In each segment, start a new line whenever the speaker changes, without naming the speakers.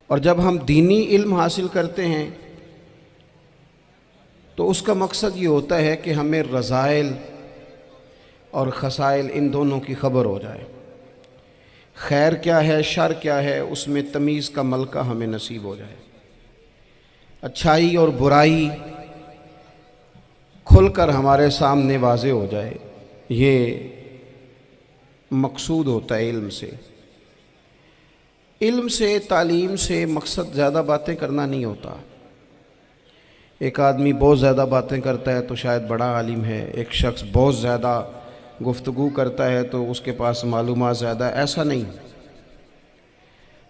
और जब हम दीनी इल्म हासिल करते हैं तो उसका मकसद ये होता है कि हमें रज़ाइल और खसाइल इन दोनों की खबर हो जाए। खैर क्या है, शर क्या है, उसमें तमीज़ का मलका हमें नसीब हो जाए। अच्छाई और बुराई खुलकर हमारे सामने वाज़े हो जाए, ये मकसूद होता है इल्म से। इल्म से, तालीम से मकसद ज़्यादा बातें करना नहीं होता। एक आदमी बहुत ज़्यादा बातें करता है तो शायद बड़ा आलिम है, एक शख्स बहुत ज़्यादा गुफ्तगू करता है तो उसके पास मालूमात ज़्यादा, ऐसा नहीं।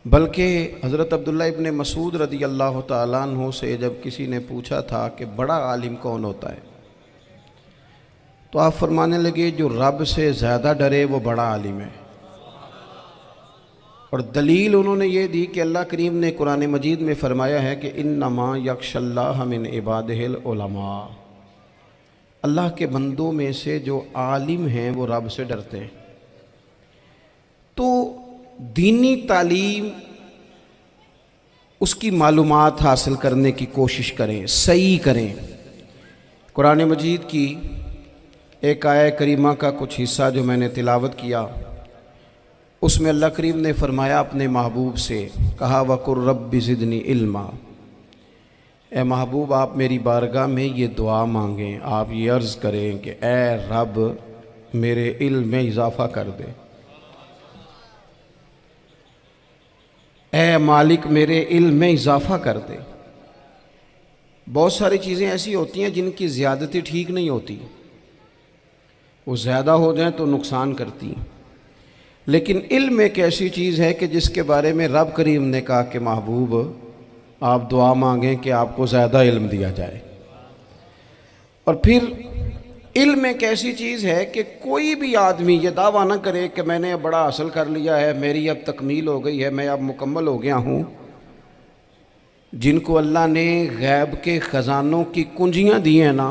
बल्कि हज़रत अब्दुल्ला इब्न मसूद रदी अल्लाह तआला अन्हु से जब किसी ने पूछा था कि बड़ा आलिम कौन होता है, तो आप फरमाने लगे जो रब से ज़्यादा डरे वो बड़ा आलिम है। और दलील उन्होंने ये दी कि अल्लाह करीम ने कुरान मजीद में फ़रमाया है कि इन्नमा यख्शल्लाह मिन इबादिहिल उलमा, अल्लाह के बंदों में से जो आलिम हैं वो रब से डरते हैं। तो दीनी तालीम, उसकी मालूमात हासिल करने की कोशिश करें, सही करें। कुरान मजीद की एक आयत करीमा का कुछ हिस्सा जो मैंने तिलावत किया, उसमें अल्लाह करीम ने फ़रमाया अपने महबूब से, कहा वकुर रब्बि ज़िदनी इल्मा, ए महबूब आप मेरी बारगाह में ये दुआ मांगें, आप ये अर्ज़ करें कि ए रब मेरे इल्म में इजाफ़ा कर दे, ए मालिक मेरे इल्म में इजाफ़ा कर दे। बहुत सारी चीज़ें ऐसी होती हैं जिनकी ज़्यादती ठीक नहीं होती, वो ज़्यादा हो जाए तो नुकसान करती हैं। लेकिन इल्म एक ऐसी चीज़ है कि जिसके बारे में रब करीम ने कहा कि महबूब आप दुआ मांगें कि आपको ज़्यादा इल्म दिया जाए। और फिर इल्म एक ऐसी चीज़ है कि कोई भी आदमी ये दावा ना करे कि मैंने अब बड़ा हासिल कर लिया है, मेरी अब तकमील हो गई है, मैं अब मुकम्मल हो गया हूँ। जिनको अल्लाह ने गैब के ख़जानों की कुंजियाँ दी हैं ना,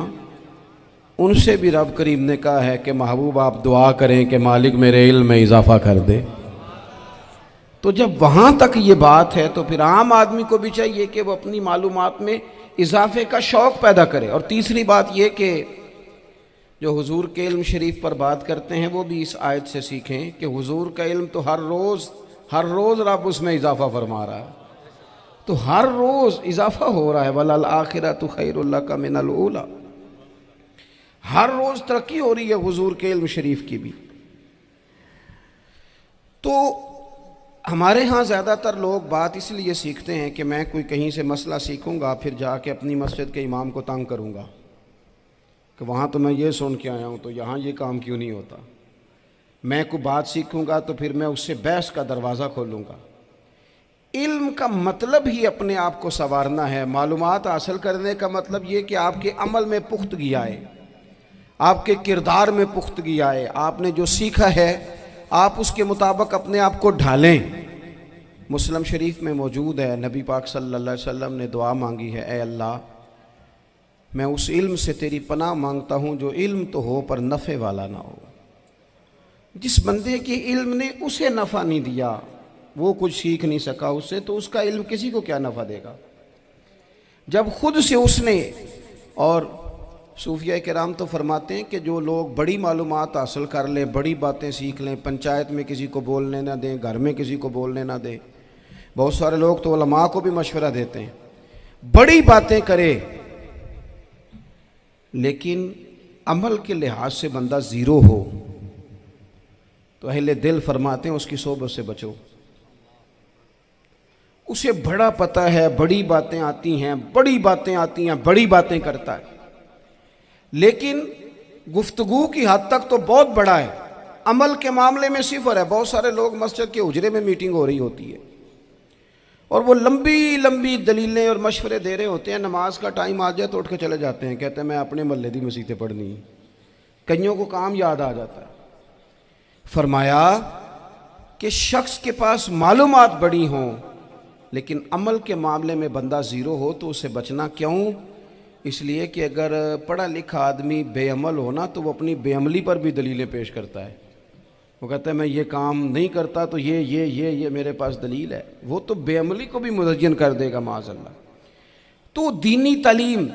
उनसे भी रब करीम ने कहा है कि महबूब आप दुआ करें कि मालिक मेरे इल्म में इजाफ़ा कर दे। तो जब वहाँ तक ये बात है तो फिर आम आदमी को भी चाहिए कि वो अपनी मालूमात में इजाफ़े का शौक़ पैदा करे। और तीसरी बात ये कि जो हुजूर के इल्म शरीफ पर बात करते हैं वो भी इस आयत से सीखें कि हुजूर का इल्म तो हर रोज़ रब उसमें इजाफ़ा फरमा रहा है, तो हर रोज़ इजाफ़ा हो रहा है। वलल आखिरतु खैरुल लका मिनल ऊला, हर रोज़ तरक्की हो रही है हुजूर के इल्म शरीफ की भी। तो हमारे यहाँ ज़्यादातर लोग बात इसलिए सीखते हैं कि मैं कोई कहीं से मसला सीखूँगा फिर जाके अपनी मस्जिद के इमाम को तंग करूँगा कि वहाँ तो मैं ये सुन के आया हूँ तो यहाँ ये काम क्यों नहीं होता। मैं कोई बात सीखूँगा तो फिर मैं उससे बहस का दरवाज़ा खोलूँगा। इल्म का मतलब ही अपने आप को संवारना है। मालूमात हासिल करने का मतलब ये कि आपके अमल में पुख्तगी आए, आपके किरदार में पुख्तगी आए, आपने जो सीखा है आप उसके मुताबिक अपने आप को ढालें। मुस्लिम शरीफ में मौजूद है, नबी पाक सल्लल्लाहु अलैहि वसल्लम ने दुआ मांगी है, ए अल्लाह मैं उस इल्म से तेरी पनाह मांगता हूँ जो इल्म तो हो पर नफ़े वाला ना हो। जिस बंदे के इल्म ने उसे नफ़ा नहीं दिया, वो कुछ सीख नहीं सका उससे, तो उसका इल्म किसी को क्या नफ़ा देगा। जब खुद से उसने, और सूफिया किराम तो फरमाते हैं कि जो लोग बड़ी मालूमात हासिल कर लें, बड़ी बातें सीख लें, पंचायत में किसी को बोलने ना दें, घर में किसी को बोलने ना दें। बहुत सारे लोग तो उलमा को भी मशवरा देते हैं, बड़ी बातें करे, लेकिन अमल के लिहाज से बंदा ज़ीरो हो तो अहले दिल फरमाते हैं उसकी सोबत से बचो। उसे बड़ा पता है, बड़ी बातें आती हैं, बड़ी बातें आती हैं, बड़ी बातें करता है, लेकिन गुफ्तगू की हद तक तो बहुत बड़ा है, अमल के मामले में सिफर है। बहुत सारे लोग मस्जिद के हुजरे में मीटिंग हो रही होती है और वो लंबी लंबी दलीलें और मशवरे दे रहे होते हैं, नमाज का टाइम आ जाए तो उठ के चले जाते हैं, कहते हैं मैं अपने महल्ले दी मसीतें पढ़नी। कईयों को काम याद आ जाता है। फरमाया कि शख्स के पास मालूमात बड़ी हों लेकिन अमल के मामले में बंदा ज़ीरो हो तो उससे बचना क्यों? इसलिए कि अगर पढ़ा लिखा आदमी बेअमल हो ना तो वो अपनी बेअमली पर भी दलीलें पेश करता है। वो कहता है मैं ये काम नहीं करता तो ये मेरे पास दलील है। वो तो बेअमली को भी मुज़य्यन कर देगा माज़अल्लाह। तो दीनी तालीम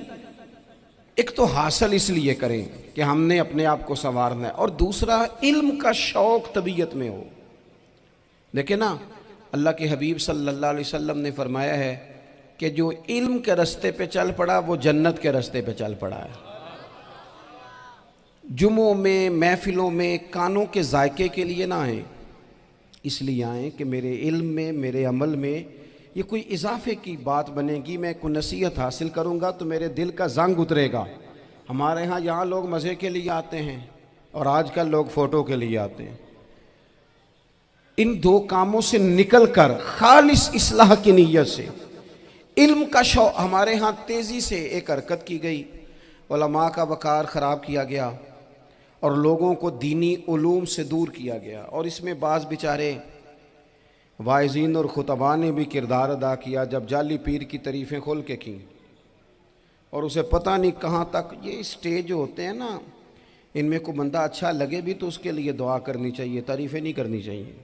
एक तो हासिल इसलिए करें कि हमने अपने आप को संवारना है, और दूसरा इल्म का शौक़ तबीयत में हो। देखे ना, अल्लाह के हबीब सल्लल्लाहु अलैहि वसल्लम ने फरमाया है कि जो इल्म के रास्ते पे चल पड़ा वो जन्नत के रास्ते पे चल पड़ा है। जुमों में, महफिलों में कानों के जायके के लिए ना आए, इसलिए आए कि मेरे इल्म में, मेरे अमल में ये कोई इजाफे की बात बनेगी, मैं कोई नसीहत हासिल करूँगा तो मेरे दिल का जंग उतरेगा। हमारे यहाँ लोग मज़े के लिए आते हैं और आजकल लोग फ़ोटो के लिए आते हैं। इन दो कामों से निकल कर खालिस इस्लाह की नीयत से इल्म का शौक़, हमारे यहाँ तेज़ी से एक हरकत की गई, उलमा का वक़ार ख़राब किया गया और लोगों को दीनी उलूम से दूर किया गया। और इसमें बाज़ बेचारे वाइज़ीन और खुतबा ने भी किरदार अदा किया, जब जाली पीर की तारीफ़ें खोल के की और उसे पता नहीं कहाँ तक। ये स्टेज होते हैं ना, इनमें कोई बंदा अच्छा लगे भी तो उसके लिए दुआ करनी चाहिए, तारीफ़ें नहीं करनी चाहिए।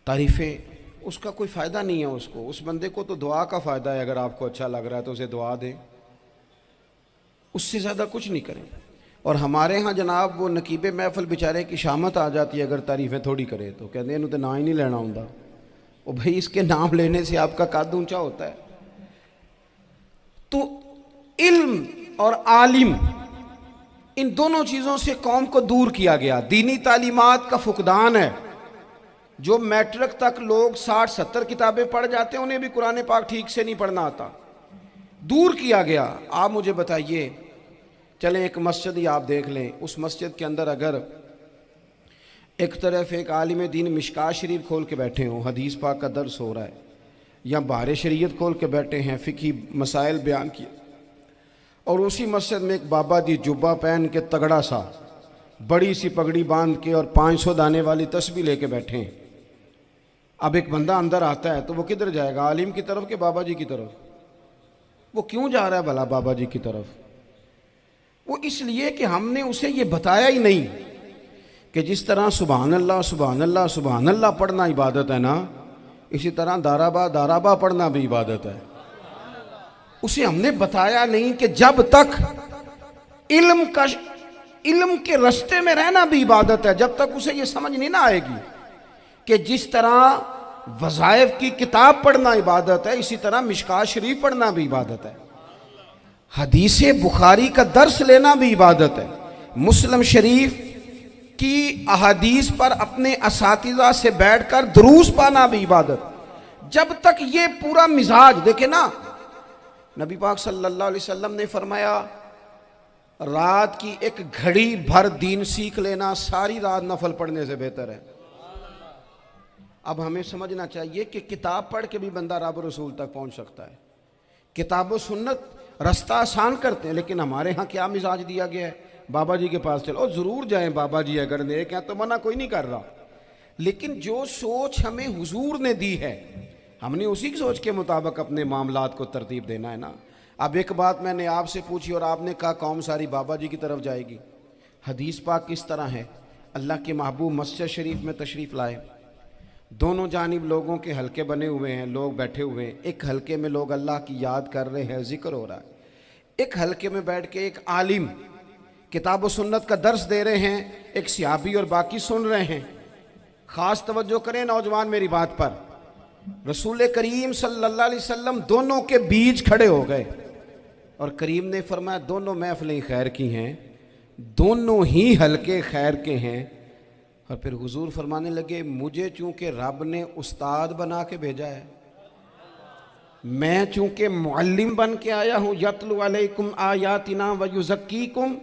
तारीफ़ें उसका कोई फ़ायदा नहीं है, उसको, उस बंदे को तो दुआ का फ़ायदा है। अगर आपको अच्छा लग रहा है तो उसे दुआ दें, उससे ज़्यादा कुछ नहीं करें। और हमारे यहाँ जनाब वो नकीबे महफिल बेचारे की शामत आ जाती है अगर तारीफ़ें थोड़ी करे तो, कहते हैं इन्हों तो ना ही नहीं लेना होता। वो भाई इसके नाम लेने से आपका कद ऊंचा होता है। तो इल्म और आलिम, इन दोनों चीज़ों से कौम को दूर किया गया। दीनी तालीमात का फुकदान है। जो मैट्रिक तक लोग 60-70 किताबें पढ़ जाते हैं उन्हें भी कुरान पाक ठीक से नहीं पढ़ना आता, दूर किया गया। आप मुझे बताइए, चले एक मस्जिद ही आप देख लें, उस मस्जिद के अंदर अगर एक तरफ एक आलिम दीन मिशकात शरीफ खोल के बैठे हों, हदीस पाक का दर्स हो रहा है, या बाहर शरीयत खोल के बैठे हैं, फ़िक़ही मसाइल बयान किए, और उसी मस्जिद में एक बाबा जी जुब्बा पहन के तगड़ा सा बड़ी सी पगड़ी बांध के और 500 दाने वाली तस्बीह लेके बैठे हैं। अब एक बंदा अंदर आता है तो वो किधर जाएगा, आलिम की तरफ के बाबा जी की तरफ? वो क्यों जा रहा है भला बाबा जी की तरफ? वो इसलिए कि हमने उसे ये बताया ही नहीं कि जिस तरह सुभान अल्लाह सुभान अल्लाह सुभान अल्लाह पढ़ना इबादत है ना, इसी तरह दाराबा दाराबा पढ़ना भी इबादत है। उसे हमने बताया नहीं कि जब तक इल्म के रास्ते में रहना भी इबादत है, जब तक उसे ये समझ नहीं ना आएगी कि जिस तरह वज़ाइफ की किताब पढ़ना इबादत है, इसी तरह मिशकात शरीफ पढ़ना भी इबादत है, हदीस बुखारी का दर्स लेना भी इबादत है, मुस्लिम शरीफ की अहादीस पर अपने असातिज़ा से बैठकर दुरूस पाना भी इबादत। जब तक ये पूरा मिजाज देखे ना, नबी पाक सल्लल्लाहु अलैहि वसल्लम ने फरमाया रात की एक घड़ी भर दीन सीख लेना सारी रात नफल पढ़ने से बेहतर है। अब हमें समझना चाहिए कि किताब पढ़ के भी बंदा रब रसूल तक पहुंच सकता है। किताब सुन्नत रास्ता आसान करते हैं, लेकिन हमारे यहाँ क्या मिजाज दिया गया है, बाबा जी के पास चलो, ज़रूर जाएं बाबा जी अगर नेक हैं तो, मना कोई नहीं कर रहा, लेकिन जो सोच हमें हुजूर ने दी है हमने उसी की सोच के मुताबिक अपने मामलात को तरतीब देना है ना। अब एक बात मैंने आपसे पूछी और आपने कहा कौम सारी बाबा जी की तरफ जाएगी। हदीस पाक किस तरह है, अल्लाह के महबूब मस्जिद शरीफ में तशरीफ़ लाए, दोनों जानिब लोगों के हलके बने हुए हैं, लोग बैठे हुए हैं, एक हलके में लोग अल्लाह की याद कर रहे हैं, जिक्र हो रहा है, एक हलके में बैठ के एक आलिम किताब व सुन्नत का दर्स दे रहे हैं, एक सियाबी और बाकी सुन रहे हैं। ख़ास तवज्जो करें नौजवान मेरी बात पर, रसूल करीम सल्लल्लाहु अलैहि वसल्लम दोनों के बीच खड़े हो गए और करीम ने फरमाया दोनों महफिलें खैर की हैं, दोनों ही हलके खैर के हैं। और फिर हुजूर फरमाने लगे मुझे चूँकि रब ने उस्ताद बना के भेजा है, मैं चूँकि मुअल्लिम बन के आया हूँ, यतलु अलैकुम आयातिना व युज़क्कीकुम,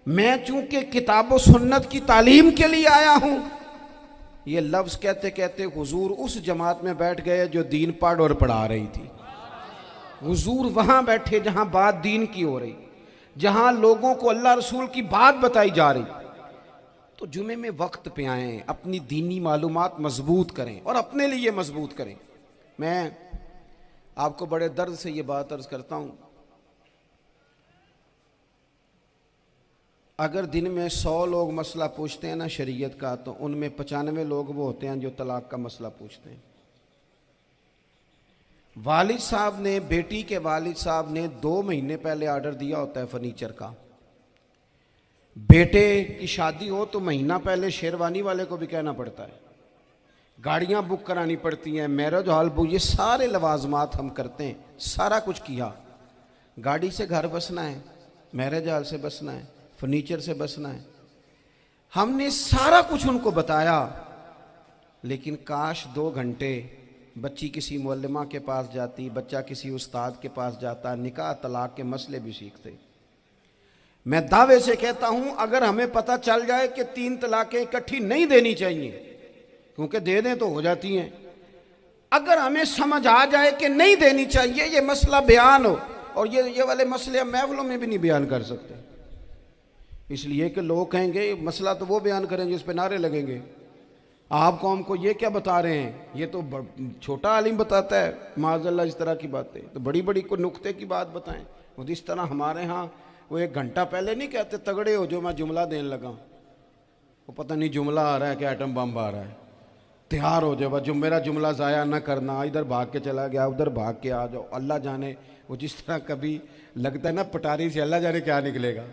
मैं चूँकि किताब व सुन्नत की तालीम के लिए आया हूँ। ये लफ्ज़ कहते कहते हुजूर उस जमात में बैठ गए जो दीन पढ़ और पढ़ा रही थी। हुजूर वहाँ बैठे जहाँ बात दीन की हो रही, जहाँ लोगों को अल्लाह रसूल की बात बताई जा रही। तो जुमे में वक्त पे आएँ, अपनी दीनी मालूमात मजबूत करें और अपने लिए मजबूत करें। मैं आपको बड़े दर्द से ये बात अर्ज़ करता हूँ, अगर दिन में 100 लोग मसला पूछते हैं ना शरीयत का, तो उनमें 95 लोग वो होते हैं जो तलाक का मसला पूछते हैं। वालिद साहब ने, बेटी के वालिद साहब ने 2 महीने पहले ऑर्डर दिया होता है फर्नीचर का। बेटे की शादी हो तो महीना पहले शेरवानी वाले को भी कहना पड़ता है, गाड़ियां बुक करानी पड़ती हैं, मैरिज हॉल बुक, ये सारे लवाजमात हम करते हैं। सारा कुछ किया, गाड़ी से घर बसना है, मैरिज हॉल से बसना है, फर्नीचर से बसना है, हमने सारा कुछ उनको बताया। लेकिन काश 2 घंटे बच्ची किसी मुअल्लिमा के पास जाती, बच्चा किसी उस्ताद के पास जाता, निकाह तलाक के मसले भी सीखते। मैं दावे से कहता हूं, अगर हमें पता चल जाए कि 3 तलाकें इकट्ठी नहीं देनी चाहिए, क्योंकि दे दें तो हो जाती हैं, अगर हमें समझ आ जाए कि नहीं देनी चाहिए, ये मसला बयान हो, और ये वाले मसले हम महफिलों में भी नहीं बयान कर सकते, इसलिए कि लोग कहेंगे मसला तो वो बयान करेंगे जिस पे नारे लगेंगे। आप कौम को ये क्या बता रहे हैं, ये तो छोटा आलिम बताता है माज़अल्लाह इस तरह की बातें, तो बड़ी बड़ी कोई नुक्ते की बात बताएं। वो इस तरह हमारे यहाँ वो 1 घंटा पहले नहीं कहते तगड़े हो जो मैं जुमला देने लगा, वो पता नहीं जुमला आ रहा है कि एटम बम आ रहा है, तैयार हो जाओ, जो मेरा जुमला ज़ाया ना करना, इधर भाग के चला गया, उधर भाग के आ जाओ। अल्लाह जाने वो जिस तरह कभी लगता है ना पटारी से, अल्लाह जाने क्या निकलेगा,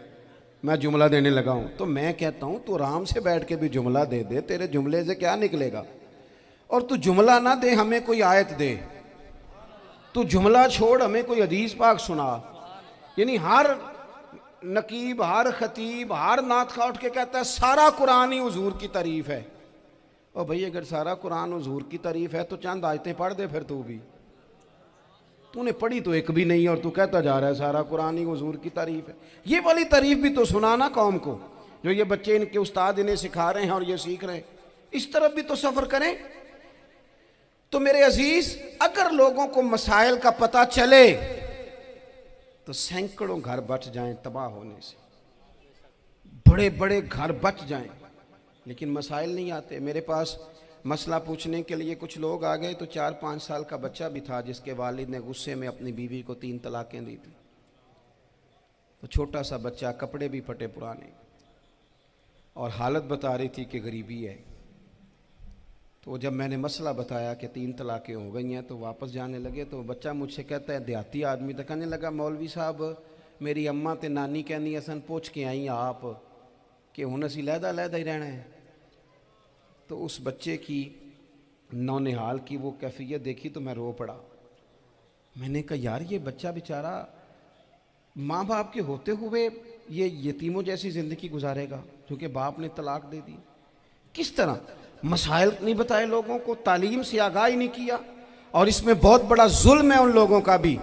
मैं जुमला देने लगा हूं। तो मैं कहता हूं तू आराम से बैठ के भी जुमला दे दे, तेरे जुमले से क्या निकलेगा। और तू जुमला ना दे, हमें कोई आयत दे, तू जुमला छोड़ हमें कोई हदीस पाक सुना। यानी हर नकीब, हर खतीब, हर नात खा उठ के कहता है सारा कुरान ही हुजूर की तारीफ है। और भाई अगर सारा कुरान हुजूर की तारीफ है तो चंद आयतें पढ़ दे फिर तू भी, तूने पढ़ी तो एक भी नहीं और तू कहता जा रहा है सारा कुरान ही हुजूर की तारीफ है। ये वाली तारीफ भी तो सुनाना कौम को, जो ये बच्चे इनके उस्ताद इन्हें सिखा रहे हैं और ये सीख रहे हैं, इस तरफ भी तो सफर करें। तो मेरे अजीज, अगर लोगों को मसाइल का पता चले तो सैकड़ों घर बच जाएं तबाह होने से, बड़े बड़े घर बच जाएं, लेकिन मसाइल नहीं आते। मेरे पास मसला पूछने के लिए कुछ लोग आ गए, तो 4-5 साल का बच्चा भी था जिसके वालिद ने गुस्से में अपनी बीवी को 3 तलाकें दी थी। तो छोटा सा बच्चा, कपड़े भी फटे पुराने, और हालत बता रही थी कि गरीबी है। तो जब मैंने मसला बताया कि 3 तलाकें हो गई हैं तो वापस जाने लगे, तो बच्चा मुझसे कहता है, देहाती आदमी, तो कहने लगा मौलवी साहब मेरी अम्मा ते नानी कहनी असन पूछ के आई आप कि हुण असीं लहदा ही रहना है। तो उस बच्चे की नौनिहाल की वो कैफियत देखी तो मैं रो पड़ा। मैंने कहा यार ये बच्चा बेचारा माँ बाप के होते हुए ये यतीमों जैसी ज़िंदगी गुजारेगा, क्योंकि बाप ने तलाक दे दी। किस तरह मसाइल नहीं बताए लोगों को, तालीम से आगाही नहीं किया। और इसमें बहुत बड़ा जुल्म है उन लोगों का भी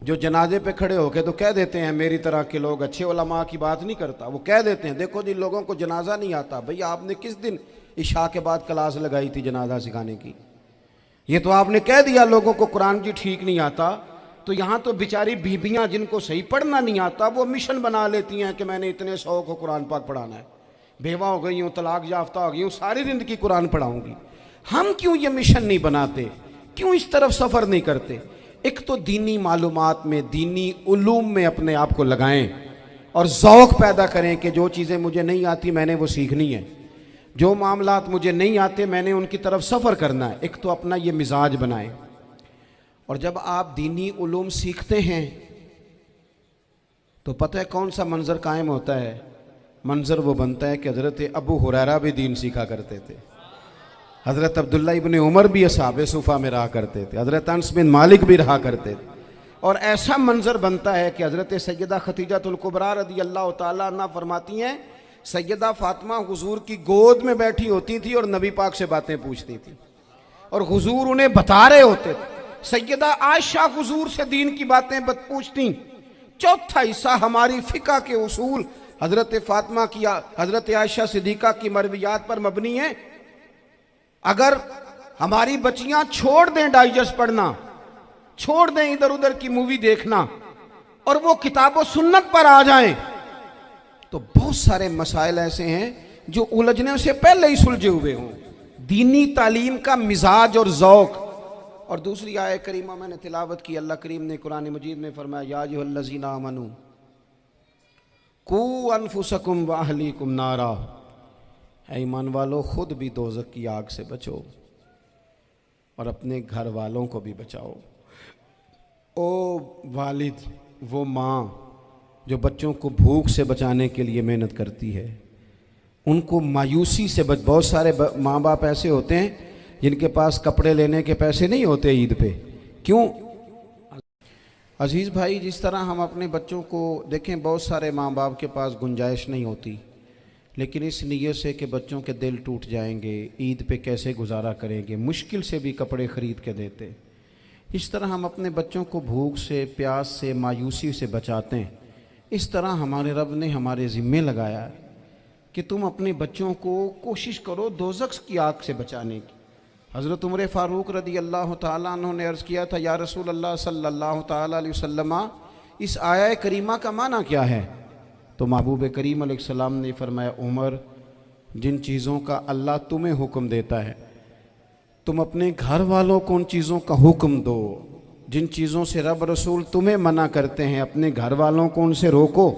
जो जनाजे पे खड़े होके तो कह देते हैं, मेरी तरह के लोग, अच्छे उलमा की बात नहीं करता, वो कह देते हैं देखो जिन लोगों को जनाजा नहीं आता, भैया आपने किस दिन इशा के बाद क्लास लगाई थी जनाजा सिखाने की, ये तो आपने कह दिया लोगों को कुरान जी ठीक नहीं आता। तो यहाँ तो बेचारी बीबियाँ जिनको सही पढ़ना नहीं आता वो मिशन बना लेती हैं कि मैंने इतने 100 को कुरान पाक पढ़ाना है, बेवा हो गई हूँ, तलाक याफ्ता हो गई हूँ, सारी ज़िंदगी कुरान पढ़ाऊँगी। हम क्यों ये मिशन नहीं बनाते, क्यों इस तरफ सफ़र नहीं करते। एक तो दीनी मालूमात में, दीनी उलूम में अपने आप को लगाएं और ज़ौक़ पैदा करें कि जो चीज़ें मुझे नहीं आती मैंने वो सीखनी है, जो मामलात मुझे नहीं आते मैंने उनकी तरफ सफ़र करना है। एक तो अपना ये मिजाज बनाएं। और जब आप दीनी उलूम सीखते हैं तो पता है कौन सा मंज़र कायम होता है, मंज़र वो बनता है कि हज़रत अबू हुरैरा भी दीन सीखा करते थे, हज़रत अब्दुल्ला इब्ने उमर भी अस्हाबे सुफ़ा में रहा करते थे, हज़रत अनस बिन मालिक भी रहा करते थे। और ऐसा मंज़र बनता है कि हज़रत सैयदा खतीजतुल कुबरा रज़ी अल्लाह तआला अन्हा फरमाती हैं, सैयदा फ़ातिमा हुजूर की गोद में बैठी होती थी और नबी पाक से बातें पूछती थी और हुजूर उन्हें बता रहे होते थे। सैयदा आयशा हुजूर से दीन की बातें पूछती। चौथा हिस्सा हमारी फ़िक़्ह के उसूल हज़रत फ़ातिमा की, हज़रत आयशा सिद्दीक़ा की मरवियात पर मबनी है। अगर हमारी बच्चियां छोड़ दें डाइजेस्ट पढ़ना, छोड़ दें इधर उधर की मूवी देखना और वो किताब व सुन्नत पर आ जाएं, तो बहुत सारे मसाइल ऐसे हैं जो उलझने से पहले ही सुलझे हुए हों। दीनी तालीम का मिजाज और ज़ौक़। और दूसरी आयत करीमा मैंने तिलावत की, अल्लाह करीम ने कुरान मजीद में फरमाया, या अय्युहल्लज़ीना आमनू कू अनफुसकुम व अहलीकुम नारा, है ईमान वालों खुद भी दोज़ख की आग से बचो और अपने घर वालों को भी बचाओ। ओ वालिद, वो माँ जो बच्चों को भूख से बचाने के लिए मेहनत करती है, उनको मायूसी से बहुत सारे माँ बाप ऐसे होते हैं जिनके पास कपड़े लेने के पैसे नहीं होते ईद पे। क्यों अजीज़ भाई, जिस तरह हम अपने बच्चों को देखें, बहुत सारे माँ बाप के पास गुंजाइश नहीं होती, लेकिन इस नीयत से कि बच्चों के दिल टूट जाएंगे, ईद पे कैसे गुजारा करेंगे, मुश्किल से भी कपड़े ख़रीद के देते। इस तरह हम अपने बच्चों को भूख से, प्यास से, मायूसी से बचाते हैं। इस तरह हमारे रब ने हमारे ज़िम्मे लगाया है कि तुम अपने बच्चों को कोशिश करो दोज़ख की आग से बचाने की। हज़रत उमर फ़ारूक रदी अल्लाह ताला अन्हु ने अर्ज़ किया था, या रसूल अल्लाह सल्लल्लाहु ताला अलैहि वसल्लम, इस आया करीमा का माना क्या है? तो महबूब करीम अलैहिस्सलाम ने फरमाया, उमर, जिन चीज़ों का अल्लाह तुम्हें हुक्म देता है तुम अपने घर वालों को उन चीज़ों का हुक्म दो, जिन चीज़ों से रब रसूल तुम्हें मना करते हैं अपने घर वालों को उनसे रोको,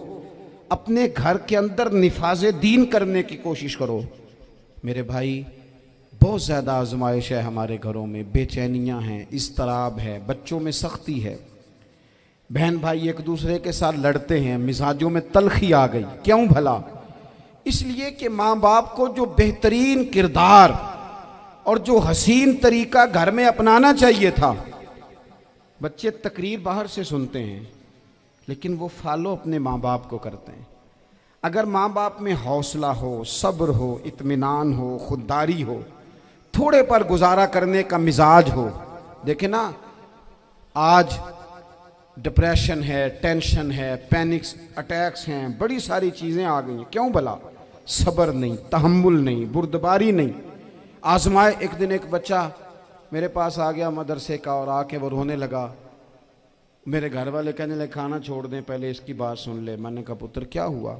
अपने घर के अंदर निफाज दीन करने की कोशिश करो। मेरे भाई, बहुत ज़्यादा आजमाइश है हमारे घरों में, बेचैनियाँ हैं, इस्तराब है, बच्चों में सख्ती है, बहन भाई एक दूसरे के साथ लड़ते हैं, मिजाजों में तलखी आ गई। क्यों भला? इसलिए कि माँ बाप को जो बेहतरीन किरदार और जो हसीन तरीका घर में अपनाना चाहिए था, बच्चे तकरीर बाहर से सुनते हैं लेकिन वो फॉलो अपने माँ बाप को करते हैं। अगर माँ बाप में हौसला हो, सब्र हो, इत्मीनान हो, खुददारी हो, थोड़े पर गुजारा करने का मिजाज हो। देखे ना, आज डिप्रेशन है, टेंशन है, पैनिक्स अटैक्स हैं, बड़ी सारी चीज़ें आ गई हैं। क्यों भला? सब्र नहीं, तहम्मुल नहीं, बुर्दबारी नहीं। आजमाए। एक दिन एक बच्चा मेरे पास आ गया मदरसे का और आके वो रोने लगा। मेरे घर वाले कहने लगे खाना छोड़ दें, पहले इसकी बात सुन ले। मैंने कहा पुत्र क्या हुआ,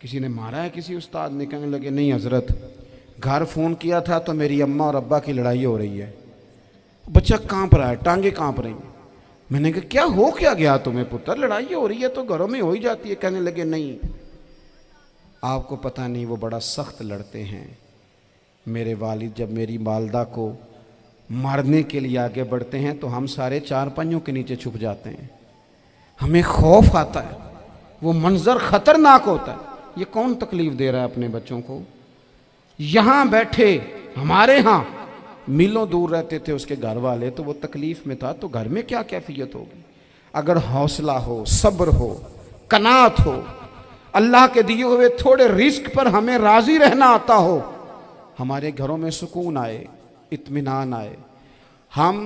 किसी ने मारा है किसी उस्ताद ने? कहने लगे नहीं हजरत, घर फ़ोन किया था तो मेरी अम्मा और अब्बा की लड़ाई हो रही है। बच्चा कांप रहा है, टांगे कांप रही हैं। मैंने कहा क्या हो क्या गया तुम्हें पुत्र, लड़ाई हो रही है तो घरों में हो ही जाती है। कहने लगे नहीं, आपको पता नहीं, वो बड़ा सख्त लड़ते हैं। मेरे वालिद जब मेरी वालदा को मारने के लिए आगे बढ़ते हैं तो हम सारे चार पंजों के नीचे छुप जाते हैं, हमें खौफ आता है, वो मंजर खतरनाक होता है। ये कौन तकलीफ दे रहा है अपने बच्चों को? यहाँ बैठे हमारे यहाँ मीलों दूर रहते थे उसके घर वाले, तो वो तकलीफ में था, तो घर में क्या कैफियत होगी? अगर हौसला हो, सब्र हो, कनात हो, अल्लाह के दिए हुए थोड़े रिस्क पर हमें राजी रहना आता हो, हमारे घरों में सुकून आए, इत्मीनान आए, हम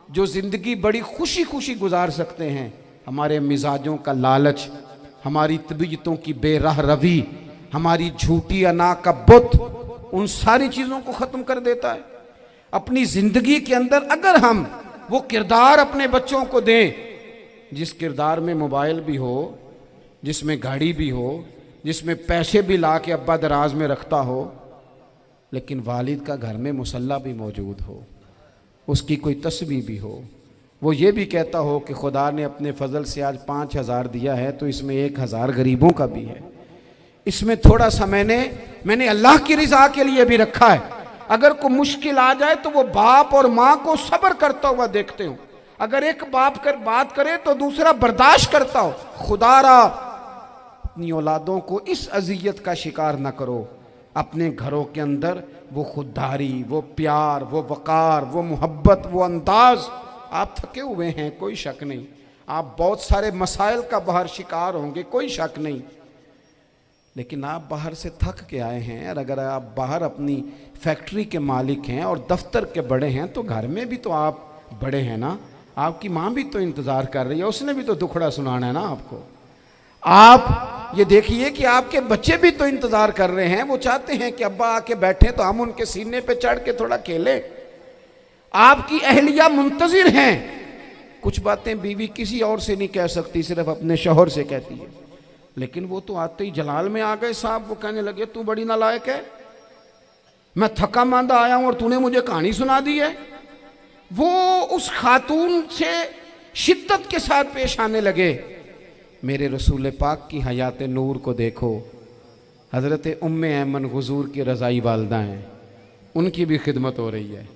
जो ज़िंदगी बड़ी खुशी खुशी गुजार सकते हैं। हमारे मिजाजों का लालच, हमारी तबीयतों की बेराह रवी, हमारी झूठी अना का बुत, उन सारी चीज़ों को ख़त्म कर देता है। अपनी ज़िंदगी के अंदर अगर हम वो किरदार अपने बच्चों को दें, जिस किरदार में मोबाइल भी हो, जिसमें गाड़ी भी हो, जिसमें पैसे भी ला के अब्बा दराज में रखता हो, लेकिन वालिद का घर में मुसल्ला भी मौजूद हो, उसकी कोई तस्बीह भी हो, वो ये भी कहता हो कि खुदा ने अपने फजल से आज 5,000 दिया है तो इसमें 1,000 गरीबों का भी है, इसमें थोड़ा सा मैंने अल्लाह की रिजा के लिए भी रखा है। अगर कोई मुश्किल आ जाए तो वो बाप और माँ को सब्र करता हुआ देखते हो। अगर एक बाप कर बात करे तो दूसरा बर्दाश्त करता हो। खुदारा अपनी औलादों को इस अजियत का शिकार न करो। अपने घरों के अंदर वो खुददारी, वो प्यार, वो वक़ार, वो मोहब्बत, वो अंदाज। आप थके हुए हैं, कोई शक नहीं, आप बहुत सारे मसाइल का बाहर शिकार होंगे, कोई शक नहीं, लेकिन आप बाहर से थक के आए हैं। और अगर आप बाहर अपनी फैक्ट्री के मालिक हैं और दफ्तर के बड़े हैं तो घर में भी तो आप बड़े हैं ना। आपकी माँ भी तो इंतज़ार कर रही है, उसने भी तो दुखड़ा सुनाना है ना आपको। आप ये देखिए कि आपके बच्चे भी तो इंतज़ार कर रहे हैं, वो चाहते हैं कि अब्बा आके बैठे तो हम उनके सीने पे चढ़ के थोड़ा खेलें। आपकी अहलिया मुंतज़िर हैं। कुछ बातें बीवी किसी और से नहीं कह सकती, सिर्फ अपने शौहर से कहती है, लेकिन वो तो आते ही जलाल में आ गए साहब। वो कहने लगे तू बड़ी नालायक है, मैं थका मांदा आया हूं और तूने मुझे कहानी सुना दी है। वो उस खातून से शिद्दत के साथ पेश आने लगे मेरे रसूल पाक की हयात नूर को देखो। हज़रत उम्मे ऐमन हुज़ूर की रज़ाई वालदा हैं, उनकी भी खिदमत हो रही है।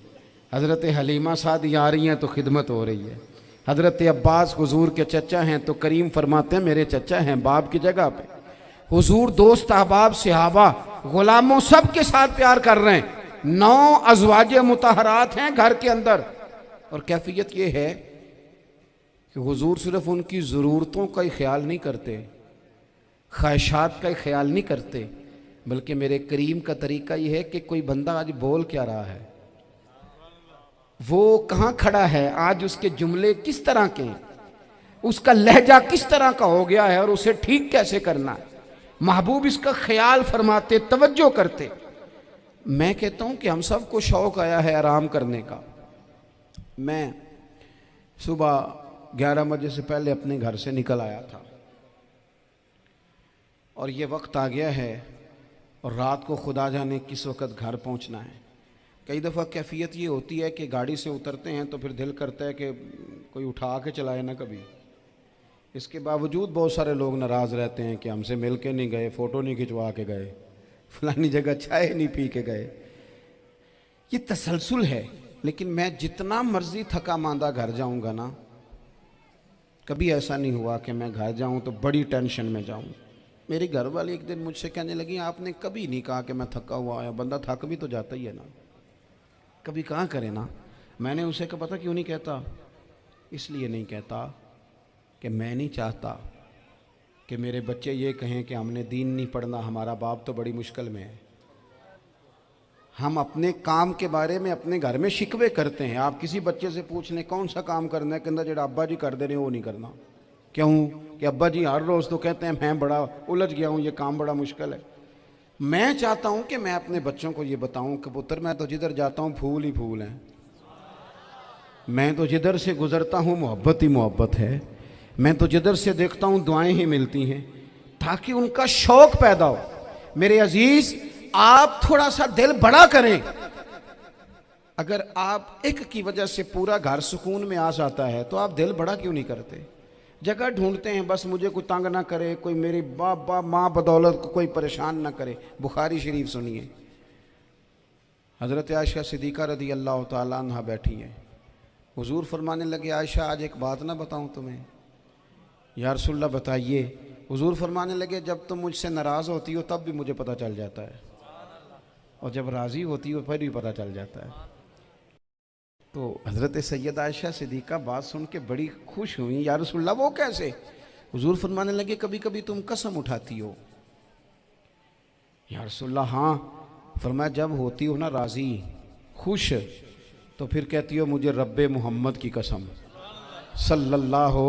हज़रत हलीमा सादी आ रही हैं तो खिदमत हो रही है। हज़रत अब्बास हुज़ूर के चचा हैं तो करीम फरमाते हैं मेरे चचा हैं बाप की जगह पे। हुज़ूर दोस्त अहबाब सहाबा ग़ुलामों सब के साथ प्यार कर रहे हैं। 9 अज़वाज मुतहरात हैं घर के अंदर। और कैफियत ये है कि हुज़ूर सिर्फ उनकी ज़रूरतों का ही ख्याल नहीं करते, ख्वाहिशात का ही ख्याल नहीं करते, बल्कि मेरे करीम का तरीका ये है कि कोई बंदा आज बोल क्या रहा है, वो कहाँ खड़ा है, आज उसके जुमले किस तरह के हैं, उसका लहजा किस तरह का हो गया है और उसे ठीक कैसे करना है। महबूब इसका ख्याल फरमाते, तवज्जो करते। मैं कहता हूँ कि हम सबको शौक़ आया है आराम करने का। मैं सुबह 11 बजे से पहले अपने घर से निकल आया था और ये वक्त आ गया है और रात को खुदा जाने किस वक़्त घर पहुंचना है। कई दफ़ा कैफियत ये होती है कि गाड़ी से उतरते हैं तो फिर दिल करता है कि कोई उठा के चलाए ना कभी। इसके बावजूद बहुत सारे लोग नाराज़ रहते हैं कि हमसे मिल के नहीं गए, फ़ोटो नहीं खिंचवा के गए, फलानी जगह चाय नहीं पी के गए। ये तसलसल है। लेकिन मैं जितना मर्ज़ी थका मांदा घर जाऊँगा ना, कभी ऐसा नहीं हुआ कि मैं घर जाऊँ तो बड़ी टेंशन में जाऊँ। मेरी घर वाली एक दिन मुझसे कहने लगी आपने कभी नहीं कहा कि मैं थका हुआ आया, बंदा थक भी तो जाता ही है ना, कभी कहाँ करे ना। मैंने उसे कहा पता क्यों नहीं कहता, इसलिए नहीं कहता कि मैं नहीं चाहता कि मेरे बच्चे ये कहें कि हमने दीन नहीं पढ़ना, हमारा बाप तो बड़ी मुश्किल में है। हम अपने काम के बारे में अपने घर में शिकवे करते हैं। आप किसी बच्चे से पूछ लें कौन सा काम करना है, कहता जेड़ा अब्बा जी कर दे रहे वो नहीं करना। क्यों? कि अब्बा जी हर रोज़ तो कहते हैं मैं बड़ा उलझ गया हूँ, ये काम बड़ा मुश्किल है। मैं चाहता हूँ कि मैं अपने बच्चों को ये बताऊँ कि पुत्र मैं तो जिधर जाता हूँ फूल ही फूल हैं, मैं तो जिधर से गुज़रता हूँ मोहब्बत ही मोहब्बत है, मैं तो जिधर से देखता हूँ दुआएं ही मिलती हैं, ताकि उनका शौक़ पैदा हो। मेरे अजीज़, आप थोड़ा सा दिल बड़ा करें। अगर आप एक की वजह से पूरा घर सुकून में आ जाता है तो आप दिल बड़ा क्यों नहीं करते? जगह ढूंढते हैं बस मुझे कोई तंग ना करे, कोई मेरी बाप माँ बदौलत को कोई परेशान ना करे। बुखारी शरीफ सुनिए, हज़रत आयशा सिद्दीक़ा रज़ी अल्लाह ताला अन्हा बैठी हैं। हुज़ूर फरमाने लगे आयशा आज एक बात ना बताऊँ तुम्हें? या रसूलल्लाह बताइए। हुज़ूर फरमाने लगे जब तुम मुझसे नाराज़ होती हो तब भी मुझे पता चल जाता है, और जब राज़ी होती हो फिर भी पता चल जाता है। तो हज़रत सैयद आयशा सिद्दीक़ा बात सुन के बड़ी खुश हुई। या रसूलल्लाह वो कैसे? हुज़ूर फरमाने लगे कभी कभी तुम कसम उठाती हो। या रसूलल्लाह हाँ। फरमाया जब होती हो ना राज़ी खुश तो फिर कहती हो मुझे रब्बे मोहम्मद की कसम सल्लल्लाहु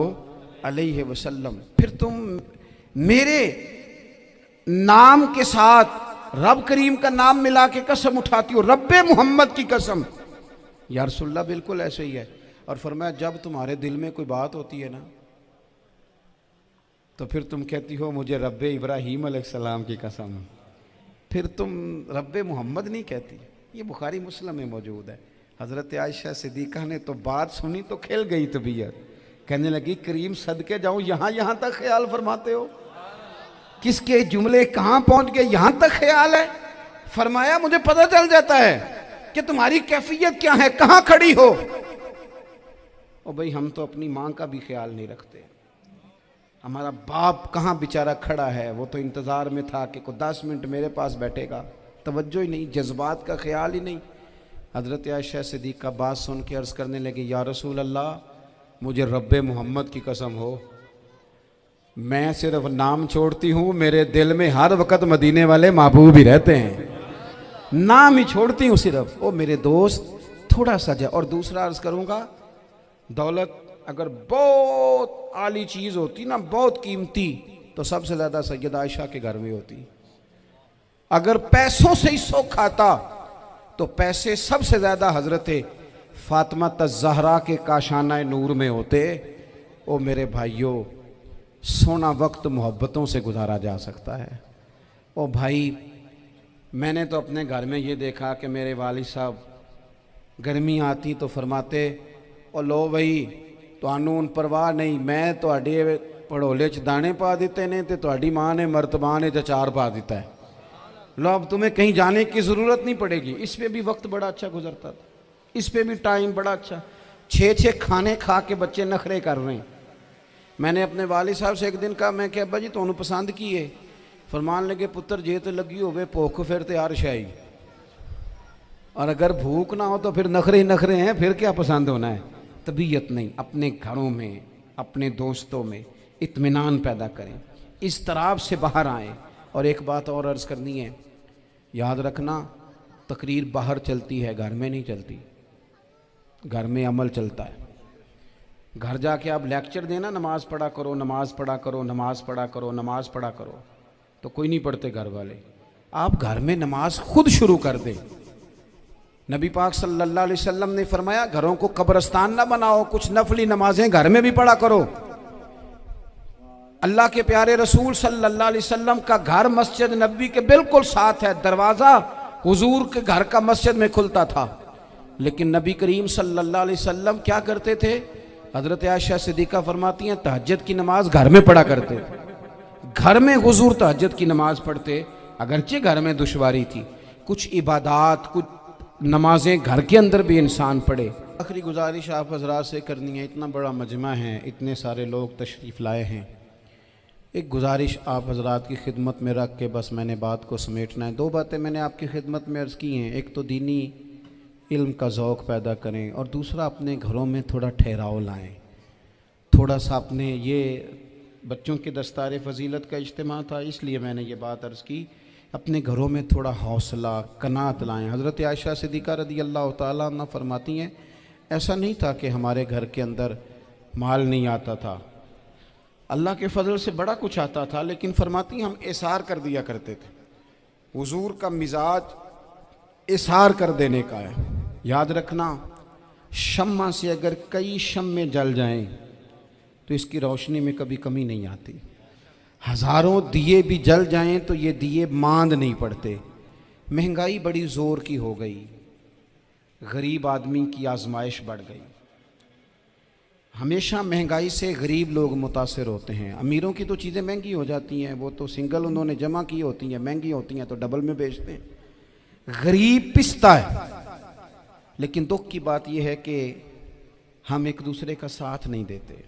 अलैहि वसल्लम। फिर तुम मेरे नाम के साथ रब करीम का नाम मिला के कसम उठाती हो, रब्बे मोहम्मद की कसम। या रसूलल्लाह बिल्कुल ऐसे ही है। और फरमाया जब तुम्हारे दिल में कोई बात होती है ना तो फिर तुम कहती हो मुझे रब्बे इब्राहीम अलैहिस्सलाम की कसम, फिर तुम रब्बे मोहम्मद नहीं कहती। ये बुखारी मुस्लिम में मौजूद है। हज़रत आयशा सिद्दीक़ा ने तो बात सुनी तो खिल गई तबीयत, कहने लगी करीम सदके जाऊं, यहाँ तक ख्याल फरमाते हो, किसके जुमले कहाँ पहुँच गए, यहाँ तक ख्याल है। फरमाया मुझे पता चल जाता है कि तुम्हारी कैफियत क्या है, कहाँ खड़ी हो। और भाई हम तो अपनी माँ का भी ख्याल नहीं रखते। हमारा बाप कहाँ बेचारा खड़ा है, वो तो इंतज़ार में था कि कोई 10 मिनट मेरे पास बैठेगा, तवज्जो ही नहीं, जज्बात का ख्याल ही नहीं। हज़रत आयशा सिद्दीक़ा बात सुन के अर्ज़ करने लगे या रसूल अल्लाह मुझे रब्बे मोहम्मद की कसम हो, मैं सिर्फ नाम छोड़ती हूँ, मेरे दिल में हर वक़्त मदीने वाले महबूब ही रहते हैं, नाम ही छोड़ती हूँ सिर्फ। ओ मेरे दोस्त थोड़ा सा जा। और दूसरा अर्ज़ करूँगा, दौलत अगर बहुत आली चीज़ होती ना, बहुत कीमती, तो सबसे ज़्यादा सैयद आयशा के घर में होती। अगर पैसों से ही सुख आता तो पैसे सबसे ज़्यादा हज़रत फ़ातिमा ज़हरा के काशाना नूर में होते। ओ मेरे भाइयों, सोना वक्त मोहब्बतों से गुजारा जा सकता है। ओ भाई, मैंने तो अपने घर में ये देखा कि मेरे वालिद साहब गर्मी आती तो फरमाते ओ लो भाई तुहानू परवाह नहीं, मैं तुहाडे पड़ोले च दाने पा दिते ने तो तुहाडी माँ ने मर्तबान च अचार पा दिता है। लो अब तुम्हें कहीं जाने की ज़रूरत नहीं पड़ेगी। इस पे भी वक्त बड़ा अच्छा गुजरता था, इस पे भी टाइम बड़ा अच्छा। 6-6 खाने खा के बच्चे नखरे कर रहे हैं। मैंने अपने वालिद साहब से एक दिन कहा, मैं क्या अब्बा जी तुहानू पसंद की है? फरमान लगे, पुत्र जे तो लगी होवे भुख फिर तो अर्श आई, और अगर भूख ना हो तो फिर नखरे ही नखरे हैं, फिर क्या पसंद होना है? तबीयत नहीं। अपने घरों में, अपने दोस्तों में इत्मीनान पैदा करें, इस तरह से बाहर आएँ। और एक बात और अर्ज़ करनी है, याद रखना, तकरीर बाहर चलती है, घर में नहीं चलती। घर में अमल चलता है। घर जाके आप लेक्चर देना, नमाज़ पढ़ा करो, नमाज़ पढ़ा करो, नमाज़ पढ़ा करो, नमाज़ पढ़ा करो, तो कोई नहीं पढ़ते घर वाले। आप घर में नमाज खुद शुरू कर दें। नबी पाक सल्लल्लाहु अलैहि वसल्लम ने फरमाया, घरों को कब्रिस्तान ना बनाओ, कुछ नफली नमाजें घर में भी पढ़ा करो। अल्लाह के प्यारे रसूल सल्लल्लाहु अलैहि वसल्लम का घर मस्जिद नबी के बिल्कुल साथ है। दरवाज़ा हुजूर के घर का मस्जिद में खुलता था। लेकिन नबी करीम सल्लल्लाहु अलैहि वसल्लम क्या करते थे? हज़रत आयशा सिद्दीक़ा फरमाती हैं, तहज्जुद की नमाज घर में पढ़ा करते थे। घर में हुजूर तहज्जुद की नमाज पढ़ते, अगरचे घर में दुश्वारी थी। कुछ इबादात, कुछ नमाजें घर के अंदर भी इंसान पढ़े। आखिरी गुजारिश आप हज़रात से करनी है, इतना बड़ा मजमा है, इतने सारे लोग तशरीफ़ लाए हैं, एक गुजारिश आप हज़रात की खिदमत में रख के बस मैंने बात को समेटना है। 2 बातें मैंने आपकी खिदमत में अर्ज़ की हैं। एक तो दीनी इल्म का ज़ौक़ पैदा करें, और दूसरा अपने घरों में थोड़ा ठहराव लाएं। थोड़ा सा अपने, ये बच्चों के दस्तार फ़जीलत का इज्तिमा था, इसलिए मैंने ये बात अर्ज़ की, अपने घरों में थोड़ा हौसला कनात लाएं। हज़रत आयशा सिद्दीक़ा रज़ी अल्लाह ताला अन्हा फरमाती हैं, ऐसा नहीं था कि हमारे घर के अंदर माल नहीं आता था, अल्लाह के फजल से बड़ा कुछ आता था, लेकिन फरमाती हम इसार कर दिया करते थे। हुजूर का मिजाज इसार कर देने का है। याद रखना, शम्मा से अगर कई शम्मे जल जाएं तो इसकी रोशनी में कभी कमी नहीं आती। हज़ारों दिए भी जल जाएं तो ये दिए मांद नहीं पड़ते। महंगाई बड़ी ज़ोर की हो गई, गरीब आदमी की आजमाइश बढ़ गई। हमेशा महंगाई से गरीब लोग मुतासिर होते हैं। अमीरों की तो चीज़ें महंगी हो जाती हैं, वो तो सिंगल उन्होंने जमा की होती हैं, महंगी होती हैं तो डबल में बेचते हैं। गरीब पिसता है। लेकिन दुख की बात यह है कि हम एक दूसरे का साथ नहीं देते।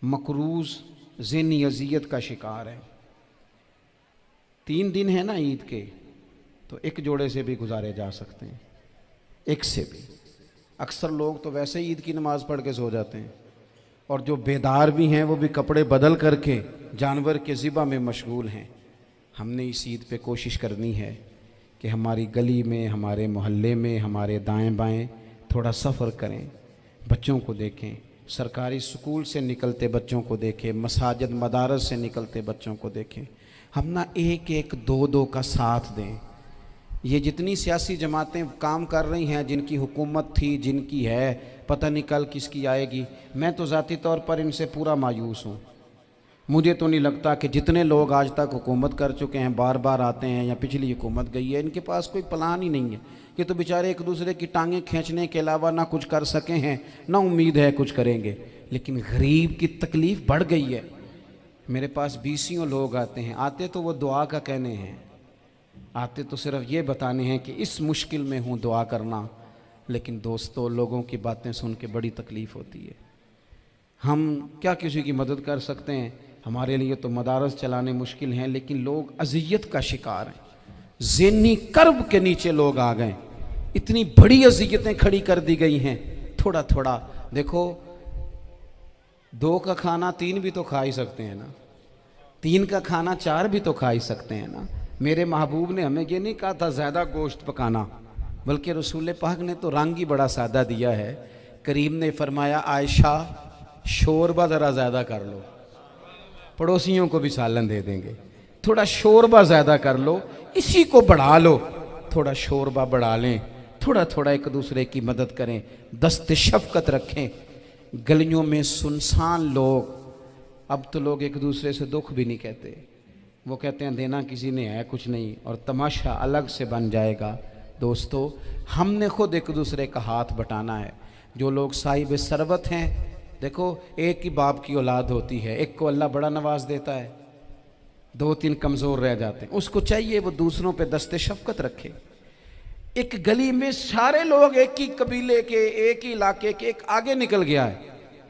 मकरूज़ ज़हनी अज़ियत का शिकार है। 3 दिन है ना ईद के, तो एक जोड़े से भी गुजारे जा सकते हैं, एक से भी। अक्सर लोग तो वैसे ही ईद की नमाज़ पढ़ के सो जाते हैं, और जो बेदार भी हैं वो भी कपड़े बदल करके जानवर के ज़िबा में मशगूल हैं। हमने इस ईद पे कोशिश करनी है कि हमारी गली में, हमारे मोहल्ले में, हमारे दाएं बाएं थोड़ा सफ़र करें, बच्चों को देखें, सरकारी स्कूल से निकलते बच्चों को देखें, मसाजिद मदारस से निकलते बच्चों को देखें। हम ना 1-1, 2-2 का साथ दें। ये जितनी सियासी जमातें काम कर रही हैं, जिनकी हुकूमत थी, जिनकी है, पता नहीं कल किसकी आएगी। मैं तो ज़ाती तौर पर इनसे पूरा मायूस हूँ। मुझे तो नहीं लगता कि जितने लोग आज तक हुकूमत कर चुके हैं, बार बार आते हैं या पिछली हुकूमत गई है, इनके पास कोई प्लान ही नहीं है। ये तो बेचारे एक दूसरे की टांगें खींचने के अलावा ना कुछ कर सके हैं, ना उम्मीद है कुछ करेंगे। लेकिन गरीब की तकलीफ़ बढ़ गई है। मेरे पास 20 लोग आते हैं, आते तो वो दुआ का कहने हैं, आते तो सिर्फ ये बताने हैं कि इस मुश्किल में हूँ, दुआ करना। लेकिन दोस्तों, लोगों की बातें सुन के बड़ी तकलीफ़ होती है। हम क्या किसी की मदद कर सकते हैं? हमारे लिए तो मदारस चलाने मुश्किल हैं, लेकिन लोग अज़ियत का शिकार हैं। ज़हनी कर्ब के नीचे लोग आ गए, इतनी बड़ी अज़ियतें खड़ी कर दी गई हैं। थोड़ा थोड़ा देखो, 2 का खाना 3 भी तो खा ही सकते हैं ना, 3 का खाना 4 भी तो खा ही सकते हैं ना। मेरे महबूब ने हमें ये नहीं कहा था ज़्यादा गोश्त पकाना, बल्कि रसूल पाक ने तो रंग ही बड़ा सादा दिया है। करीम ने फरमाया, आयशा शोरबा ज़रा ज़्यादा कर लो, पड़ोसियों को भी सालन दे देंगे। थोड़ा शोरबा ज़्यादा कर लो, इसी को बढ़ा लो, थोड़ा शोरबा बढ़ा लें, थोड़ा थोड़ा एक दूसरे की मदद करें, दस्त शफ़क़त रखें। गलियों में सुनसान लोग, अब तो लोग एक दूसरे से दुख भी नहीं कहते, वो कहते हैं देना किसी ने है कुछ नहीं, और तमाशा अलग से बन जाएगा। दोस्तों, हमने खुद एक दूसरे का हाथ बटाना है। जो लोग साहिब सरबत हैं, देखो, एक ही बाप की औलाद होती है, एक को अल्लाह बड़ा नवाज देता है, 2-3 कमज़ोर रह जाते हैं, उसको चाहिए वो दूसरों पे दस्ते शफकत रखे। एक गली में सारे लोग एक ही कबीले के, एक ही इलाके के, एक आगे निकल गया है,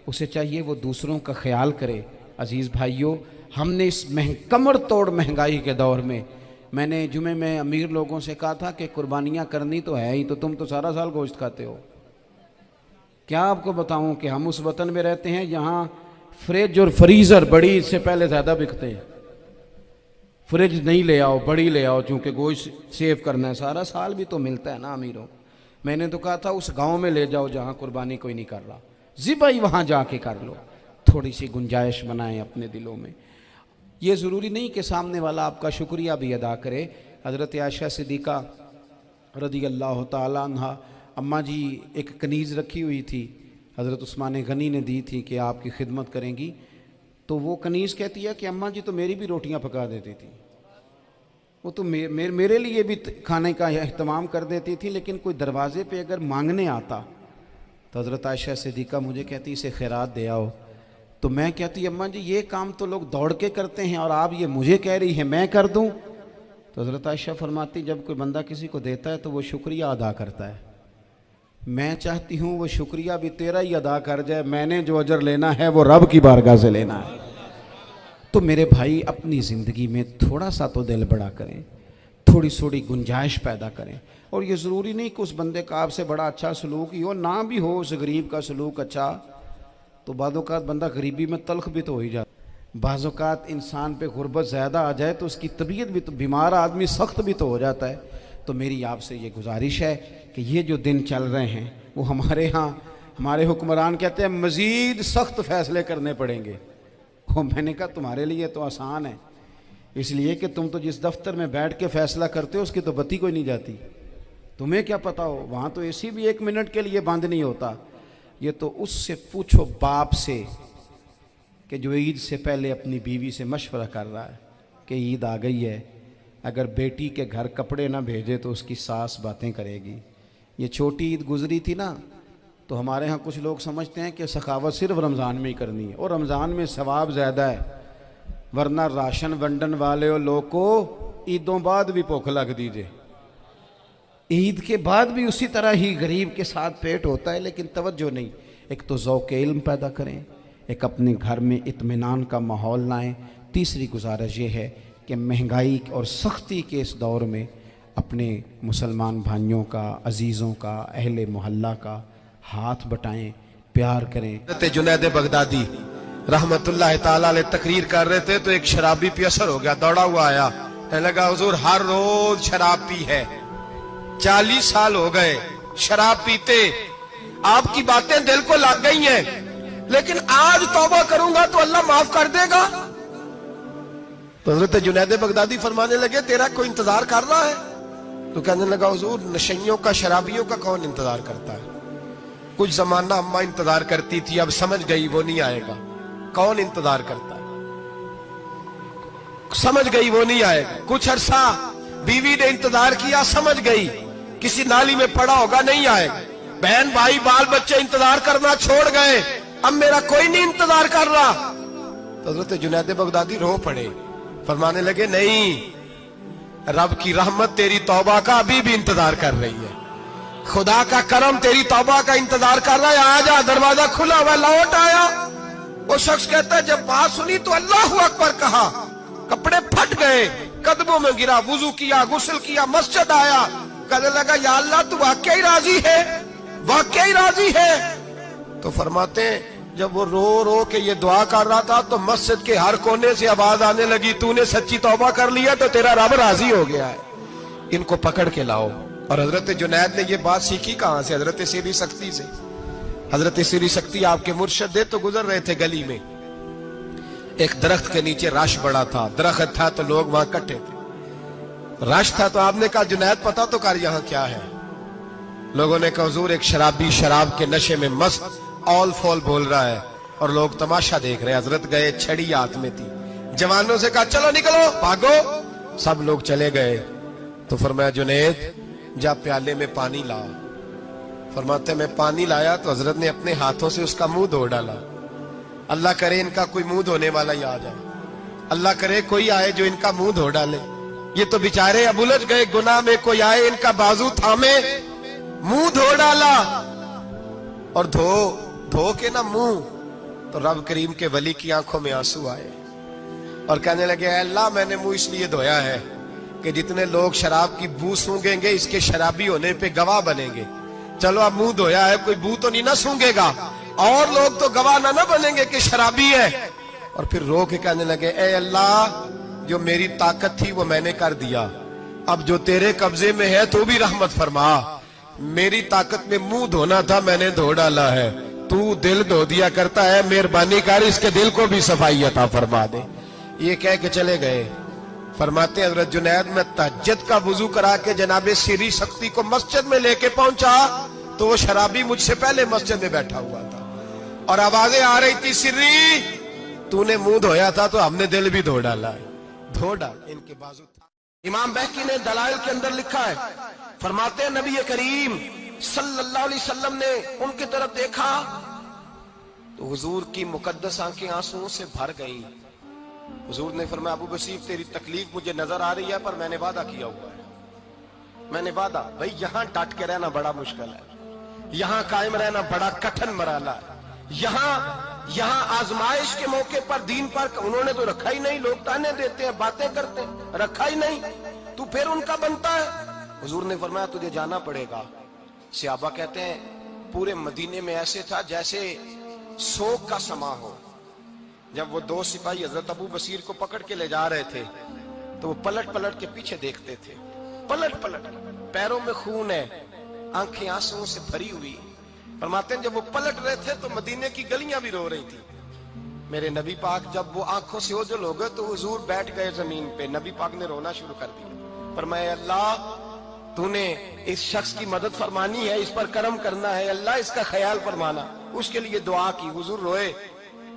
उसे चाहिए वो दूसरों का ख्याल करे। अजीज़ भाइयों, हमने इस कमर तोड़ महंगाई के दौर में, मैंने जुमे में अमीर लोगों से कहा था कि कुर्बानियाँ करनी तो है ही, तो तुम तो सारा साल गोश्त खाते हो। क्या आपको बताऊं कि हम उस वतन में रहते हैं जहां फ्रिज और फ्रीज़र बड़ी इससे पहले ज़्यादा बिकते हैं। फ्रिज नहीं ले आओ, बड़ी ले आओ, चूँकि गोश्त सेव करना है, सारा साल भी तो मिलता है ना अमीरों। मैंने तो कहा था उस गांव में ले जाओ जहां कुर्बानी कोई नहीं कर रहा, ज़िबाई वहां जाके कर लो, थोड़ी सी गुंजाइश बनाएं अपने दिलों में। ये ज़रूरी नहीं कि सामने वाला आपका शुक्रिया भी अदा करे। हज़रत आयशा सिद्दीक़ा रज़ी अल्लाह ताला अन्हा, अम्मा जी एक कनीज़ रखी हुई थी, हज़रत उस्मान गनी ने दी थी कि आपकी खिदमत करेंगी, तो वो कनीज़ कहती है कि अम्मा जी तो मेरी भी रोटियां पका देती थी, वो तो मेरे लिए भी खाने का अहतमाम कर देती थी, लेकिन कोई दरवाज़े पे अगर मांगने आता तो हज़रत आयशा सिद्दीक़ा मुझे कहती इसे खैरात दे आओ। तो मैं कहती अम्मा जी ये काम तो लोग दौड़ के करते हैं और आप ये मुझे कह रही है मैं कर दूं? तो हज़रत आयशा फरमाती जब कोई बंदा किसी को देता है तो वो शुक्रिया अदा करता है। मैं चाहती हूँ वो शुक्रिया भी तेरा ही अदा कर जाए, मैंने जो अजर लेना है वो रब की बारगाह से लेना है। तो मेरे भाई अपनी ज़िंदगी में थोड़ा सा तो दिल बड़ा करें, थोड़ी थोड़ी गुंजाइश पैदा करें। और ये ज़रूरी नहीं कि उस बंदे का आपसे बड़ा अच्छा सलूक ही हो, ना भी हो उस गरीब का सलूक अच्छा, तो बाज़-औक़ात बंदा गरीबी में तल्ख भी तो हो ही जाता। बाज़-औक़ात इंसान पे गुर्बत ज़्यादा आ जाए तो उसकी तबीयत भी तो, बीमार आदमी सख्त भी तो हो जाता है। तो मेरी आपसे ये गुजारिश है कि ये जो दिन चल रहे हैं वो हमारे यहाँ हमारे हुक्मरान कहते हैं मज़ीद सख्त फ़ैसले करने पड़ेंगे। वो मैंने कहा तुम्हारे लिए तो आसान है, इसलिए कि तुम तो जिस दफ्तर में बैठ के फ़ैसला करते हो उसकी तो बत्ती कोई नहीं जाती, तुम्हें क्या पता हो, वहाँ तो एसी भी 1 मिनट के लिए बंद नहीं होता। ये तो उससे पूछो बाप से कि जो ईद से पहले अपनी बीवी से मशवरा कर रहा है कि ईद आ गई है, अगर बेटी के घर कपड़े ना भेजे तो उसकी सास बातें करेगी। ये छोटी ईद गुजरी थी ना, तो हमारे यहाँ कुछ लोग समझते हैं कि सखावत सिर्फ रमज़ान में ही करनी है, और रमज़ान में सवाब ज़्यादा है, वरना राशन वंडन वाले और लोग को ईदों बाद भी भूख लग दीजिए, ईद के बाद भी उसी तरह ही गरीब के साथ पेट होता है, लेकिन तवज्जो नहीं। एक तो ज़ौक़ इल्म पैदा करें, एक अपने घर में इत्मीनान का माहौल लाएं। तीसरी गुजारिश ये है कि महंगाई और सख्ती के इस दौर में अपने मुसलमान भाइयों का, अजीज़ों का, अहले मोहल्ला का हाथ बटाएं, प्यार करें।
जुनैद बगदादी रहमतुल्लाह ताला अलैह तकरीर कर रहे थे तो एक शराबी पे असर हो गया, दौड़ा हुआ आया, कहने लगा हुजूर हर रोज शराब पी है, 40 साल हो गए शराब पीते, आपकी बातें दिल को लग गई हैं, लेकिन आज तौबा करूंगा तो अल्लाह माफ कर देगा। तो हज़रत जुनैद बगदादी फरमाने लगे तेरा कोई इंतजार कर रहा है? तो कहने लगा हुजूर नशइयों का, शराबियों का कौन इंतजार करता है? कुछ जमाना अम्मा इंतजार करती थी, अब समझ गई वो नहीं आएगा। कौन इंतजार करता है? समझ गई वो नहीं आएगा। कुछ अरसा बीवी ने इंतजार किया, समझ गई किसी नाली में पड़ा होगा, नहीं आएगा। बहन भाई बाल बच्चे इंतजार करना छोड़ गए, अब मेरा कोई नहीं इंतजार कर रहा। तो हज़रत जुनैद बगदादी रो पड़े, फरमाने लगे नहीं, रब की रहमत तेरी तौबा का अभी भी इंतजार कर रही है, खुदा का करम तेरी तौबा का इंतजार कर रहा है, आजा, दरवाजा खुला हुआ, लौट आया। वो शख्स कहता है जब बात सुनी तो अल्लाहू अकबर कहा, कपड़े फट गए, कदमों में गिरा, वुजू किया, गुस्ल किया, मस्जिद आया, कहने लगा या अल्लाह तू वाकई राजी है, वाकई राजी है। तो फरमाते हैं जब वो रो रो के ये दुआ कर रहा था तो मस्जिद के हर कोने से आवाज आने लगी, तूने सच्ची तौबा कर लिया तो तेरा रब राजी हो गया है, इनको पकड़ के लाओ। और हजरत जुनैद ने ये बात सीखी कहां से? हजरत सीरी सख्ती से। हजरत सीरी सख्ती आपके मुर्शद तो गुजर रहे थे गली में, एक दरख्त के नीचे रश बड़ा था, दरख्त था तो लोग वहां इकट्ठे थे, रश था तो आपने कहा जुनैद पता तो कर यहाँ क्या है? लोगों ने कहा हुजूर एक शराबी शराब के नशे में मस्त ऑल फॉल बोल रहा है और लोग तमाशा देख रहे हैं। हजरत गए, छड़ी हाथ में थी, जवानों से कहा चलो निकलो भागो, सब लोग चले गए। तो फरमाया जुनैद जा प्याले में पानी ला। फरमाते मैं पानी लाया तो हजरत ने अपने हाथों से उसका मुंह धो डाला, अल्लाह करे इनका कोई मुंह धोने वाला ही आ जाए, अल्लाह करे कोई आए जो इनका मुंह धो डाले। ये तो बेचारे अब उलझ गए गुनाह में, कोई आए इनका बाजू थामे, मुंह धो डाला और धो के ना मुंह, तो रब करीम के वली की आंखों में आंसू आए और कहने लगे अल्लाह मैंने मुंह इसलिए धोया है कि जितने लोग शराब की बू सूंघेंगे इसके शराबी होने पे गवाह बनेंगे। चलो अब मुंह धोया है, कोई बू तो नहीं ना सूंघेगा और लोग तो गवाह ना बनेंगे कि शराबी है। और फिर रो के कहने लगे ए अल्लाह जो मेरी ताकत थी वो मैंने कर दिया, अब जो तेरे कब्जे में है तो भी रहमत फरमा। मेरी ताकत में मुंह धोना था, मैंने धो डाला है, तू दिल धो दिया करता है, मेहरबानी कर इसके दिल को भी सफाई अता फरमा दे। ये कह के चले गए। फरमाते हजरत जुनैद में तहज्जुद का वुजू करा के जनाबे सिरी शक्ति को मस्जिद में लेके पहुंचा तो वो शराबी मुझसे पहले मस्जिद में बैठा हुआ था और आवाजें आ रही थी, सिर्री तूने मुंह धोया था तो हमने दिल भी धो डाला है, धो डाल इनके बाजू। इमाम बहकी ने दलाइल के अंदर लिखा है, फरमाते हैं नबी करीम सल्लल्लाहु अलैहि वसल्लम ने उनकी तरफ देखा तो हुजूर की मुकद्दस आंखें आंसुओं से भर गई। हुजूर ने फरमाया अबू बसीर तेरी तकलीफ मुझे नजर आ रही है पर मैंने वादा किया हुआ है, मैंने वादा, भाई यहां डट के रहना बड़ा मुश्किल है, यहां कायम रहना बड़ा कठिन मराला है, यहां आजमाइश के मौके पर दीन पर उन्होंने तो रखा ही नहीं, लोग ताने देते हैं बातें करते हैं, रखा ही नहीं, तू फिर उनका बनता है। हुजूर ने फरमाया तुझे जाना पड़ेगा। सहाबा कहते हैं पूरे मदीने में ऐसे था जैसे शोक का समा हो। जब वो दो सिपाही हजरत अबू बसीर को पकड़ के ले जा रहे थे तो वो पलट पलट के पीछे देखते थे, पलट पलट, पैरों में खून है, आंखें आंसुओं से भरी हुई। फरमाते हैं जब वो पलट रहे थे तो मदीने की गलियां भी रो रही थी। मेरे नबी पाक जब वो आंखों से ओझल हो गए तो हुजूर बैठ गए जमीन पे, नबी पाक ने रोना शुरू कर दिया। फरमाया अल्लाह तूने इस शख्स की मदद फरमानी है, इस पर करम करना है, अल्लाह इसका ख्याल फरमाना। उसके लिए दुआ की, हुजूर रोए।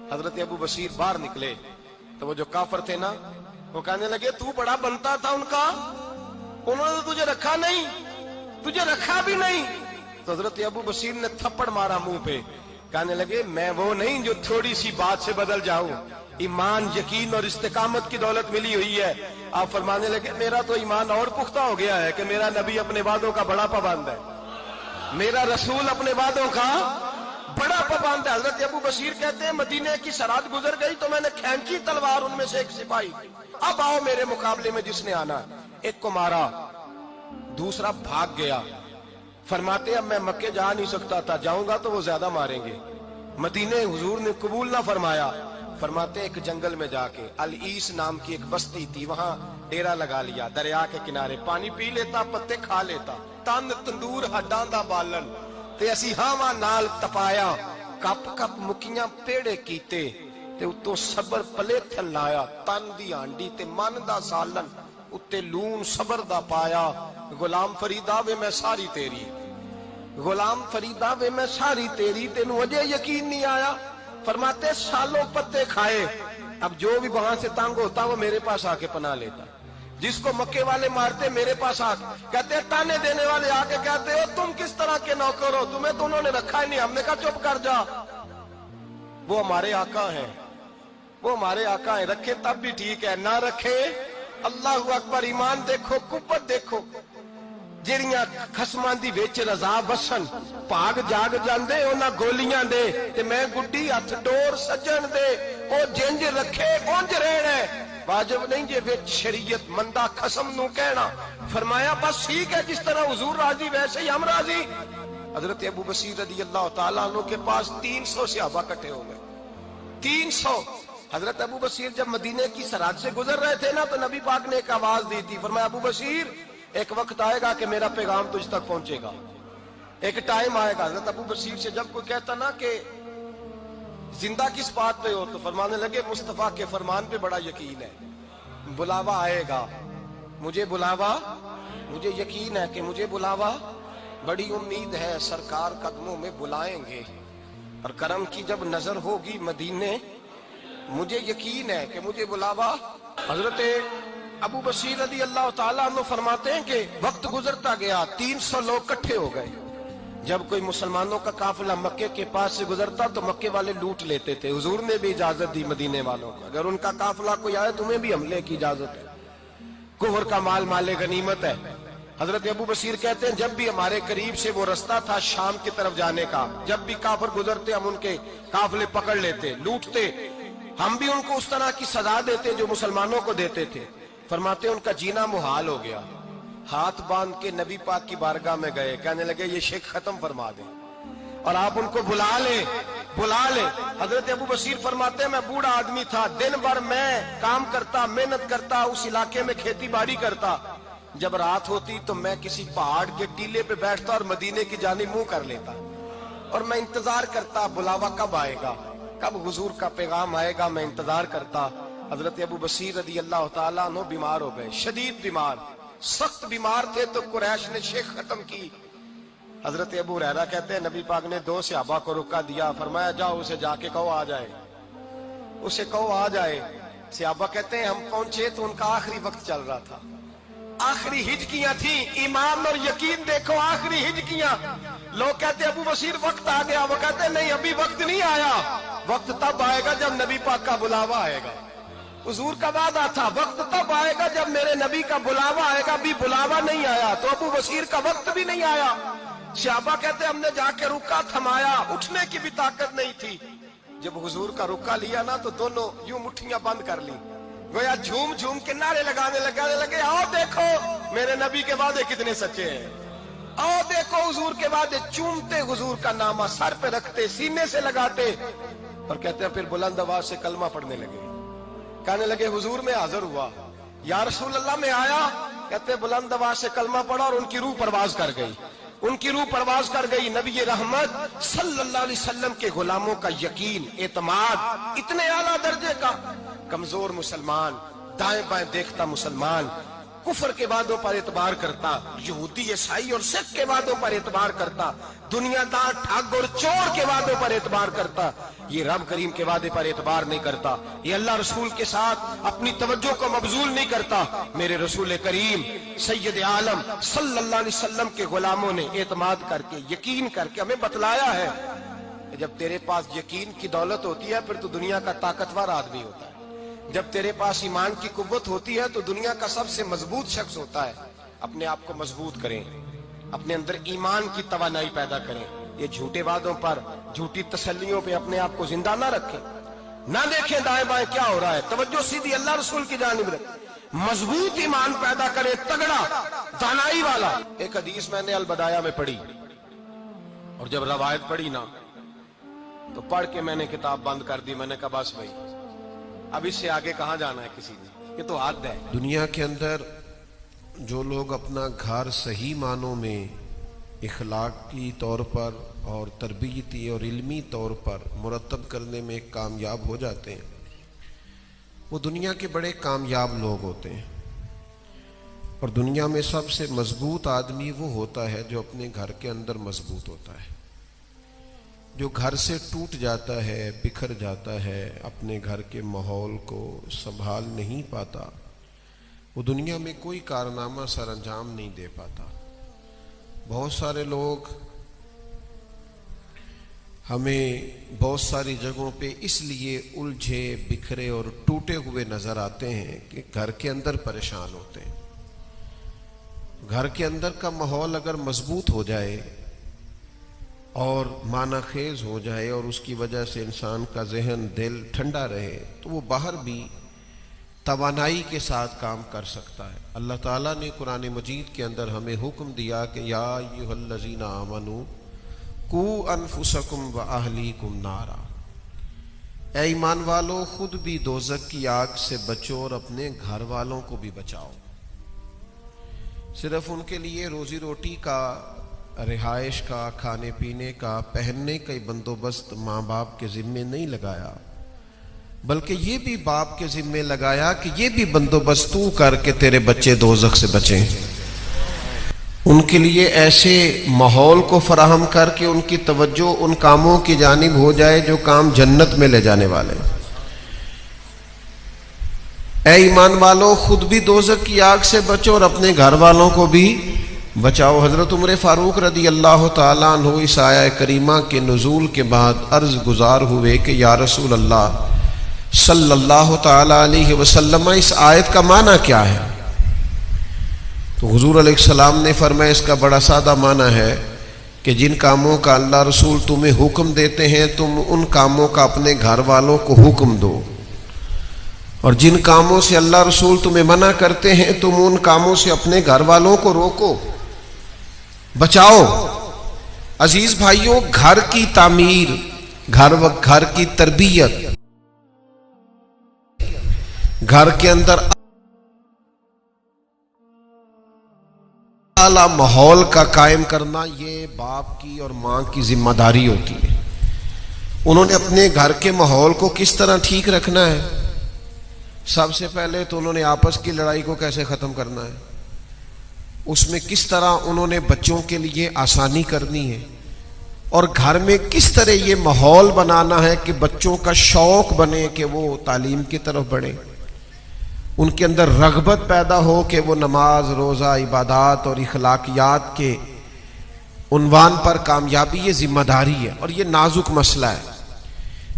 हजरत अबू बसीर बाहर निकले तो वो जो काफर थे ना वो कहने लगे तू बड़ा बनता था उनका, उन्होंने तुझे रखा नहीं, तुझे रखा भी नहीं। तो हजरत अबू बसीर ने थप्पड़ मारा मुंह पे, कहने लगे मैं वो नहीं जो थोड़ी सी बात से बदल जाऊं, ईमान यकीन और इस्तेकामत की दौलत मिली हुई है। आप फरमाने लगे मेरा तो ईमान और पुख्ता हो गया है कि मेरा नबी अपने वादों का बड़ा पाबंद है, मेरा रसूल अपने वादों का बड़ा पाबंद है। हजरत अबू बसीर कहते हैं मदीने की सरहद गुजर गई तो मैंने खींची तलवार, उनमें से एक सिपाही, अब आओ मेरे मुकाबले में जिसने आना। एक को मारा, दूसरा भाग गया। फरमाते अब मैं मक्के जा नहीं सकता था, जाऊंगा तो वो ज्यादा मारेंगे। मदीने हुजूर ने कबूल ना फरमाया। फरमाते एक जंगल में जाके अल ईस नाम की एक बस्ती थी, वहां डेरा लगा लिया, दरिया के किनारे पानी पी लेता, पत्ते खा लेता, तन तंदूर हड्डां दा बालन ते असी हावां नाल तपाया, कप कप मुकियां पेड़े कीते ते उत्तों सबर पलेथन लाया, तन दी हांडी ते मन दा सालन उत्ते लून सबर दा पाया। गुलाम फरीदा वे मैं सारी तेरी, गुलाम फरीदा वे मैं सारी तेरी, तेनू अजे यकीन नहीं आया। फरमाते सालों पत्ते खाए, अब जो भी वहां से तंग होता वो मेरे पास आके पना लेता, जिसको मक्के वाले मारते मेरे पास आके कहते, ताने देने वाले आके कहते हो तुम किस तरह के नौकर हो, तुम्हें तो उन्होंने रखा ही नहीं। हमने कहा चुप कर जा, वो हमारे आका हैं, वो हमारे आका हैं, रखे तब भी ठीक है, ना रखे अल्लाह अकबर। ईमान देखो, कुव्वत देखो, ਜਿਹੜੀਆਂ ਖਸਮਾਂ ਦੀ ਵਿੱਚ ਰਜ਼ਾ ਵਸਣ, ਭਾਗ ਜਾਗ ਜਾਂਦੇ ਉਹਨਾਂ ਗੋਲੀਆਂ ਦੇ ਤੇ ਮੈਂ ਗੁੱਡੀ ਹੱਥ ਡੋਰ ਸੱਜਣ ਦੇ, ਉਹ ਜਿੰਜ ਰੱਖੇ ਉੰਜ ਰਹਿਣਾ, ਵਾਜਬ ਨਹੀਂ ਜੇ ਵਿੱਚ ਸ਼ਰੀਅਤ ਮੰਦਾ ਖਸਮ ਨੂੰ ਕਹਿਣਾ। फरमाया बस ठीक है, जिस तरह हुजूर राजी वैसे ही हम राजी। हजरत अबू बसीर रदी अल्लाह तआला अन्हु के पास 300 सहाबा इकट्ठे हो गए, 300। हजरत अबू बसीर जब मदीने की सरहद से गुजर रहे थे ना तो नबी पाक ने एक आवाज दी थी, फरमाया अबू बसीर एक वक्त आएगा कि मेरा पैगाम तुझ तक पहुंचेगा, एक टाइम आएगा। हजरत अबू बसीर से जब कोई कहता ना कि जिंदा किस बात पे हो तो फरमाने लगे मुस्तफा के फरमान पे बड़ा यकीन है, बुलावा आएगा, मुझे बुलावा, मुझे यकीन है कि मुझे बुलावा, बड़ी उम्मीद है सरकार कदमों में बुलाएंगे और करम की जब नजर होगी मदीने, मुझे यकीन है कि मुझे बुलावा। हजरत अबू बसीर रदी अल्लाह तआला अन्हु फरमाते हैं कि वक्त गुजरता गया, 300 लोग इकट्ठे हो गए। जब कोई मुसलमानों का काफिला मक्के के पास से गुजरता तो मक्के वाले लूट लेते थे। हुजूर ने भी इजाजत दी मदीने वालों को, अगर उनका काफिला कोई आए तुम्हें भी हमले की इजाजत है। कुफर का माल माले गनीमत है। हजरत अबू बसीर कहते हैं जब भी हमारे करीब से वो रास्ता था शाम की तरफ जाने का, जब भी काफिर गुजरते हम उनके काफिले पकड़ लेते, लूटते, हम भी उनको उस तरह की सजा देते जो मुसलमानों को देते थे। फरमाते उनका जीना मुहाल हो गया। हाथ बांध के नबी पाक की बारगाह में गए, कहने लगे ये शेख खत्म फरमा दे और आप उनको बुला ले, बुला ले। हजरत अबू बसीर फरमाते मैं बूढ़ा आदमी था, दिन भर मैं काम करता, मेहनत करता, उस इलाके में खेती बाड़ी करता। जब रात होती तो मैं किसी पहाड़ के टीले पे बैठता और मदीने की जानिब मुंह कर लेता और मैं इंतजार करता बुलावा कब आएगा, कब हुजूर का पैगाम आएगा, मैं इंतजार करता। हजरत अबू बसीर रदी अल्लाह तआला अन्हु बीमार हो गए, शदीद बीमार, सख्त बीमार थे। तो कुरैश ने शेख खत्म की। हजरत अबू हुरैरा कहते हैं नबी पाक ने 2 सहाबा को रुका दिया, फरमाया जाओ उसे जाके कहो आ जाए, उसे कहो आ जाए। सहाबा कहते हैं हम पहुंचे तो उनका आखिरी वक्त चल रहा था, आखिरी हिजकियां थी। ईमान और यकीन देखो, आखिरी हिजकियां। लोग कहते अबू बसीर वक्त आ गया, वो कहते नहीं अभी वक्त नहीं आया, वक्त तब आएगा जब नबी पाक का बुलावा आएगा। हुजूर का वादा था वक्त तब आएगा जब मेरे नबी का बुलावा आएगा, अभी बुलावा नहीं आया तो अबू बसीर का वक्त भी नहीं आया। सहाबा कहते हमने जाके रुका, थमाया, उठने की भी ताकत नहीं थी। जब हुजूर का रुका लिया ना तो दोनों यूं मुट्ठियां बंद कर ली, गोया झूम झूम के नारे लगाने लगे आओ देखो मेरे नबी के वादे कितने सच्चे हैं, आओ देखो हुजूर के वादे। चूमते हुजूर का नामा सर पे रखते, सीने से लगाते और कहते हैं फिर बुलंद आवाज से कलमा पढ़ने लगे। कहने लगे हुजूर में हाजिर हुआ, या रसूल अल्लाह में आया। कहते बुलंद आवाज से कलमा पढ़ा और उनकी रूह परवाज कर गई, उनकी रूह परवाज कर गई। नबी रहमत सल्लल्लाहु अलैहि वसल्लम के गुलामों का यकीन, एतमाद इतने आला दर्जे का। कमजोर मुसलमान, दाएं बाएं देखता मुसलमान, कुफर के वादों पर एतबार करता, यहूदी ईसाई और सिख के वादों पर एतबार करता, दुनियादार ठग और चोर के वादों पर एतबार करता, ये रब करीम के वादे पर एतबार नहीं करता। ये अल्लाह रसूल के साथ अपनी तवज्जो को मबजूल नहीं करता। मेरे रसूल करीम सैयद आलम सल्लल्लाहु अलैहि वसल्लम के गुलामों ने एतमाद करके, यकीन करके हमें बतलाया है कि जब तेरे पास यकीन की दौलत होती है फिर तो दुनिया का ताकतवर आदमी होता है। जब तेरे पास ईमान की कुव्वत होती है तो दुनिया का सबसे मजबूत शख्स होता है। अपने आप को मजबूत करें, अपने अंदर ईमान की तवानाई पैदा करें। ये झूठे वादों पर, झूठी तसल्लियों पे अपने आप को जिंदा ना रखें, ना देखें दाएं बाएं क्या हो रहा है, तवज्जो सीधी अल्लाह रसूल की जानिब रखें। मजबूत ईमान पैदा करें, तगड़ा, दानाई वाला। एक हदीस मैंने अल बदाया में पढ़ी और जब रवायत पढ़ी ना तो पढ़ के मैंने किताब बंद कर दी। मैंने कहा बस भाई अब इससे आगे कहां जाना है किसी ने, ये तो हद है।
दुनिया के अंदर जो लोग अपना घर सही मानों में इखलाकी तौर पर और तरबियती और इल्मी तौर पर मुरतब करने में कामयाब हो जाते हैं, वो दुनिया के बड़े कामयाब लोग होते हैं। और दुनिया में सबसे मजबूत आदमी वो होता है जो अपने घर के अंदर मजबूत होता है। जो घर से टूट जाता है, बिखर जाता है, अपने घर के माहौल को संभाल नहीं पाता, वो दुनिया में कोई कारनामा सर अंजाम नहीं दे पाता। बहुत सारे लोग हमें बहुत सारी जगहों पे इसलिए उलझे, बिखरे और टूटे हुए नजर आते हैं कि घर के अंदर परेशान होते हैं। घर के अंदर का माहौल अगर मजबूत हो जाए और मानाखेज हो जाए और उसकी वजह से इंसान का जहन, दिल ठंडा रहे तो वो बाहर भी तवानाई के साथ काम कर सकता है। अल्लाह ताला ने कुरान मजीद के अंदर हमें हुक्म दिया कि या अय्युहल्लज़ीना आमनू कू अनफुसकुम व अहलीकुम नारा, ऐ ईमान वालों खुद भी दोज़ख की आग से बचो और अपने घर वालों को भी बचाओ। सिर्फ उनके लिए रोजी रोटी का, रिहाइश का, खाने पीने का, पहनने का बंदोबस्त माँ बाप के जिम्मे नहीं लगाया, बल्कि ये भी बाप के जिम्मे लगाया कि ये भी बंदोबस्त तू करके तेरे बच्चे दोज़ख से बचें। उनके लिए ऐसे माहौल को फराहम करके उनकी तवज्जो उन कामों की जानिब हो जाए जो काम जन्नत में ले जाने वाले। ऐ ईमान वालों खुद भी दोज़ख की आग से बचो और अपने घर वालों को भी बचाओ। हजरत उमर फारूक रदी अल्लाह ताला अन्हु इस आया करीमा के नुज़ूल के बाद अर्ज गुजार हुए कि या रसूल अल्लाह सल्लल्लाहु ताला अलैहि वसल्लम, इस आयत का माना क्या है? तो हुजूर अलैहिस्सलाम ने फरमाया इसका बड़ा सादा माना है कि जिन कामों का अल्लाह रसूल तुम्हें हुक्म देते हैं तुम उन कामों का अपने घर वालों को हुक्म दो, और जिन कामों से अल्लाह रसूल तुम्हें मना करते हैं तुम उन कामों से अपने घर वालों को रोको, बचाओ। अजीज भाइयों, घर की तामीर, घर की तरबियत, घर के अंदर आला माहौल का कायम करना ये बाप की और मां की जिम्मेदारी होती है। उन्होंने अपने घर के माहौल को किस तरह ठीक रखना है? सबसे पहले तो उन्होंने आपस की लड़ाई को कैसे खत्म करना है, उसमें किस तरह उन्होंने बच्चों के लिए आसानी करनी है, और घर में किस तरह ये माहौल बनाना है कि बच्चों का शौक बने कि वो तालीम की तरफ बढ़े, उनके अंदर रगबत पैदा हो कि वो नमाज, रोज़ा, इबादत और इखलाकियात के उन्वान पर कामयाबी। ये जिम्मेदारी है और ये नाजुक मसला है।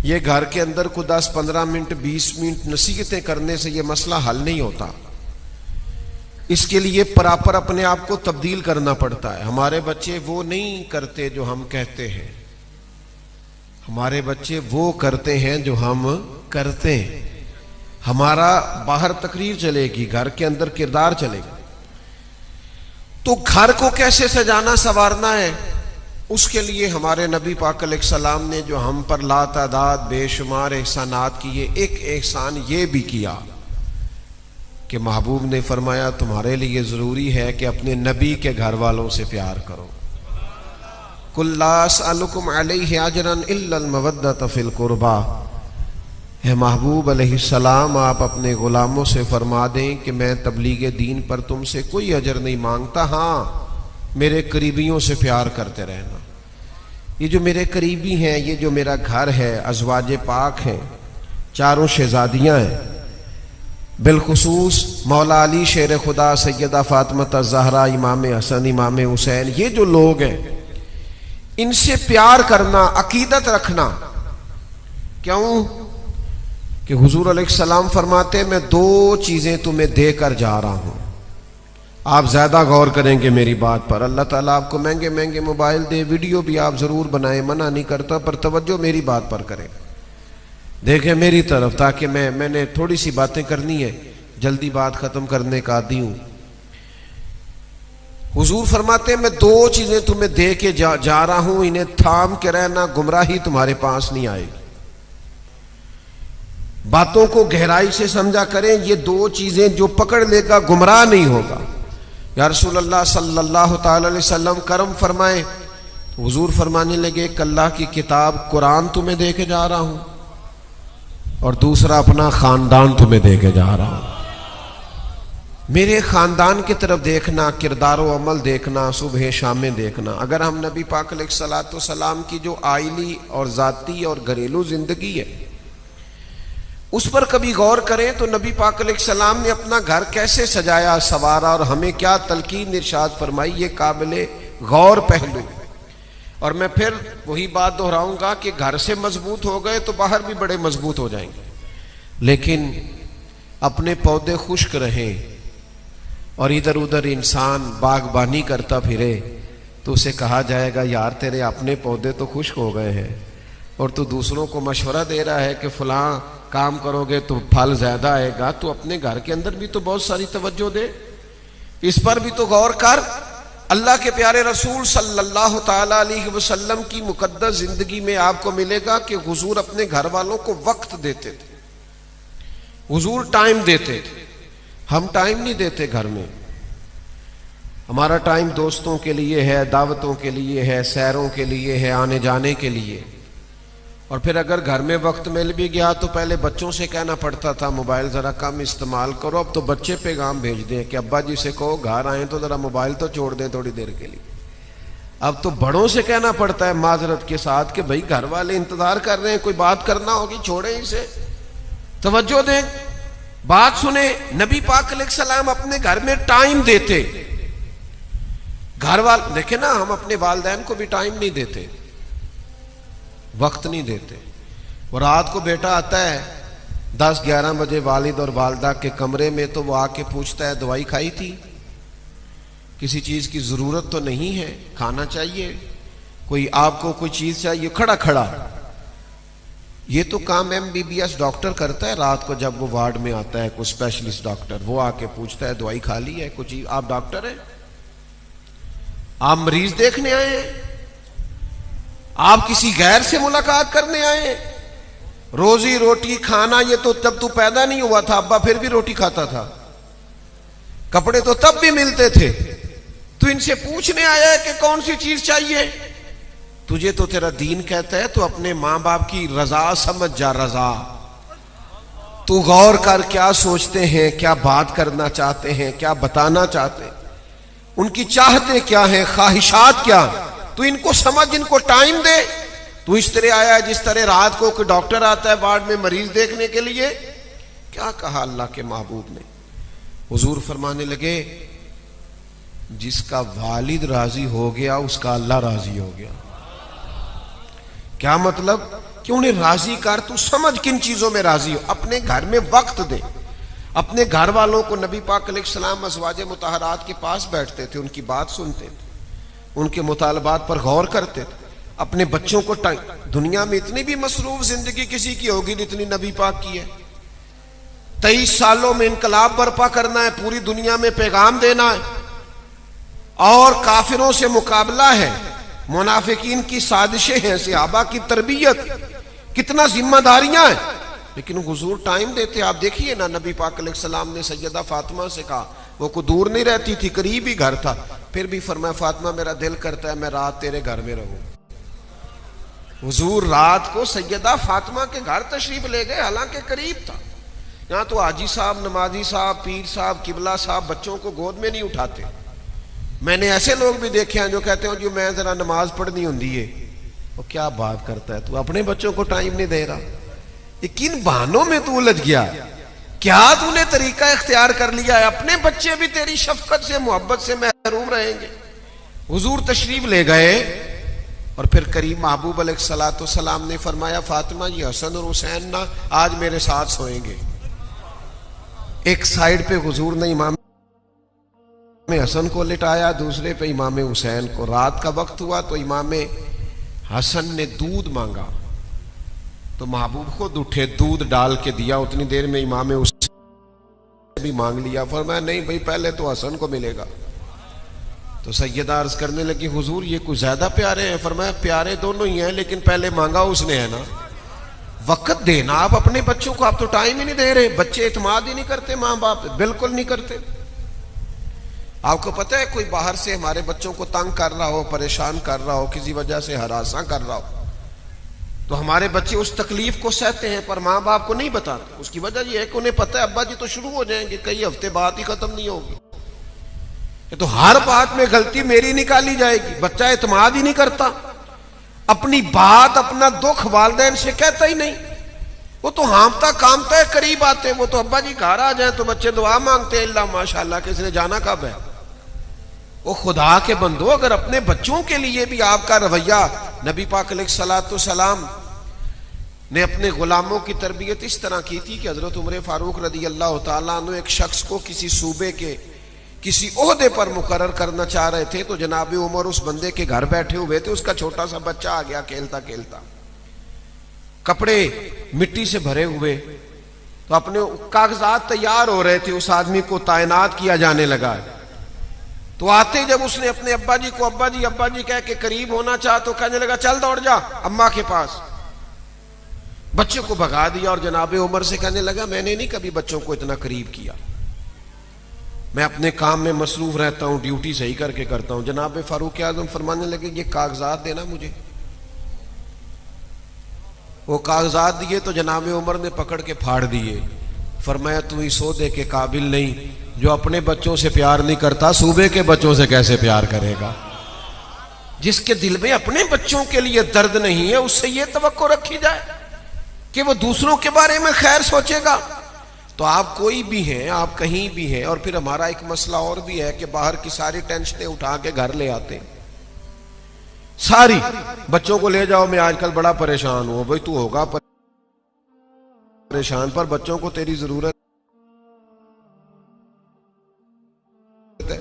ये घर के अंदर को 10-15 मिनट 20 मिनट नसीहतें करने से ये मसला हल नहीं होता। इसके लिए प्रॉपर अपने आप को तब्दील करना पड़ता है। हमारे बच्चे वो नहीं करते जो हम कहते हैं, हमारे बच्चे वो करते हैं जो हम करते हैं। हमारा बाहर तकरीर चलेगी, घर के अंदर किरदार चलेगा। तो घर को कैसे सजाना संवारना है, उसके लिए हमारे नबी पाक अलैहिस्सलाम ने जो हम पर लातादाद बेशुमार एहसानात किए, एक एहसान ये भी किया कि महबूब ने फरमाया तुम्हारे लिए जरूरी है कि अपने नबी के घर वालों से प्यार करो। कुल्ला असअलुकुम अलैहि अजरन इल्लल मवद्दत फिल कुर्बा। है महबूब अलैहिस्सलाम, आप अपने गुलामों से फरमा दें कि मैं तबलीग दीन पर तुमसे कोई अजर नहीं मांगता, हाँ मेरे करीबियों से प्यार करते रहना। ये जो मेरे करीबी हैं, ये जो मेरा घर है, अज़वाजे पाक हैं, चारों शहजादियां हैं, बिलखुसूस मौला अली शेर खुदा, सैयदा फातिमा ज़हरा, इमाम हसन, इमाम हुसैन, ये जो लोग हैं इनसे प्यार करना, अकीदत रखना। क्यों कि हुजूर अलैहिस्सलाम फरमाते मैं 2 चीजें तुम्हें देकर जा रहा हूं, आप ज्यादा गौर करेंगे मेरी बात पर। अल्लाह ताला आपको महंगे महंगे मोबाइल दे, वीडियो भी आप जरूर बनाएं, मना नहीं करता, पर तवज्जो मेरी बात पर करें, देखें मेरी तरफ, ताकि मैंने थोड़ी सी बातें करनी है, जल्दी बात खत्म करने का आदी हूं। हुजूर फरमाते मैं 2 चीजें तुम्हें दे के जा रहा हूं, इन्हें थाम के रहना, गुमराही तुम्हारे पास नहीं आएगी। बातों को गहराई से समझा करें, ये 2 चीजें जो पकड़ लेगा गुमराह नहीं होगा। या रसूल अल्लाह सल्लल्लाहु ताला अलैहि वसल्लम करम फरमाए। हुजूर फरमाने लगे कि अल्लाह की किताब कुरान तुम्हें दे के जा रहा हूं, और दूसरा अपना खानदान तुम्हें दे के जा रहा हूं। मेरे खानदान की तरफ देखना, किरदार व अमल देखना, सुबह शामें देखना। अगर हम नबी पाक अलैहिस्सलातु वस्सलाम की जो आइली और जाती और घरेलू जिंदगी है उस पर कभी गौर करें तो नबी पाक अलैहिस्सलाम ने अपना घर कैसे सजाया सवारा और हमें क्या तलकीन इरशाद फरमाई, ये काबिले गौर पहलू। और मैं फिर वही बात दोहराऊंगा कि घर से मजबूत हो गए तो बाहर भी बड़े मजबूत हो जाएंगे, लेकिन अपने पौधे खुश्क रहें और इधर उधर इंसान बागबानी करता फिरे तो उसे कहा जाएगा यार तेरे अपने पौधे तो खुश्क हो गए हैं और तू दूसरों को मशवरा दे रहा है कि फलां काम करोगे तो फल ज्यादा आएगा। तो अपने घर के अंदर भी तो बहुत सारी तवज्जो दे, इस पर भी तो गौर कर। अल्लाह के प्यारे रसूल सल्लल्लाहु ताला अलैहि वसल्लम की मुकद्दस जिंदगी में आपको मिलेगा कि हुजूर अपने घर वालों को वक्त देते थे, हुजूर टाइम देते थे। हम टाइम नहीं देते घर में। हमारा टाइम दोस्तों के लिए है, दावतों के लिए है, सैरों के लिए है, आने जाने के लिए। और फिर अगर घर में वक्त मिल भी गया तो पहले बच्चों से कहना पड़ता था मोबाइल जरा कम इस्तेमाल करो। अब तो बच्चे पैगाम भेज दें कि अब्बा जी से कहो घर आए तो जरा मोबाइल तो छोड़ दें थोड़ी देर के लिए। अब तो बड़ों से कहना पड़ता है माजरत के साथ कि भाई घर वाले इंतजार कर रहे हैं, कोई बात करना होगी, छोड़े इसे, तवज्जो दें, बात सुने। नबी पाक अलैहिस्सलाम अपने घर में टाइम देते। घर वाले देखे ना, हम अपने वालिदैन को भी टाइम नहीं देते, वक्त नहीं देते। और रात को बेटा आता है 10-11 बजे वालिद और वालदा के कमरे में, तो वो आके पूछता है दवाई खाई थी, किसी चीज की जरूरत तो नहीं है, खाना चाहिए, कोई आपको कोई चीज चाहिए, खड़ा खड़ा। ये तो काम MBBS डॉक्टर करता है। रात को जब वो वार्ड में आता है कोई स्पेशलिस्ट डॉक्टर, वो आके पूछता है दवाई खा ली है, कुछ आप डॉक्टर हैं, आप मरीज देखने आए हैं, आप किसी गैर से मुलाकात करने आए हैं? रोजी रोटी खाना ये तो तब तू पैदा नहीं हुआ था, अब्बा फिर भी रोटी खाता था, कपड़े तो तब भी मिलते थे, तू इनसे पूछने आया है कि कौन सी चीज चाहिए? तुझे तो तेरा दीन कहता है, तो अपने मां बाप की रजा समझ जा, रजा। तू गौर कर, क्या सोचते हैं, क्या बात करना चाहते हैं, क्या बताना चाहते हैं, उनकी चाहते क्या है, ख्वाहिशात क्या, तू इनको समझ, इनको टाइम दे। तू इस तरह आया जिस तरह रात को कोई डॉक्टर आता है वार्ड में मरीज देखने के लिए। क्या कहा अल्लाह के महबूब ने? हुजूर फरमाने लगे, जिसका वालिद राजी हो गया उसका अल्लाह राजी हो गया। क्या मतलब? कि उन्हें राजी कर, तू समझ किन चीजों में राजी हो, अपने घर में वक्त दे। अपने घर वालों को नबी पाक अलैहिस्सलाम अज़वाज मुतहरात के पास बैठते थे, उनकी बात सुनते थे, उनके मुतालबात पर गौर करते थे। अपने बच्चों को टाइम, दुनिया में इतनी भी मसरूफ जिंदगी किसी की होगी जितनी नबी पाक की है। 23 सालों में इनकलाब बर्पा करना है, पूरी दुनिया में पैगाम देना है, और काफिरों से मुकाबला है, मुनाफिकीन की साजिशें हैं, सहाबा की तरबियत, कितना जिम्मेदारियां हैं, लेकिन हुजूर टाइम देते। आप देखिए ना, नबी पाक अलैहिस्सलाम ने सैयदा फातिमा से कहा, वो को दूर नहीं रहती थी, करीब ही घर था, फिर भी फरमाया फातिमा मेरा दिल करता है मैं रात तेरे घर में रहूं। हुजूर रात को सैयदा फातिमा के घर तशरीफ ले गए, हालांकि करीब था। यहां तो हाजी साहब, नमाजी साहब, पीर साहब, किबला साहब बच्चों को गोद में नहीं उठाते। मैंने ऐसे लोग भी देखे हैं जो कहते हैं जो मैं जरा नमाज पढ़नी होती है। वो क्या बात करता है, तू अपने बच्चों को टाइम नहीं दे रहा, ये किन बहानों में तू उलझ गया? क्या तूने तरीका इख्तियार कर लिया है? अपने बच्चे भी तेरी शफकत से, मोहब्बत से महरूम रहेंगे। हुजूर तशरीफ ले गए और फिर करीम महबूब अलैहिस्सलाम ने फरमाया, फातिमा जी हसन और हुसैन ना आज मेरे साथ सोएंगे। एक साइड पे हुजूर ने इमाम हसन को लिटाया, दूसरे पे इमाम हुसैन को। रात का वक्त हुआ तो इमाम हसन ने दूध मांगा, तो महबूब खुद उठे, दूध डाल के दिया। उतनी देर में इमाम हुसैन भी मांग लिया। फरमाया नहीं भाई, पहले तो हसन को मिलेगा। तो सैयदा अर्ज करने लगी, हुजूर ये कुछ ज्यादा प्यारे हैं। फरमाया प्यारे दोनों ही हैं, लेकिन पहले मांगा उसने है ना। वक्त देना आप अपने बच्चों को, आप तो टाइम ही नहीं दे रहे। बच्चे इत्माद ही नहीं करते, माँ बाप बिल्कुल नहीं करते। आपको पता है, कोई बाहर से हमारे बच्चों को तंग कर रहा हो, परेशान कर रहा हो, किसी वजह से हरासा कर रहा हो, तो हमारे बच्चे उस तकलीफ को सहते हैं, पर माँ बाप को नहीं बताते। उसकी वजह यह है कि उन्हें पता है अब्बा जी तो शुरू हो जाएंगे, कई हफ्ते बाद ही खत्म नहीं होगी, ये तो हर बात में गलती मेरी निकाली जाएगी। बच्चा इत्माद ही नहीं करता, अपनी बात, अपना दुख वालिदैन से कहता ही नहीं। वो तो हामता कामता है, करीब आते, वो तो अब्बा जी घर आ जाए तो बच्चे दुआ मांगते हैं, अल्लाह माशाल्लाह किसने जाना कब है। वो खुदा के बंदो, अगर अपने बच्चों के लिए भी आपका रवैया, नबी पाक अलैहिस्सलाम ने अपने गुलामों की तरबियत इस तरह की थी कि हजरत उमर फारूक रदी अल्लाह तआला अन्हु एक शख्स को किसी सूबे के किसी ओहदे पर मुकर्रर करना चाह रहे थे, तो जनाब उमर उस बंदे के घर बैठे हुए थे। उसका छोटा सा बच्चा आ गया खेलता खेलता, कपड़े मिट्टी से भरे हुए, तो अपने कागजात तैयार हो रहे थे, उस आदमी को तैनात किया जाने लगा। तो आते जब उसने अपने अब्बा जी को अब्बा जी कह के करीब होना चाहा, तो कहने लगा चल दौड़ जा अम्मा के पास। बच्चे को भगा दिया और जनाब उमर से कहने लगा मैंने नहीं कभी बच्चों को इतना करीब किया, मैं अपने काम में मसरूफ रहता हूं, ड्यूटी सही करके करता हूं। जनाब फारूक आजम फरमाने लगे ये कागजात देना मुझे। वो कागजात दिए तो जनाब उमर ने पकड़ के फाड़ दिए। फरमाया तू इस सौदे के काबिल नहीं, जो अपने बच्चों से प्यार नहीं करता सूबे के बच्चों से कैसे प्यार करेगा। जिसके दिल में अपने बच्चों के लिए दर्द नहीं है, उससे ये तवक्को रखी जाए कि वो दूसरों के बारे में खैर सोचेगा। तो आप कोई भी हैं, आप कहीं भी हैं। और फिर हमारा एक मसला और भी है कि बाहर की सारी टेंशनें उठा के घर ले आते हैं, सारी। बच्चों को ले जाओ, मैं आजकल बड़ा परेशान हूं। भाई तू होगा परेशान, पर बच्चों को तेरी जरूरत है।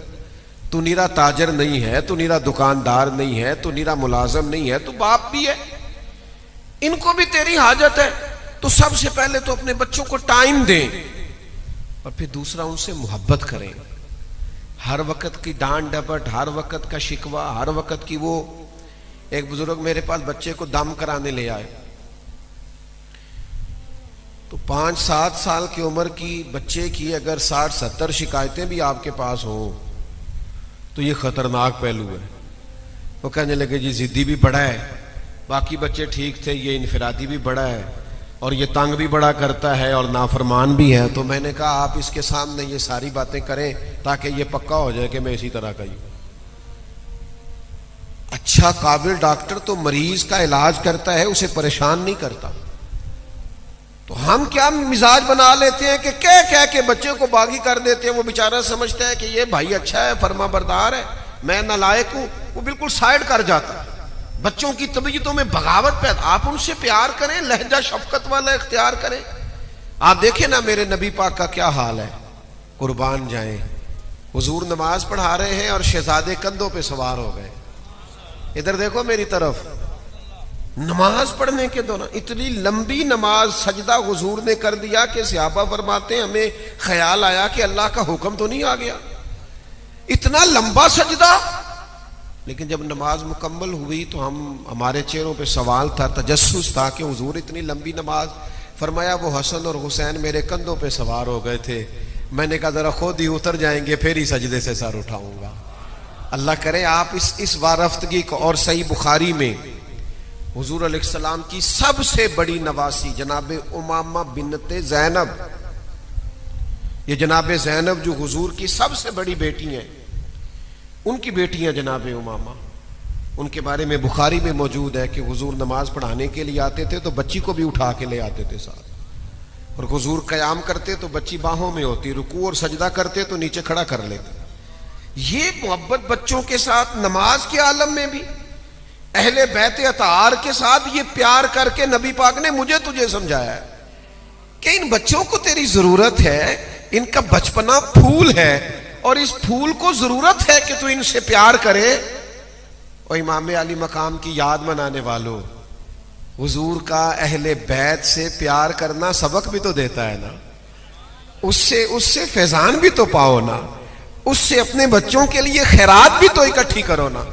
तू नीरा ताजर नहीं है, तू नीरा दुकानदार नहीं है, तू नीरा मुलाजम नहीं है, तू बाप भी है, इनको भी तेरी हाजत है। तो सबसे पहले तो अपने बच्चों को टाइम दें और फिर दूसरा उनसे मोहब्बत करें। हर वक्त की डांट डपट, हर वक्त का शिकवा, हर वक्त की वो। एक बुजुर्ग मेरे पास बच्चे को दम कराने ले आए, तो 5-7 साल की उम्र की बच्चे की अगर 60-70 शिकायतें भी आपके पास हो तो ये खतरनाक पहलू है। वो कहने लगे जी जिद्दी भी बड़ा है, बाकी बच्चे ठीक थे, ये इनफिरादी भी बड़ा है और ये तंग भी बड़ा करता है और नाफरमान भी है। तो मैंने कहा आप इसके सामने ये सारी बातें करें ताकि ये पक्का हो जाए कि मैं इसी तरह का ही हूं। अच्छा काबिल डॉक्टर तो मरीज का इलाज करता है, उसे परेशान नहीं करता। तो हम क्या मिजाज बना लेते हैं कि कह कह के बच्चे को बागी कर देते हैं। वो बेचारा समझता है कि ये भाई अच्छा है, फर्मा बरदार है, मैं नालायक हूं, वो बिल्कुल साइड कर जाता है। बच्चों की तबीयतों में बगावत पैदा। आप उनसे प्यार करें, लहजा शफकत वाला इख्तियार करें। आप देखें ना मेरे नबी पाक का क्या हाल है, कुर्बान जाएं। हुजूर नमाज पढ़ा रहे हैं और शहजादे कंधों पे सवार हो गए। इधर देखो मेरी तरफ, नमाज पढ़ने के दौरान इतनी लंबी नमाज, सजदा हुजूर ने कर दिया कि सहाबा फरमाते हमें ख्याल आया कि अल्लाह का हुक्म तो नहीं आ गया, इतना लंबा सजदा। लेकिन जब नमाज मुकम्मल हुई तो हमारे चेहरों पे सवाल था, तजस्सुस था कि हुजूर इतनी लंबी नमाज। फरमाया वो हसन और हुसैन मेरे कंधों पे सवार हो गए थे। मैंने कहा जरा खुद ही उतर जाएंगे फिर ही सजदे से सर उठाऊंगा। अल्लाह करे आप इस वारफ्तगी को। और सही बुखारी में हुजूर अलैहिस्सलाम की सबसे बड़ी नवासी जनाबे उमामा बिनते ज़ैनब, ये जनाबे ज़ैनब जो हुजूर की सबसे बड़ी बेटी हैं, उनकी बेटियां जनाबे उमामा, उनके बारे में बुखारी में मौजूद है कि हुजूर नमाज पढ़ाने के लिए आते थे तो बच्ची को भी उठा के ले आते थे साथ, और हुजूर कयाम करते तो बच्ची बाहों में होती, रुकू और सजदा करते तो नीचे खड़ा कर लेते। ये मोहब्बत बच्चों के साथ नमाज के आलम में भी, अहले बैत अतार के साथ ये प्यार करके नबी पाक ने मुझे तुझे समझाया है कि इन बच्चों को तेरी जरूरत है, इनका बचपना फूल है और इस फूल को जरूरत है कि तू इनसे प्यार करे। और इमाम अली मकाम की याद मनाने वालों, हुजूर का अहले बैत से प्यार करना सबक भी तो देता है ना, उससे फैजान भी तो पाओ ना, उससे अपने बच्चों के लिए खैरात भी तो इकट्ठी करो ना।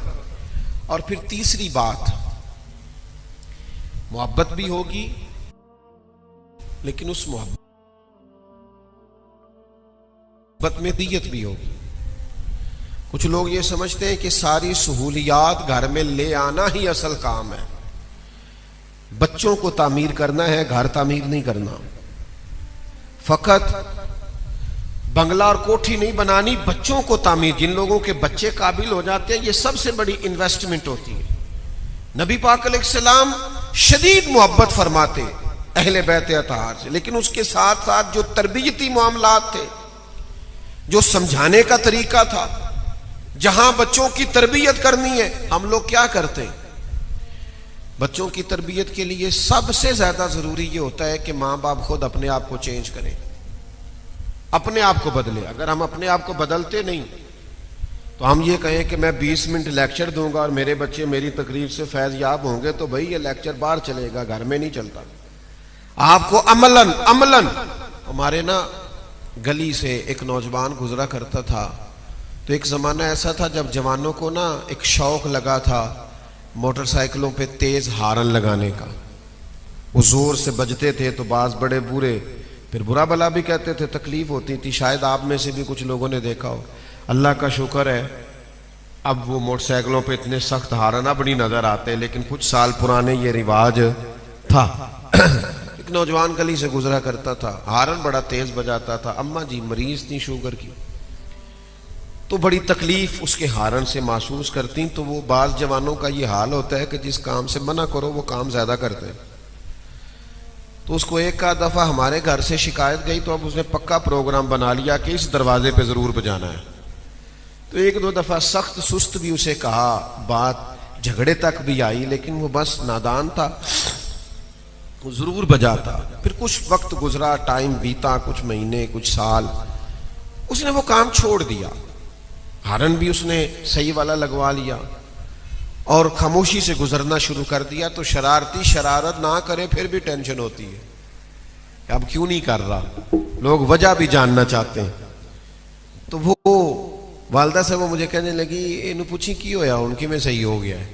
और फिर तीसरी बात, मोहब्बत भी होगी लेकिन उस मोहब्बत में दियत भी होगी। कुछ लोग ये समझते हैं कि सारी सहूलियात घर में ले आना ही असल काम है, बच्चों को तामीर करना है, घर तामीर नहीं करना। फकत बंगला और कोठी नहीं बनानी, बच्चों को तामीर। जिन लोगों के बच्चे काबिल हो जाते हैं, ये सबसे बड़ी इन्वेस्टमेंट होती है। नबी पाक अलैहिस्सलाम शदीद मोहब्बत फरमाते अहले बैत अताहार से, लेकिन उसके साथ साथ जो तरबियती मामलात थे, जो समझाने का तरीका था, जहां बच्चों की तरबियत करनी है, हम लोग क्या करते हैं? बच्चों की तरबियत के लिए सबसे ज्यादा जरूरी ये होता है कि मां बाप खुद अपने आप को चेंज करें, अपने आप को बदले। अगर हम अपने आप को बदलते नहीं तो हम ये कहें कि मैं 20 मिनट लेक्चर दूंगा और मेरे बच्चे मेरी तकरीर से फैज याब होंगे, तो भाई ये लेक्चर बाहर चलेगा, घर में नहीं चलता। आपको अमलन हमारे ना गली से एक नौजवान गुजरा करता था, तो एक जमाना ऐसा था जब जवानों को ना एक शौक लगा था मोटरसाइकिलों पे तेज हारन लगाने का। वो जोर से बजते थे तो बाज बड़े बुरे, फिर बुरा भला भी कहते थे, तकलीफ होती थी। शायद आप में से भी कुछ लोगों ने देखा हो। अल्लाह का शुक्र है अब वो मोटरसाइकिलों पे इतने सख्त हारन अब नहीं नजर आते, लेकिन कुछ साल पुराने ये रिवाज था। एक नौजवान गली से गुजरा करता था, हारन बड़ा तेज बजाता था। अम्मा जी मरीज थी शुगर की, तो बड़ी तकलीफ उसके हारन से महसूस करती। तो वो बाज जवानों का ये हाल होता है कि जिस काम से मना करो वो काम ज्यादा करते हैं। तो उसको एक आध दफ़ा हमारे घर से शिकायत गई, तो अब उसने पक्का प्रोग्राम बना लिया कि इस दरवाजे पे ज़रूर बजाना है। तो एक दो दफ़ा सख्त सुस्त भी उसे कहा, बात झगड़े तक भी आई, लेकिन वो बस नादान था, वो ज़रूर बजाता। फिर कुछ वक्त गुजरा, टाइम बीता, कुछ महीने, कुछ साल, उसने वो काम छोड़ दिया। हारन भी उसने सही वाला लगवा लिया और खामोशी से गुजरना शुरू कर दिया। तो शरारती शरारत ना करे फिर भी टेंशन होती है, अब क्यों नहीं कर रहा, लोग वजह भी जानना चाहते हैं। तो वो वालदा से वो मुझे कहने लगी, इन्हें पूछी की होया, उनकी में सही हो गया है।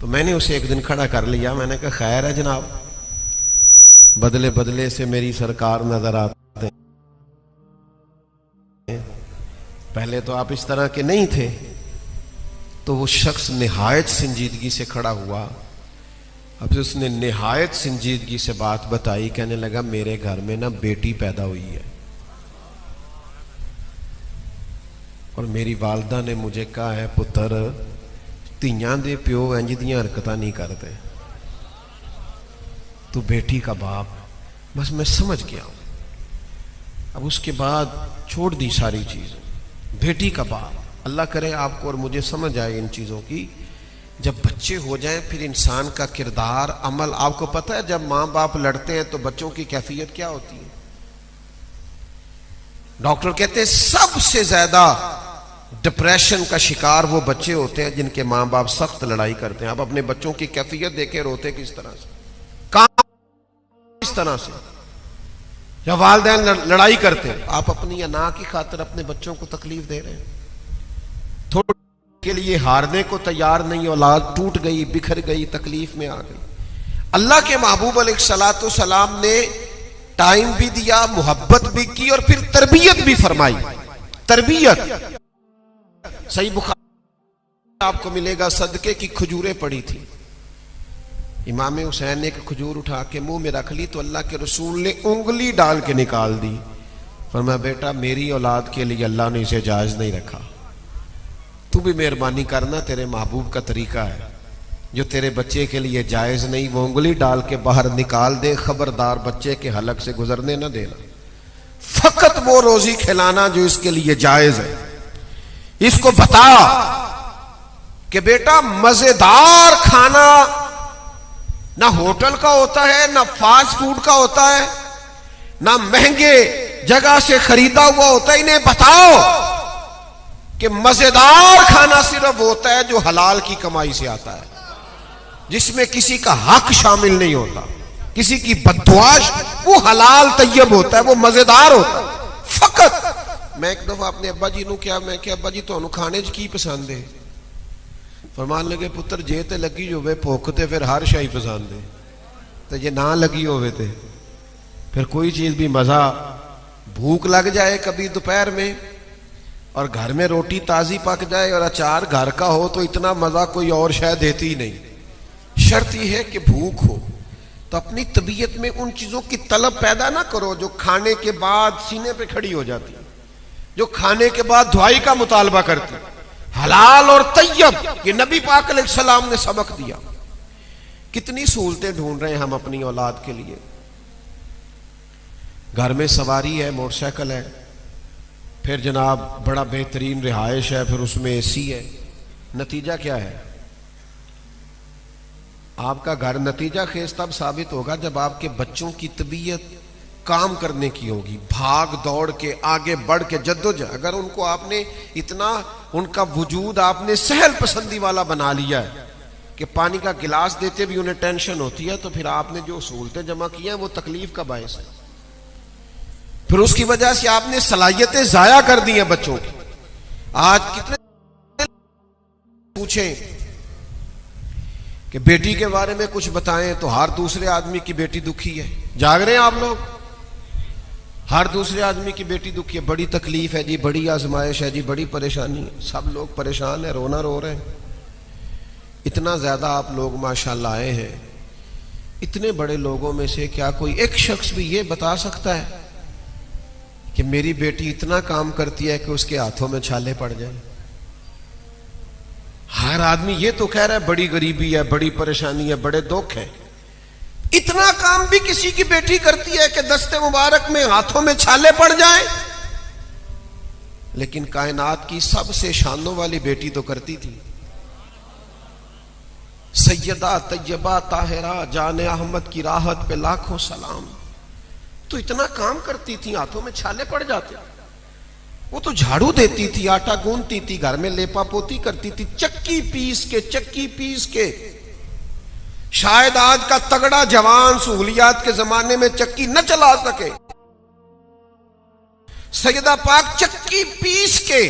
तो मैंने उसे एक दिन खड़ा कर लिया, मैंने कहा खैर है जनाब, बदले बदले से मेरी सरकार नजर आते हैं, पहले तो आप इस तरह के नहीं थे। तो वो शख्स निहायत संजीदगी से खड़ा हुआ। अब उसने निहायत संजीदगी से बात बताई, कहने लगा मेरे घर में ना बेटी पैदा हुई है और मेरी वालदा ने मुझे कहा है, पुत्र धीयां दे प्यो इंज दियां हरकतां नहीं करते, तू बेटी का बाप। बस मैं समझ गया हूं। अब उसके बाद छोड़ दी सारी चीज, बेटी का बाप। अल्लाह करे आपको और मुझे समझ आए इन चीजों की। जब बच्चे हो जाएं फिर इंसान का किरदार, अमल, आपको पता है जब मां बाप लड़ते हैं तो बच्चों की कैफियत क्या होती है? डॉक्टर कहते हैं सबसे ज्यादा डिप्रेशन का शिकार वो बच्चे होते हैं जिनके मां बाप सख्त लड़ाई करते हैं। आप अपने बच्चों की कैफियत देखे, रोते किस तरह से, काम किस तरह से, या वालिदैन लड़ाई करते हैं। आप अपनी अना की खातिर अपने बच्चों को तकलीफ दे रहे हैं। थोड़े के लिए हारने को तैयार नहीं, औलाद टूट गई, बिखर गई, तकलीफ में आ गई। अल्लाह के महबूब अलैहिस्सलातु सलाम ने टाइम भी दिया, मोहब्बत भी की और फिर तरबियत भी फरमाई। तरबियत सही बुखारी आपको मिलेगा, सदके की खजूरें पड़ी थी। इमाम हुसैन ने एक खजूर उठा के मुंह में रख ली तो अल्लाह के रसूल ने उंगली डाल के निकाल दी। फरमाया बेटा मेरी औलाद के लिए अल्लाह ने इसे जायज नहीं रखा, तू भी मेहरबानी करना, तेरे महबूब का तरीका है, जो तेरे बच्चे के लिए जायज नहीं वो उंगली डाल के बाहर निकाल दे, खबरदार बच्चे के हलक से गुजरने ना देना, फकत वो रोजी खिलाना जो इसके लिए जायज है। इसको बता कि बेटा मजेदार खाना ना होटल का होता है, ना फास्ट फूड का होता है, ना महंगे जगह से खरीदा हुआ होता है। इन्हें बताओ कि मजेदार खाना सिर्फ होता है जो हलाल की कमाई से आता है, जिसमें किसी का हक शामिल नहीं होता, किसी की बददुआश, वो हलाल तैयब होता है, वो मजेदार होता है। फकत मैं एक दफा अपने अब्बा जी क्या, मैं क्या अब्बा जी तो खाने की पसंद है? फरमान लगे पुत्र जे ते लगी होवे भुख ते फिर हर शाही पसंद है, तो जे ना लगी होवे ते फिर कोई चीज भी मजा, भूख लग जाए कभी दोपहर में और घर में रोटी ताजी पक जाए और अचार घर का हो तो इतना मजा कोई और शायद देती ही नहीं। शर्त यह है कि भूख हो। तो अपनी तबीयत में उन चीजों की तलब पैदा ना करो जो खाने के बाद सीने पे खड़ी हो जाती, जो खाने के बाद दुआई का मुतालबा करती। हलाल और तैयब, ये नबी पाक अलैहिस्सलाम ने सबक दिया। कितनी सहूलतें ढूंढ रहे हैं हम अपनी औलाद के लिए। घर में सवारी है, मोटरसाइकिल है, फिर जनाब बड़ा बेहतरीन रिहाइश है, फिर उसमें एसी है। नतीजा क्या है? आपका घर नतीजा खेज तब साबित होगा जब आपके बच्चों की तबीयत काम करने की होगी, भाग दौड़ के आगे बढ़ के जद्दोजहद। अगर उनको आपने इतना, उनका वजूद आपने सहल पसंदी वाला बना लिया है कि पानी का गिलास देते भी उन्हें टेंशन होती है, तो फिर आपने जो सहूलतें जमा की हैं वो तकलीफ का बायस है। फिर उसकी वजह से आपने सलाहियतें जाया कर दी हैं बच्चों की। आज कितने पूछें कि बेटी के बारे में कुछ बताएं तो हर दूसरे आदमी की बेटी दुखी है। जाग रहे हैं आप लोग? हर दूसरे आदमी की बेटी दुखी है, बड़ी तकलीफ है जी, बड़ी आजमाइश है जी, बड़ी परेशानी है, सब लोग परेशान है, रोना रो रहे हैं। इतना ज्यादा आप लोग माशाल्लाह आए हैं। इतने बड़े लोगों में से क्या कोई एक शख्स भी ये बता सकता है कि मेरी बेटी इतना काम करती है कि उसके हाथों में छाले पड़ जाए? हर आदमी ये तो कह रहा है बड़ी गरीबी है, बड़ी परेशानी है, बड़े दुख है, इतना काम भी किसी की बेटी करती है कि दस्ते मुबारक में हाथों में छाले पड़ जाए, लेकिन कायनात की सबसे शानों वाली बेटी तो करती थी। सैयदा तैयबा ताहिरा जाने अहमद की राहत पे लाखों सलाम। तो इतना काम करती थी, हाथों में छाले पड़ जाते। वो तो झाड़ू देती थी, आटा गूंथती थी, घर में लेपा पोती करती थी, चक्की पीस के। शायद आज का तगड़ा जवान सहूलियात के जमाने में चक्की न चला सके, सैयदा पाक चक्की पीस के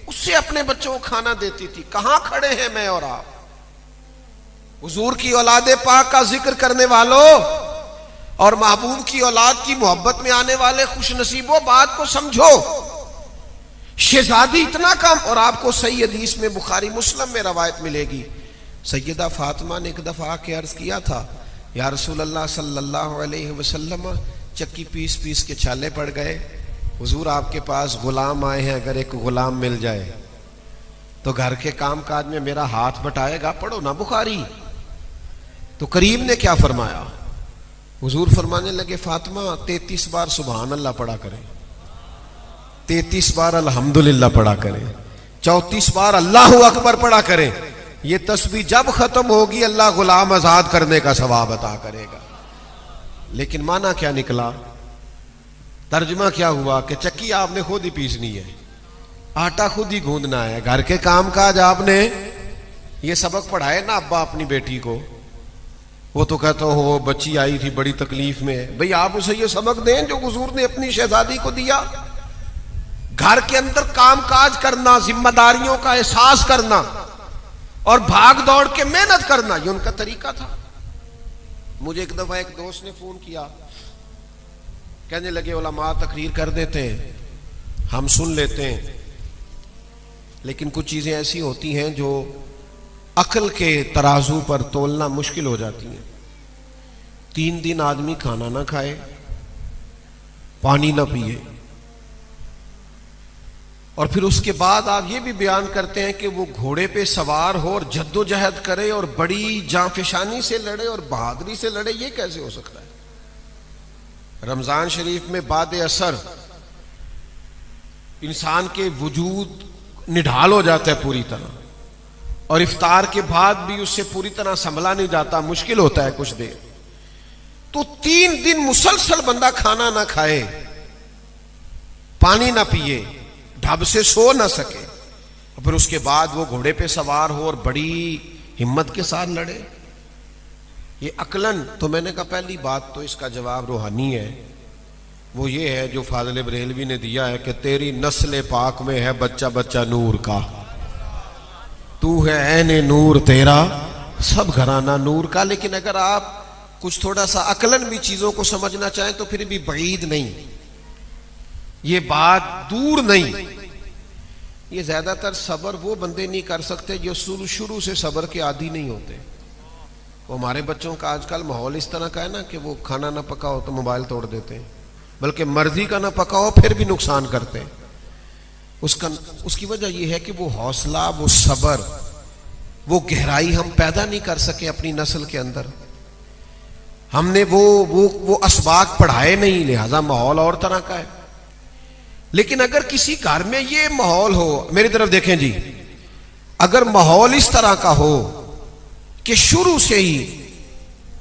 उससे अपने बच्चों को खाना देती थी। कहां खड़े हैं मैं और आप? हुजूर की औलादे पाक का जिक्र करने वालों और महबूब की औलाद की मोहब्बत में आने वाले खुश नसीबों, बात को समझो। शहजादी इतना काम, और आपको सही हदीस में बुखारी मुस्लिम में रवायत मिलेगी, सैयदा फातिमा ने एक दफा आके अर्ज किया था, या रसूल अल्लाह सल्लल्लाहु अलैहि वसल्लम, चक्की पीस के छाले पड़ गए, हुजूर आपके पास गुलाम आए हैं, अगर एक गुलाम मिल जाए तो घर के काम काज में मेरा हाथ बटाएगा। पढ़ो ना बुखारी। तो करीम ने क्या फरमाया? हुजूर फरमाने लगे, फातिमा 33 बार सुभान अल्लाह पढ़ा करें, 33 बार अल्हम्दुलिल्लाह पढ़ा करें, 34 बार अल्लाहु अकबर पढ़ा करें। ये तस्बीह जब खत्म होगी अल्लाह गुलाम आजाद करने का सवाब अता करेगा। लेकिन माना क्या निकला? तर्जुमा क्या हुआ कि चक्की आपने खुद ही पीसनी है, आटा खुद ही गूंदना है, घर के काम काज आपने, ये सबक पढ़ाए ना अब्बा अपनी बेटी को। वो तो कहता हो वो बच्ची आई थी बड़ी तकलीफ में, भाई आप उसे ये सबक दें जो हुजूर ने अपनी शहजादी को दिया। घर के अंदर काम काज करना, जिम्मेदारियों का एहसास करना और भाग दौड़ के मेहनत करना, ये उनका तरीका था। मुझे एक दफा एक दोस्त ने फोन किया, कहने लगे उलमा तकरीर कर देते हैं, हम सुन लेते हैं, लेकिन कुछ चीजें ऐसी होती हैं जो अक्ल के तराजू पर तोलना मुश्किल हो जाती हैं। 3 दिन आदमी खाना ना खाए, पानी ना पिए, और फिर उसके बाद आप ये भी बयान करते हैं कि वो घोड़े पे सवार हो और जद्दोजहद करे और बड़ी जांफिशानी से लड़े और बहादुरी से लड़े, ये कैसे हो सकता है? रमजान शरीफ में बाद असर इंसान के वजूद निढाल हो जाता है पूरी तरह, और इफ्तार के बाद भी उससे पूरी तरह संभला नहीं जाता, मुश्किल होता है कुछ देर। तो 3 दिन मुसलसल बंदा खाना ना खाए, पानी ना पिए, ढब से सो ना सके, और फिर उसके बाद वो घोड़े पे सवार हो और बड़ी हिम्मत के साथ लड़े, ये अकलन। तो मैंने कहा पहली बात तो इसका जवाब रूहानी है, वो ये है जो फाजिल बरेलवी ने दिया है कि तेरी नस्ल पाक में है बच्चा बच्चा नूर का, तू है ऐने नूर तेरा सब घराना नूर का। लेकिन अगर आप कुछ थोड़ा सा अकलन भी चीजों को समझना चाहें तो फिर भी बईद नहीं, ये बात दूर नहीं। ये ज्यादातर सब्र वो बंदे नहीं कर सकते जो शुरू से सब्र के आदी नहीं होते। वो हमारे बच्चों का आजकल माहौल इस तरह का है ना कि वो खाना ना पकाओ तो मोबाइल तोड़ देते हैं, बल्कि मर्जी का ना पकाओ फिर भी नुकसान करते हैं। उसकी वजह यह है कि वो हौसला, वो सब्र, वो गहराई हम पैदा नहीं कर सके अपनी नस्ल के अंदर। हमने वो असबाक पढ़ाए नहीं, लिहाजा माहौल और तरह का है। लेकिन अगर किसी घर में ये माहौल हो, मेरी तरफ देखें जी, अगर माहौल इस तरह का हो कि शुरू से ही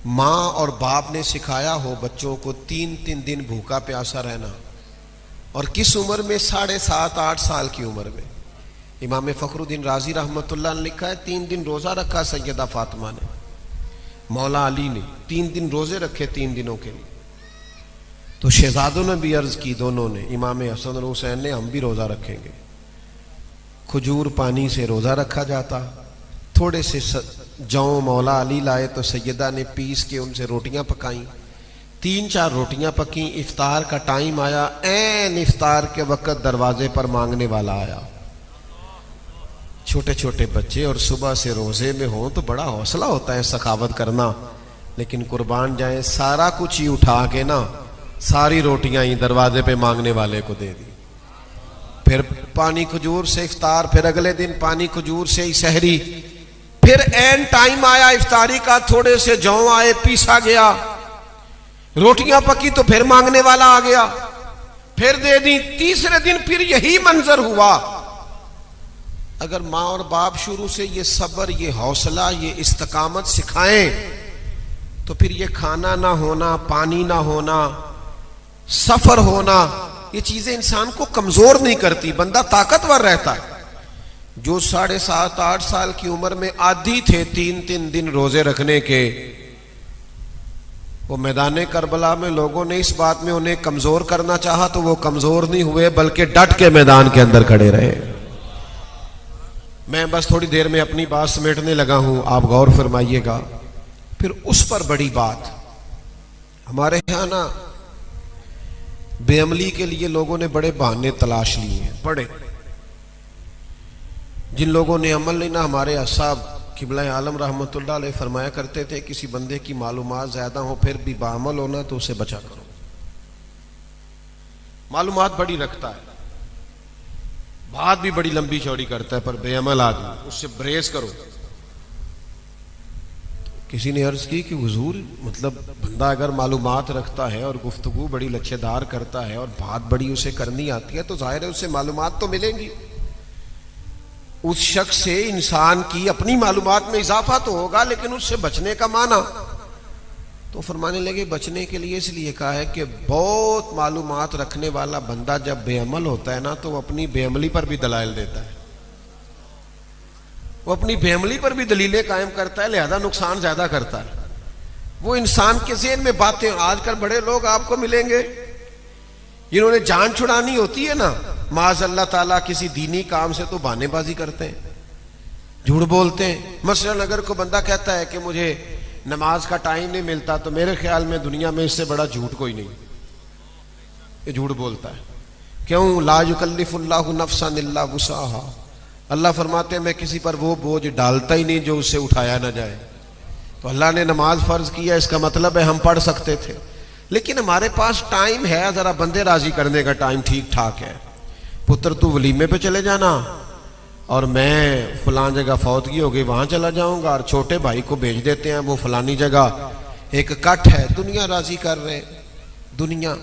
माँ और बाप ने सिखाया हो बच्चों को 3-3 दिन भूखा प्यासा रहना, और किस उम्र में? 7.5-8 साल की उम्र में। इमाम फखरुद्दीन राजी रहमतुल्लाह ने लिखा है 3 दिन रोजा रखा सैयदा फातिमा ने, मौला अली ने 3 दिन रोजे रखे 3 दिनों के लिए। तो शहजादों ने भी अर्ज की, दोनों ने, इमाम हसन और हुसैन ने, हम भी रोजा रखेंगे। खजूर पानी से रोजा रखा जाता, थोड़े से जौ मौला अली लाए तो सैयदा ने पीस के उनसे रोटियां पकाई, 3-4 रोटियां पकी। इफ्तार का टाइम आया, ऐन इफ्तार के वक्त दरवाजे पर मांगने वाला आया, छोटे छोटे बच्चे और सुबह से रोजे में हो तो बड़ा हौसला होता है सखावत करना, लेकिन कुर्बान जाए सारा कुछ ही उठा के ना, सारी रोटियां ही दरवाजे पे मांगने वाले को दे दी। फिर पानी खजूर से इफ्तार, फिर अगले दिन पानी खजूर से ही सहरी, फिर एन टाइम आया इफ्तारी का, थोड़े से जौ आए, पीसा गया, रोटियां पकी तो फिर मांगने वाला आ गया, फिर दे दी। तीसरे दिन फिर यही मंजर हुआ। अगर माँ और बाप शुरू से ये सब्र, ये हौसला, ये इस्तकामत सिखाएं तो फिर ये खाना ना होना, पानी ना होना, सफर होना, ये चीजें इंसान को कमजोर नहीं करती, बंदा ताकतवर रहता है। जो 7.5-8 साल की उम्र में आदी थे 3-3 दिन रोजे रखने के, वो मैदान करबला में लोगों ने इस बात में उन्हें कमजोर करना चाहा तो वो कमजोर नहीं हुए, बल्कि डट के मैदान के अंदर खड़े रहे। मैं बस थोड़ी देर में अपनी बात समेटने लगा हूं, आप गौर फरमाइएगा। फिर उस पर बड़ी बात, हमारे यहां ना बेअमली के लिए लोगों ने बड़े बहाने तलाश लिए हैं, बड़े। जिन लोगों ने अमल नहीं ना, हमारे साहब किबला आलम रहमतुल्लाह अलैह फरमाया करते थे, किसी बंदे की मालूमात ज्यादा हो फिर भी बाअमल होना तो उसे बचा करो। मालूमात बड़ी रखता है, बात भी बड़ी लंबी चौड़ी करता है, पर बेअमल आदमी, उससे बरेज करो। किसी ने अर्ज की कि हुजूर, मतलब बंदा अगर मालूमात रखता है और गुफ्तगू बड़ी लच्छेदार करता है और बात बड़ी उसे करनी आती है तो जाहिर है उससे मालूमात तो मिलेंगी। उस शख्स से इंसान की अपनी मालूमात में इजाफा तो होगा, लेकिन उससे बचने का माना। तो फरमाने लगे बचने के लिए इसलिए कहा है कि बहुत मालूमात रखने वाला बंदा जब बेअमल होता है ना तो वो अपनी बेअमली पर भी दलाइल देता है, वो अपनी बेअमली पर भी दलीलें कायम करता है, लिहाजा नुकसान ज्यादा करता है। वो इंसान के ज़हन में बातें, आजकल बड़े लोग आपको मिलेंगे जिन्होंने जान छुड़ानी होती है ना, माज़ अल्लाह ताला किसी दीनी काम से तो बहानेबाजी करते हैं, झूठ बोलते हैं। मसलन अगर कोई बंदा कहता है कि मुझे नमाज का टाइम नहीं मिलता, तो मेरे ख्याल में दुनिया में इससे बड़ा झूठ कोई नहीं, ये झूठ बोलता है। क्यों? ला युकल्लिफुल्लाहु नफ्सन इल्ला वुसअहा, अल्लाह फरमाते हैं मैं किसी पर वो बोझ डालता ही नहीं जो उससे उठाया ना जाए। तो अल्लाह ने नमाज फर्ज किया, इसका मतलब है हम पढ़ सकते थे, लेकिन हमारे पास टाइम है, जरा बंदे राजी करने का टाइम ठीक ठाक है। पुत्र तू वलीमे पे चले जाना और मैं फलां जगह फौतगी हो गई वहां चला जाऊंगा, और छोटे भाई को भेज देते हैं वो फलानी जगह एक कट है। दुनिया राजी कर रहे, दुनिया।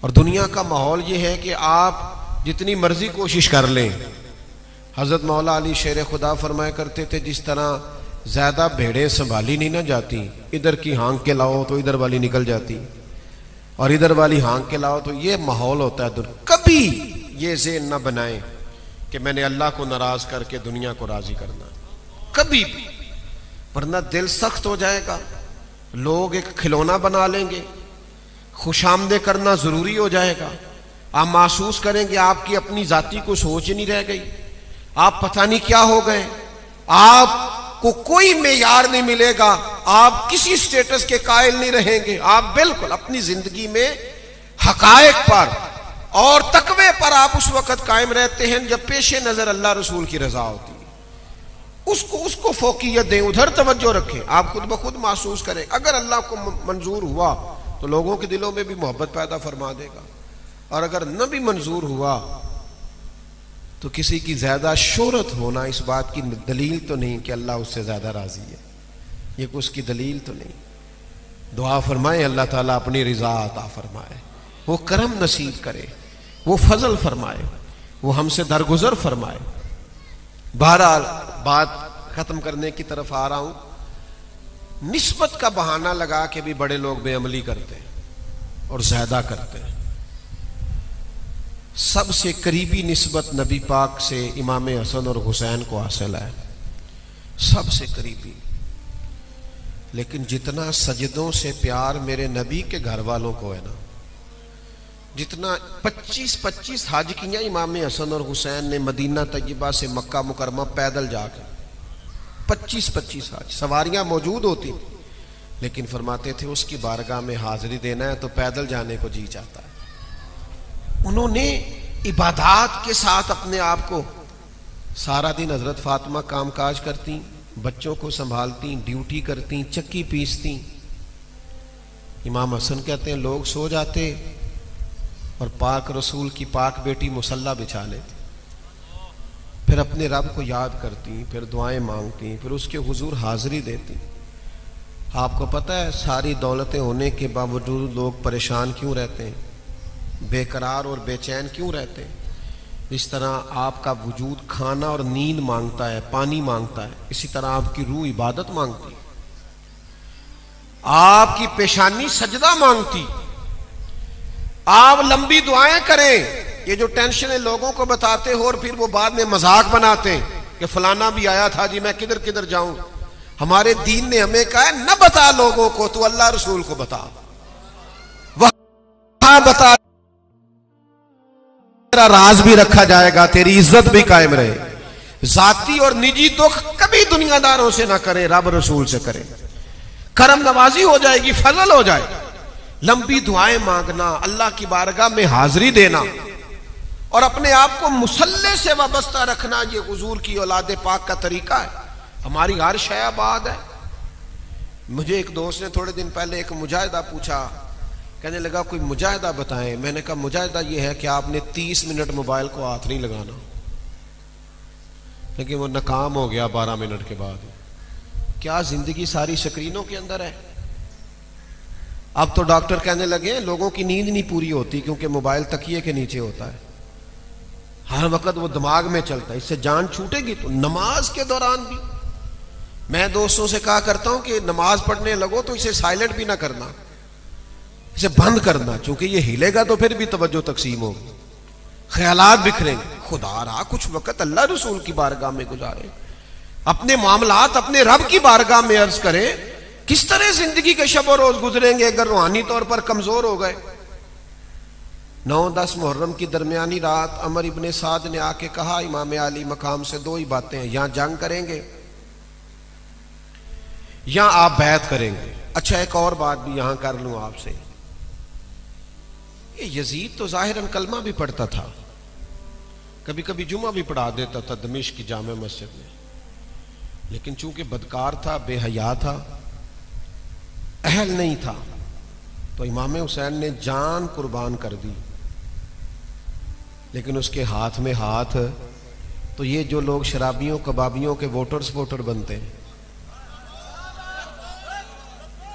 और दुनिया का माहौल ये है कि आप जितनी मर्जी कोशिश कर लें। हजरत मौला अली शेर खुदा फरमाया करते थे, जिस तरह ज्यादा भेड़ें संभाली नहीं ना जाती, इधर की हाँक के लाओ तो इधर वाली निकल जाती, और इधर वाली हाँक के लाओ तो ये माहौल होता है। कभी ये ज़हन न बनाए कि मैंने अल्लाह को नाराज करके दुनिया को राजी करना, कभी भी, वरना दिल सख्त हो जाएगा। लोग एक खिलौना बना लेंगे, खुशामदे करना जरूरी हो जाएगा। आप महसूस करेंगे आपकी अपनी जाति को सोच नहीं रह गई, आप पता नहीं क्या हो गए, आपको कोई मेयार नहीं मिलेगा, आप किसी स्टेटस के कायल नहीं रहेंगे। आप बिल्कुल अपनी जिंदगी में हकायक पर और तकवे पर आप उस वक्त कायम रहते हैं जब पेशे नजर अल्लाह रसूल की रजा होती है। उसको फोकियत दें, उधर तवज्जो रखें, आप खुद ब खुद महसूस करें। अगर अल्लाह को मंजूर हुआ तो लोगों के दिलों में भी मोहब्बत पैदा फरमा देगा, और अगर न भी मंजूर हुआ तो किसी की ज्यादा शोहरत होना इस बात की दलील तो नहीं कि अल्लाह उससे ज्यादा राजी है, ये उसकी दलील तो नहीं। दुआ फरमाए अल्लाह ताला अपनी रिजा अता फरमाए, वो करम नसीब करे, वो फजल फरमाए, वो हमसे दरगुजर फरमाए। बहरहाल बात खत्म करने की तरफ आ रहा हूं। निस्बत का बहाना लगा के भी बड़े लोग बेअमली करते हैं और ज्यादा करते हैं। सबसे करीबी निस्बत नबी पाक से इमाम हसन और हुसैन को हासिल है, सबसे करीबी। लेकिन जितना सजदों से प्यार मेरे नबी के घर वालों को है ना, जितना 25-25 हज किया इमाम हसन और हुसैन ने मदीना तय्यबा से मक्का मुकरमा पैदल जाकर, 25-25 हज, सवारियां मौजूद होती, लेकिन फरमाते थे उसकी बारगाह में हाजिरी देना है तो पैदल जाने को जी चाहता है। उन्होंने इबादात के साथ अपने आप को, सारा दिन हजरत फातिमा कामकाज करती, बच्चों को संभालती, ड्यूटी करती, चक्की पीसती। इमाम हसन कहते हैं लोग सो जाते और पाक रसूल की पाक बेटी मुसल्ला बिछा लेती, फिर अपने रब को याद करती, फिर दुआएं मांगती, फिर उसके हुजूर हाजिरी देती। आपको पता है सारी दौलतें होने के बावजूद लोग परेशान क्यों रहते हैं, बेकरार और बेचैन क्यों रहते हैं? इस तरह आपका वजूद खाना और नींद मांगता है, पानी मांगता है, इसी तरह आपकी रूह इबादत मांगती, आपकी पेशानी सजदा मांगती। आप लंबी दुआएं करें। ये जो टेंशन है लोगों को बताते हो और फिर वो बाद में मजाक बनाते हैं कि फलाना भी आया था जी, मैं किधर किधर जाऊं। हमारे दीन ने हमें कहा है न बता लोगों को, तू अल्लाह रसूल को बता, वहां बता, तेरा राज भी रखा जाएगा, तेरी इज्जत भी कायम रहे। जाती और निजी दुख कभी दुनियादारों से ना करे, रब रसूल से करे, करम नवाजी हो जाएगी, फजल हो जाए। लंबी दुआएं मांगना, अल्लाह की बारगाह में हाजिरी देना और अपने आप को मुसल्ले से वाबस्ता रखना, ये हुजूर की औलाद पाक का तरीका है। हमारी हर शय आबाद है। मुझे एक दोस्त ने थोड़े दिन पहले एक मुजाहिदा पूछा, कहने लगा कोई मुजाहिदा बताएं। मैंने कहा मुजाहिदा ये है कि आपने 30 मिनट मोबाइल को हाथ नहीं लगाना, लेकिन वो नाकाम हो गया 12 मिनट के बाद। क्या जिंदगी सारी स्क्रीनों के अंदर है? अब तो डॉक्टर कहने लगे लोगों की नींद नहीं पूरी होती क्योंकि मोबाइल तकिए के नीचे होता है, हर वक्त वो दिमाग में चलता है, इससे जान छूटेगी। तो नमाज के दौरान भी मैं दोस्तों से कहा करता हूं कि नमाज पढ़ने लगो तो इसे साइलेंट भी ना करना, इसे बंद करना, क्योंकि ये हिलेगा तो फिर भी तवज्जो तकसीम होगी, ख्यालात बिखरेंगे। खुदा रहा कुछ वक्त अल्लाह रसूल की बारगाह में गुजारे, अपने मामलात अपने रब की बारगाह में अर्ज करें। किस तरह जिंदगी के शब और रोज गुजरेंगे अगर रूहानी तौर पर कमजोर हो गए? 9-10 मुहर्रम की दरमियानी रात अमर इब्ने साद ने आके कहा इमाम अली मकाम से 2 ही बातें हैं, या जंग करेंगे या आप बैत करेंगे। अच्छा एक और बात भी यहां कर लूं आपसे, ये यजीद तो जाहिरन कलमा भी पढ़ता था, कभी कभी जुमा भी पढ़ा देता था दमिश्क की जामे मस्जिद में, लेकिन चूंकि बदकार था, बेहया था, अहल नहीं था, तो इमाम हुसैन ने जान कुर्बान कर दी। लेकिन उसके हाथ में हाथ, तो ये जो लोग शराबियों कबाबियों के वोटर बनते हैं,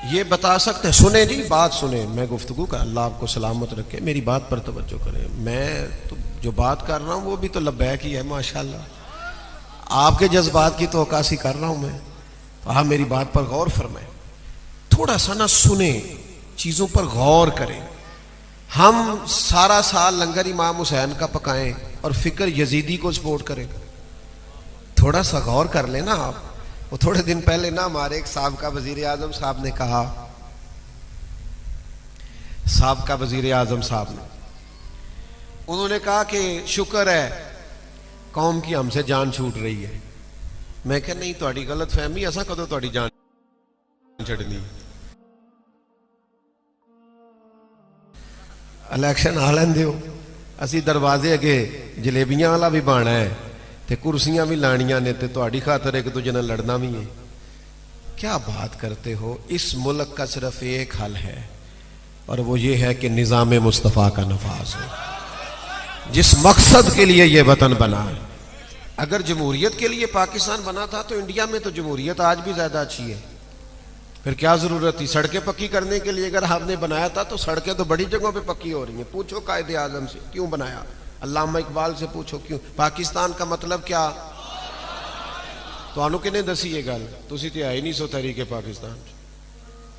ये बता सकते हैं। सुने जी, बात सुने, मैं गुफ्तगू का, अल्लाह आपको सलामत रखे, मेरी बात पर तवज्जो करें। मैं तो जो बात कर रहा हूं वो भी तो लब्बैक ही है माशाल्लाह, आपके जज्बात की तो अक्कासी कर रहा हूं मैं, तो आप मेरी बात पर गौर फरमाएं, थोड़ा सा ना सुने, चीजों पर गौर करें। हम सारा साल लंगर इमाम हुसैन का पकाएं और फिक्र यजीदी को सपोर्ट करें, थोड़ा सा गौर कर लेना आप। वो थोड़े दिन पहले ना हमारे एक साबका वजीर आजम साहब ने कहा, साबका वजीर आजम साहब ने, उन्होंने कहा कि शुक्र है कौम की हमसे जान छूट रही है। मैं कहा नहीं, थोड़ी गलत फहमी, असा कदों थोड़ी जान छड़नी। इलेक्शन आ लें दो, असी दरवाजे अगे जलेबियां वाला भी बाना है ते कुर्सियां भी लानियां ने ते तुहाडी खातर एक दूजे नाल लड़ना भी है। क्या बात करते हो? इस मुल्क का सिर्फ एक हल है और वो ये है कि निजाम मुस्तफ़ा का नफाज हो, जिस मकसद के लिए ये वतन बना है। अगर जमहूरियत के लिए पाकिस्तान बना था तो इंडिया में तो जमहूरियत आज भी ज्यादा अच्छी है, फिर क्या जरूरत थी सड़कें पक्की करने के लिए? अगर आपने बनाया था तो सड़कें तो बड़ी जगहों पे पक्की हो रही हैं। पूछो कायदे आजम से क्यों बनाया, अल्लामा इकबाल से पूछो क्यों। पाकिस्तान का मतलब क्या? तो किने दसी ये गल? तुसी तो है ही नहीं सो तहरीके पाकिस्तान,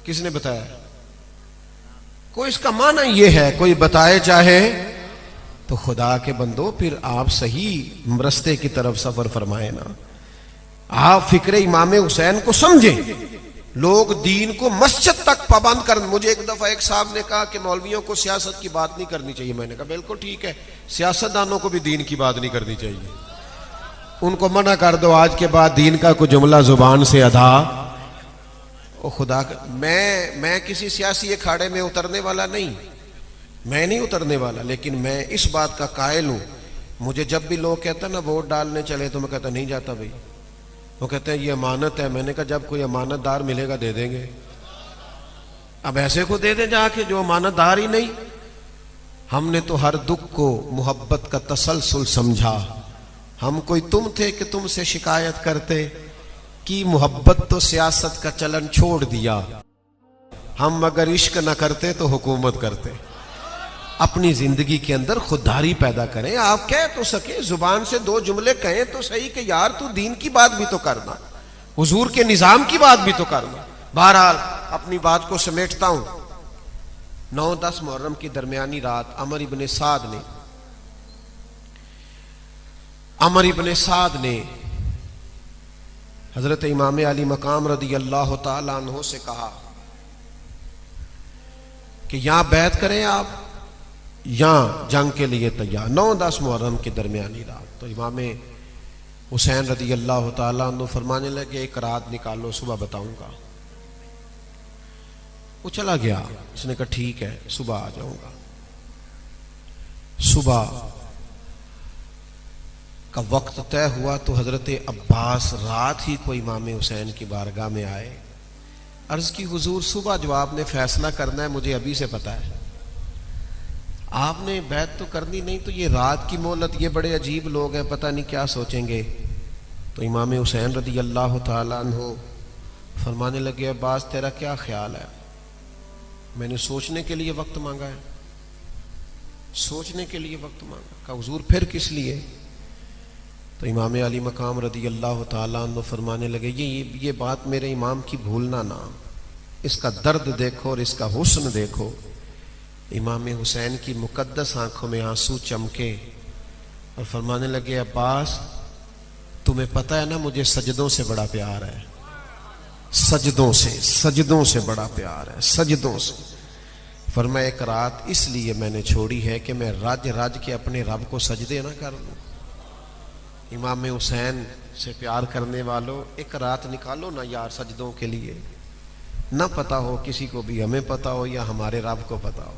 किसने बताया? कोई इसका माना ये है, कोई बताए चाहे तो खुदा के बंदो फिर आप सही रस्ते की तरफ सफर फरमाए ना, आप फिक्रे इमाम हुसैन को समझे। लोग दीन को मस्जिद तक पाबंद कर। मुझे एक दफा एक साहब ने कहा कि मौलवियों को सियासत की बात नहीं करनी चाहिए। मैंने कहा बिल्कुल ठीक है, सियासतदानों को भी दीन की बात नहीं करनी चाहिए, उनको मना कर दो आज के बाद दीन का कोई जुमला जुबान से अदा। ओ खुदा, मैं किसी सियासी अखाड़े में उतरने वाला नहीं, मैं नहीं उतरने वाला, लेकिन मैं इस बात का कायल हूं। मुझे जब भी लोग कहते हैं ना वोट डालने चले, तो मैं कहता नहीं जाता भाई। वो कहते हैं ये अमानत है। मैंने कहा जब कोई अमानतदार मिलेगा दे देंगे। अब ऐसे को दे दे जाके जो अमानतदार ही नहीं। हमने तो हर दुख को मोहब्बत का तसलसल समझा हम कोई तुम थे कि तुमसे शिकायत करते कि मोहब्बत तो सियासत का चलन छोड़ दिया, हम अगर इश्क न करते तो हुकूमत करते। अपनी जिंदगी के अंदर खुददारी पैदा करें। आप कह तो सके, जुबान से दो जुमले कहें तो सही कि यार तू दीन की बात भी तो करना, हुजूर के निजाम की बात भी तो करना। बहरहाल अपनी बात को समेटता हूं। 9-10 मुहर्रम की दरमियानी रात अमर इब्ने साद ने हजरत इमाम अली मकाम रदी अल्लाह तआला अन्हु से कहा कि यहां बैत करें आप, यहां जंग के लिए तैयार। 9-10 मुहर्रम की दरमियानी रात। तो इमाम हुसैन रदी अल्लाह तआला अन्हु फरमाने लगे, एक रात निकालो, सुबह बताऊंगा। वो चला गया, उसने कहा ठीक है सुबह आ जाऊंगा। सुबह का वक्त तय हुआ तो हजरत अब्बास रात ही को इमाम हुसैन की बारगाह में आए। अर्ज की हुजूर सुबह जो आपने फैसला करना है मुझे अभी से पता है, आपने बैत तो करनी नहीं, तो ये रात की मोहलत, ये बड़े अजीब लोग हैं, पता नहीं क्या सोचेंगे। तो इमाम हुसैन रदी अल्लाह तआला अन्हु फरमाने लगे, अब्बास तेरा क्या ख्याल है? मैंने सोचने के लिए वक्त मांगा है, सोचने के लिए वक्त मांगा। कहा हुजूर फिर किस लिए? तो इमाम अली मकाम रदी अल्लाह तआला अन्हु फरमाने लगे, ये बात मेरे इमाम की भूलना ना, इसका दर्द देखो और इसका हुस्न देखो। इमाम हुसैन की मुकद्दस आंखों में आंसू चमके और फरमाने लगे, अब्बास तुम्हें पता है ना मुझे सजदों से बड़ा प्यार है, सजदों से बड़ा प्यार है, सजदों से। फरमाया एक रात इसलिए मैंने छोड़ी है कि मैं रज के अपने रब को सजदे ना कर लूं। इमाम हुसैन से प्यार करने वालों, एक रात निकालो ना यार सजदों के लिए। ना पता हो किसी को भी, हमें पता हो या हमारे रब को पता हो,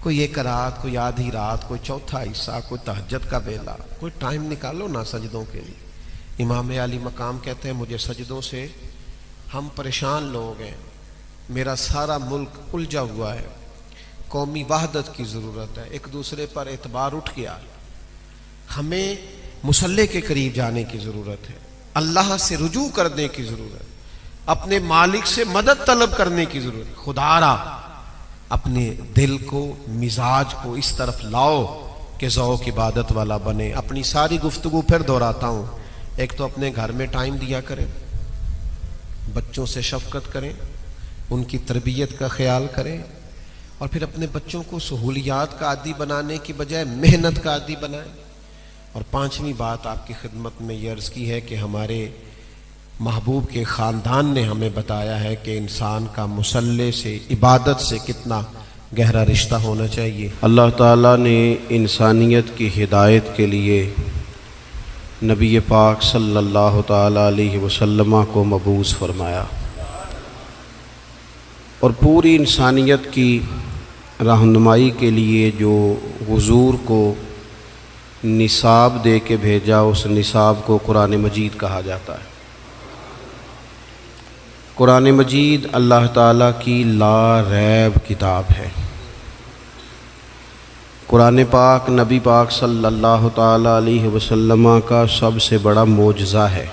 कोई एक रात, कोई आधी रात, कोई चौथा हिस्सा, कोई तहज्जुद का बेला, कोई टाइम निकालो ना सजदों के लिए। इमाम अली मकाम कहते हैं मुझे सजदों से, हम परेशान लोग हैं, मेरा सारा मुल्क उलझा हुआ है, कौमी वहदत की ज़रूरत है, एक दूसरे पर एतबार उठ गया, हमें मुसल्ले के करीब जाने की ज़रूरत है, अल्लाह से रुजू करने की ज़रूरत है, अपने मालिक से मदद तलब करने की ज़रूरत है। खुदारा अपने दिल को, मिजाज को इस तरफ लाओ कि ज़ौक़ इबादत वाला बने। अपनी सारी गुफ्तगू फिर दोहराता हूँ, एक तो अपने घर में टाइम दिया करें, बच्चों से शफकत करें, उनकी तरबियत का ख्याल करें, और फिर अपने बच्चों को सहूलियात का आदी बनाने की बजाय मेहनत का आदी बनाएं। और 5वीं बात आपकी खिदमत में ये अर्ज़ की है कि हमारे महबूब के ख़ानदान ने हमें बताया है कि इंसान का मुसल्ले से, इबादत से कितना गहरा रिश्ता होना चाहिए। अल्लाह ताला ने इंसानियत की हिदायत के लिए नबी पाक सल्लल्लाहु ताला अलैहि वसल्लम को मबूस फरमाया और पूरी इंसानियत की रहनुमाई के लिए जो हुजूर को निसाब दे के भेजा, उस निसाब को कुरान मजीद कहा जाता है। कुरान मजीद अल्लाह ताला की ला रैब किताब है। कुरान पाक नबी पाक सल्लल्लाहु ताला अलैहि वसल्लम का सबसे बड़ा मोजज़ा है।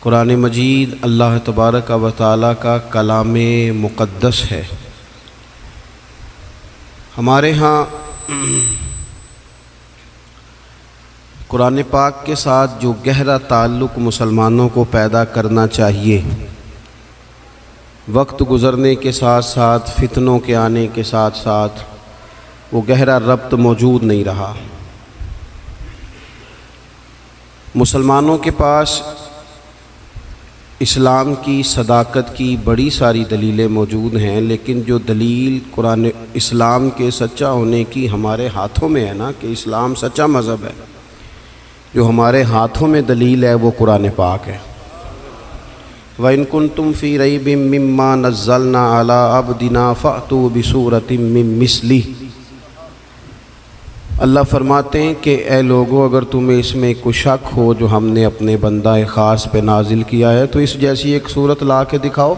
कुरान मजीद अल्लाह तबारक व तआला का कलामे मुक़द्दस है। हमारे यहाँ कुरान पाक के साथ जो गहरा ताल्लुक़ मुसलमानों को पैदा करना चाहिए, वक्त गुज़रने के साथ साथ, फितनों के आने के साथ साथ वो गहरा रब्त मौजूद नहीं रहा। मुसलमानों के पास इस्लाम की सदाकत की बड़ी सारी दलीलें मौजूद हैं, लेकिन जो दलील कुरान इस्लाम के सच्चा होने की हमारे हाथों में है ना, कि इस्लाम सच्चा मज़हब है, जो हमारे हाथों में दलील है वो कुरान पाक है। व इन कुंतुम फ़ी रैबिम मिम्मा नज़्ज़लना अला अब्दिना फ़अतू बिसूरतिम मिन मिस्ली। अल्लाह फरमाते हैं कि ए लोगों, अगर तुम्हें इसमें कुछ शक हो जो हमने अपने बंदा ख़ास पे नाजिल किया है, तो इस जैसी एक सूरत ला के दिखाओ।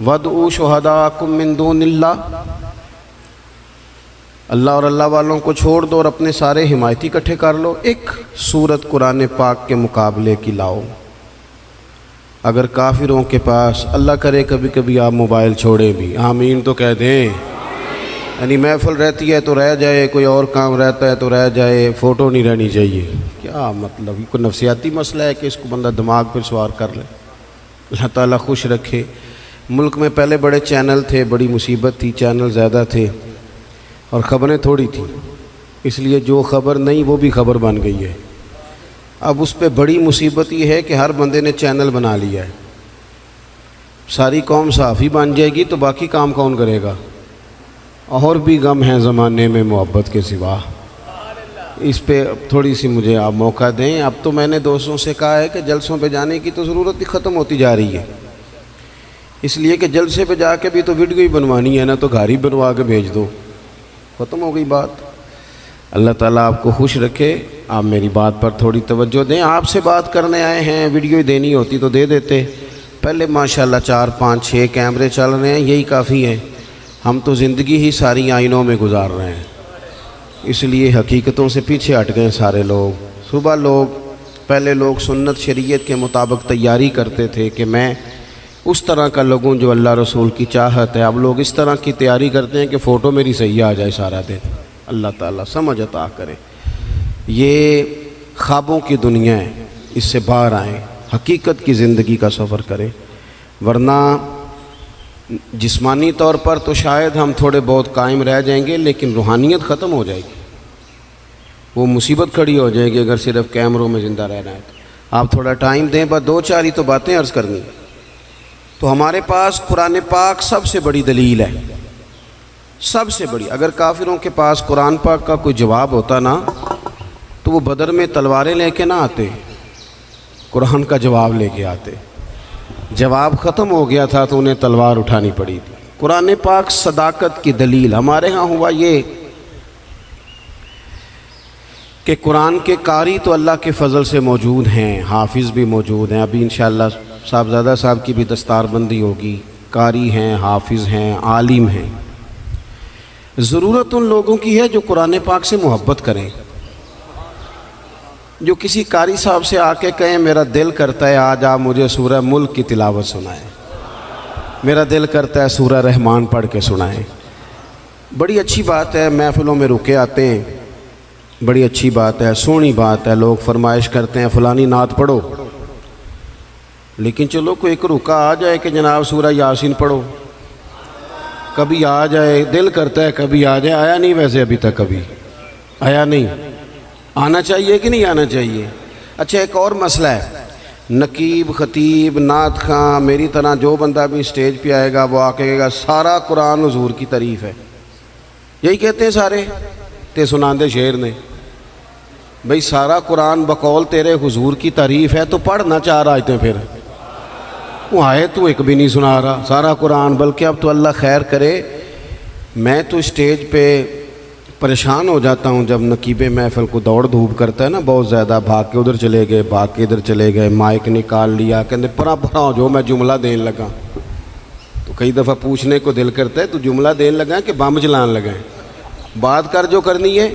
वदऊ शुहदाकुम मिन दूनिल्लाह,
अल्लाह और अल्लाह वालों को छोड़ दो और अपने सारे हिमायती इकट्ठे कर लो, एक सूरत कुरान पाक के मुकाबले की लाओ। अगर काफिरों के पास, अल्लाह करे कभी कभी आप मोबाइल छोड़े भी, आमीन तो कह दें, यानी महफिल रहती है तो रह जाए, कोई और काम रहता है तो रह जाए, फ़ोटो नहीं रहनी चाहिए। क्या मतलब, ये कोई नफसियाती मसला है कि इसको बंदा दिमाग पर सवार कर ले। अल्लाह ताला खुश रखे। मुल्क में पहले बड़े चैनल थे, बड़ी मुसीबत थी, चैनल ज़्यादा थे और ख़बरें थोड़ी थी, इसलिए जो ख़बर नहीं वो भी ख़बर बन गई है। अब उस पर बड़ी मुसीबत ये है कि हर बंदे ने चैनल बना लिया है। सारी कौम सहाफ़ी बन जाएगी तो बाकी काम कौन करेगा। और भी गम है ज़माने में मोहब्बत के सिवा। इस पे थोड़ी सी मुझे आप मौका दें। अब तो मैंने दोस्तों से कहा है कि जलसों पे जाने की तो ज़रूरत ही ख़त्म होती जा रही है, इसलिए कि जलसे पे जाके भी तो वीडियो ही बनवानी है ना, तो घर ही बनवा के भेज दो, ख़त्म हो गई बात। अल्लाह ताला आपको खुश रखे। आप मेरी बात पर थोड़ी तवज्जो दें। आपसे बात करने आए हैं, वीडियो ही देनी होती तो दे देते। पहले माशाल्लाह 4, 5, 6 कैमरे चल रहे हैं, यही काफ़ी है। हम तो ज़िंदगी ही सारी आइनों में गुजार रहे हैं, इसलिए हकीकतों से पीछे हट गए सारे लोग। सुबह पहले लोग सुन्नत शरीयत के मुताबिक तैयारी करते थे कि मैं उस तरह का लगूं जो अल्लाह रसूल की चाहत है। अब लोग इस तरह की तैयारी करते हैं कि फ़ोटो मेरी सही आ जाए सारा दिन। अल्लाह ताला समझ अता करे। ये ख्वाबों की दुनिया है, इससे बाहर आएँ, हकीकत की ज़िंदगी का सफ़र करें। वरना जिस्मानी तौर पर तो शायद हम थोड़े बहुत कायम रह जाएंगे, लेकिन रूहानियत ख़त्म हो जाएगी। वो मुसीबत खड़ी हो जाएगी अगर सिर्फ कैमरों में ज़िंदा रहना है। तो आप थोड़ा टाइम दें, बस 2-4 ही तो बातें अर्ज़ करनी। तो हमारे पास कुरान पाक सबसे बड़ी दलील है, सबसे बड़ी। अगर काफिरों के पास कुरान पाक का कोई जवाब होता ना, तो वो बदर में तलवारें लेके ना आते, कुरान का जवाब लेके आते। जवाब ख़त्म हो गया था तो उन्हें तलवार उठानी पड़ी थी। कुरान पाक सदाकत की दलील। हमारे यहाँ हुआ ये कि कुरान के कारी तो अल्लाह के फ़ज़ल से मौजूद हैं, हाफिज़ भी मौजूद हैं। अभी इंशाअल्लाह साहबज़ादा साहब की भी दस्तारबंदी होगी। कारी हैं, हाफिज़ हैं, आलिम हैं। ज़रूरत उन लोगों की है जो कुरान पाक से मोहब्बत करें, जो किसी कारी साहब से आके कहें मेरा दिल करता है आज आप मुझे सूरह मुल्क की तिलावत सुनाएं, मेरा दिल करता है सूरह रहमान पढ़ के सुनाएं। बड़ी अच्छी बात है, महफिलों में रुके आते हैं, बड़ी अच्छी बात है, सोहनी बात है। लोग फरमाइश करते हैं फ़लानी नात पढ़ो, लेकिन चलो कोई एक रुका आ जाए कि जनाब सूरह यासीन पढ़ो, कभी आ जाए, दिल करता है कभी आ जाए। आया नहीं वैसे अभी तक, कभी आया नहीं। आना चाहिए कि नहीं आना चाहिए। अच्छा, एक और मसला है, नकीब, ख़तीब, नात खां, मेरी तरह जो बंदा भी स्टेज पे आएगा वो आके कहेगा सारा कुरान हुजूर की तारीफ़ है। यही कहते हैं सारे ते सुनांदे शेर ने, भाई सारा कुरान बकौल तेरे हुजूर की तारीफ़ है, तो पढ़ना 4 आयतें फिर। वो आए तो एक भी नहीं सुना रहा सारा कुरान। बल्कि अब तो अल्लाह खैर करे, मैं तो स्टेज पे परेशान हो जाता हूँ जब नकीबे महफिल को दौड़ धूप करता है ना बहुत ज़्यादा, भाग के उधर चले गए, भाग के इधर चले गए, माइक निकाल लिया, कहते परा हो जो मैं जुमला देने लगा। तो कई दफ़ा पूछने को दिल करता है, तो जुमला देने लगा कि बम चलाने लगा, बात कर जो करनी है।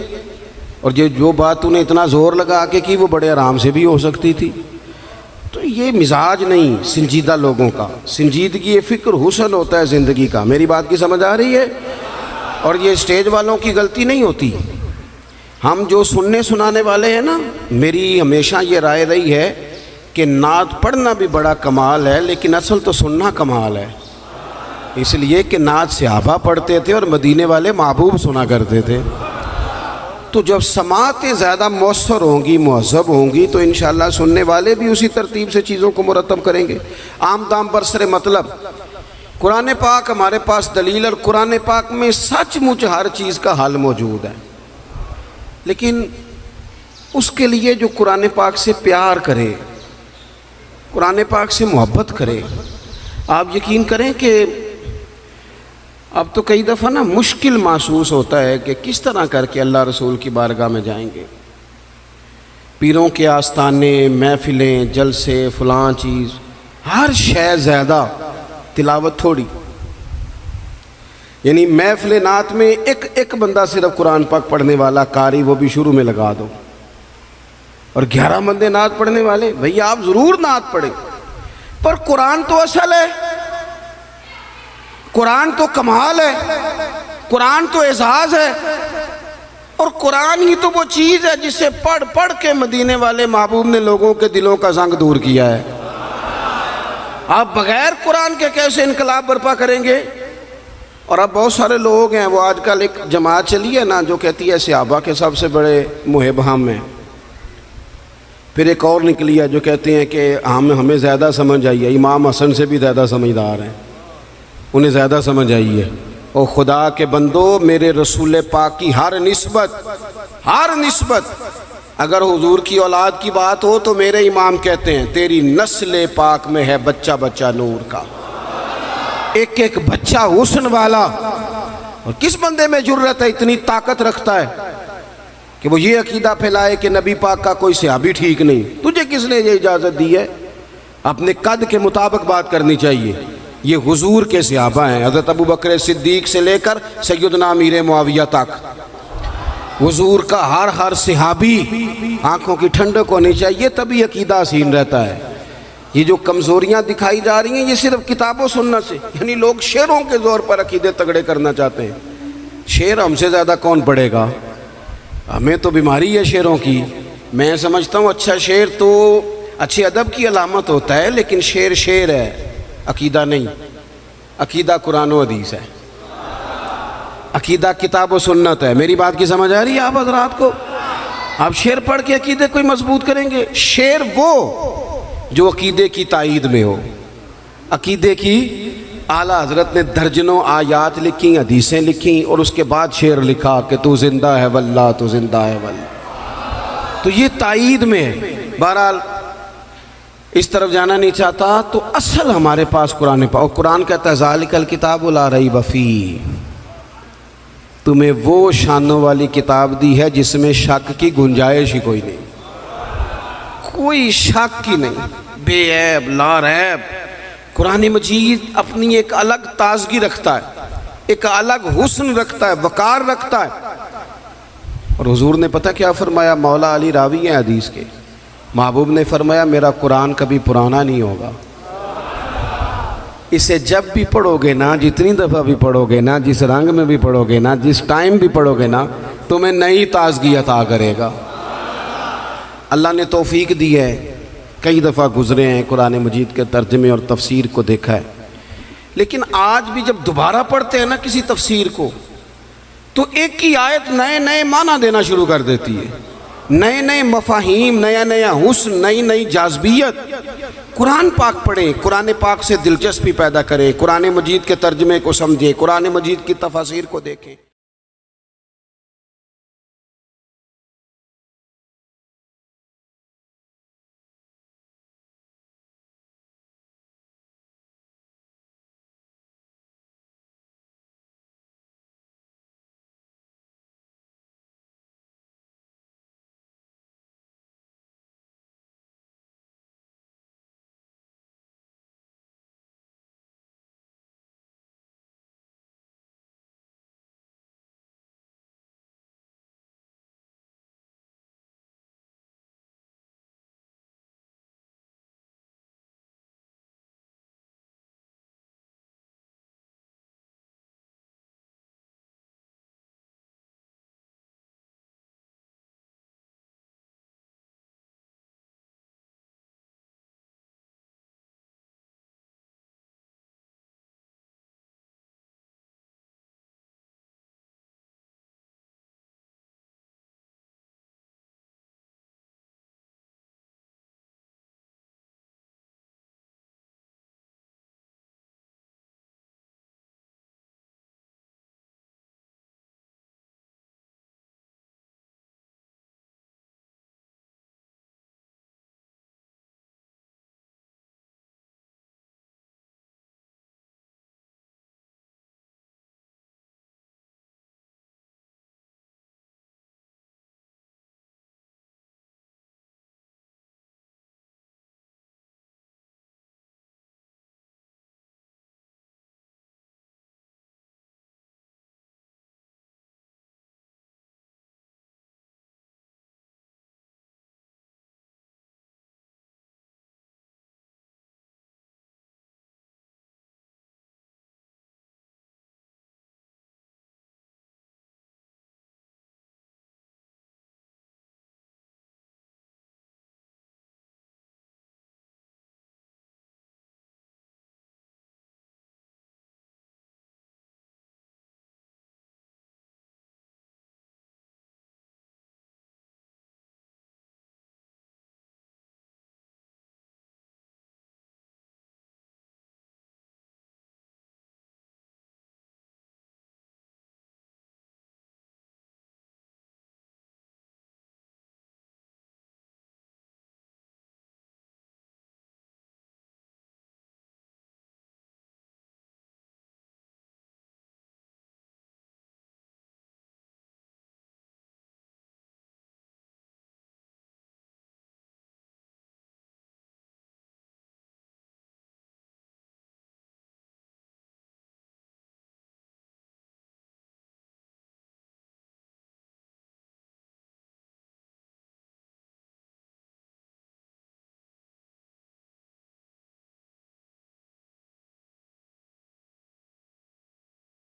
और जो बात तूने इतना ज़ोर लगा के की वो बड़े आराम से भी हो सकती थी। तो ये मिजाज नहीं संजीदा लोगों का। संजीदगी ये फ़िक्र हुसन होता है ज़िंदगी का। मेरी बात की समझ आ रही है। और ये स्टेज वालों की गलती नहीं होती। हम जो सुनने सुनाने वाले हैं ना, मेरी हमेशा ये राय रही है कि नात पढ़ना भी बड़ा कमाल है, लेकिन असल तो सुनना कमाल है। इसलिए कि नात सहाबा पढ़ते थे और मदीने वाले महबूब सुना करते थे। तो जब समातें ज़्यादा मौसर होंगी, मुहज़्ज़ब होंगी, तो इंशाअल्लाह सुनने वाले भी उसी तरतीब से चीज़ों को मुरतब करेंगे। आम दाम बरसरे मतलब कुरान पाक हमारे पास दलील, और कुरान पाक में सचमुच हर चीज़ का हल मौजूद है। लेकिन उसके लिए जो कुरान पाक से प्यार करे, कुरान पाक से मोहब्बत करे, आप यकीन करें कि अब तो कई दफ़ा ना मुश्किल महसूस होता है कि किस तरह करके अल्लाह रसूल की बारगाह में जाएंगे। पीरों के आस्थाने, महफिलें, जलसे, फ़लाँ चीज़, हर शय ज़्यादा, तिलावत थोड़ी। यानी महफिल नात में एक बंदा सिर्फ कुरान पाक पढ़ने वाला कारी, वो भी शुरू में लगा दो, और 11 बंदे नात पढ़ने वाले। भैया आप जरूर नात पढ़ें, पर कुरान तो असल है, कुरान तो कमाल है, कुरान तो एजाज है, और कुरान ही तो वो चीज है जिसे पढ़ पढ़ के मदीने वाले महबूब ने लोगों के दिलों का जंग दूर किया है। आप बगैर कुरान के कैसे इनकलाब बर्पा करेंगे? और अब बहुत सारे लोग हैं, वो आजकल एक जमात चली है ना जो कहती है सहाबा के सबसे बड़े मुहिब हम हैं। फिर एक और निकली है जो कहते हैं कि हमें ज़्यादा समझ आई है, इमाम हसन से भी ज़्यादा समझदार हैं, उन्हें ज़्यादा समझ आई है। और खुदा के बंदो, मेरे रसूल पाक की हर निस्बत अगर हुजूर की औलाद की बात हो तो मेरे इमाम कहते हैं तेरी नस्ल पाक में है बच्चा बच्चा नूर का, एक एक बच्चा हुस्न वाला। और किस बंदे में जुर्रत है, इतनी ताकत रखता है कि वो ये अकीदा फैलाए कि नबी पाक का कोई सहाबी ठीक नहीं? तुझे किसने ये इजाज़त दी है? अपने कद के मुताबिक बात करनी चाहिए। ये हुजूर के सहाबा हैं, हज़रत अबू बकर सिद्दीक से लेकर सैयदना अमीर मुआविया तक। हुजूर का हर सहाबी आंखों की ठंडक होनी चाहिए, तभी अकीदा हसीन रहता है। ये जो कमज़ोरियाँ दिखाई जा रही हैं ये सिर्फ किताबों सुनने से, यानी लोग शेरों के ज़ोर पर अकीदे तगड़े करना चाहते हैं। शेर हमसे ज़्यादा कौन पढ़ेगा? हमें तो बीमारी है शेरों की। मैं समझता हूँ अच्छा शेर तो अच्छे अदब की अलामत होता है, लेकिन शेर शेर है, अकीदा नहीं। अकीदा कुरान और हदीस है, अकीदा किताब और सुन्नत है। मेरी बात की समझ आ रही है आप हजरात को? आप शेर पढ़ के अकीदे कोई मजबूत करेंगे? शेर वो जो अकीदे की ताईद में हो, अकीदे की आला हजरत ने दर्जनों आयात लिखी, हदीसें लिखी, और उसके बाद शेर लिखा कि तू जिंदा है वल्लाह, तू जिंदा है वल्लाह। तो ये ताईद में है। बहरहाल इस तरफ जाना नहीं चाहता, तो असल हमारे पास कुरान पाक, और कुरान कहता है ज़ालिकल किताबु ला रैब फीह, तुम्हें वो शानों वाली किताब दी है जिसमें शक की गुंजाइश ही कोई नहीं, कोई शक ही नहीं, बेऐब लारैब। कुरान मजीद अपनी एक अलग ताजगी रखता है, एक अलग हुस्न रखता है, वकार रखता है। और हुजूर ने पता क्या फरमाया? मौला अली रावी हैं हदीस के, महबूब ने फरमाया मेरा कुरान कभी पुराना नहीं होगा, इसे जब भी पढ़ोगे ना, जितनी दफ़ा भी पढ़ोगे ना, जिस रंग में भी पढ़ोगे ना, जिस टाइम भी पढ़ोगे ना, तुम्हें नई ताजगी अता करेगा। अल्लाह ने तौफीक दी है, कई दफ़ा गुज़रे हैं, कुरान मजीद के तर्जमे और तफसीर को देखा है, लेकिन आज भी जब दोबारा पढ़ते हैं ना किसी तफसीर को, तो एक ही आयत नए नए माना देना शुरू कर देती है, नए नए मफाहीम, नया नया हुस्न, नई नई जाज़बियत। कुरान पाक पढ़ें, कुरान पाक से दिलचस्पी पैदा करें, कुरान मजीद के तर्जमे को समझें, कुरान मजीद की तफसीर को देखें।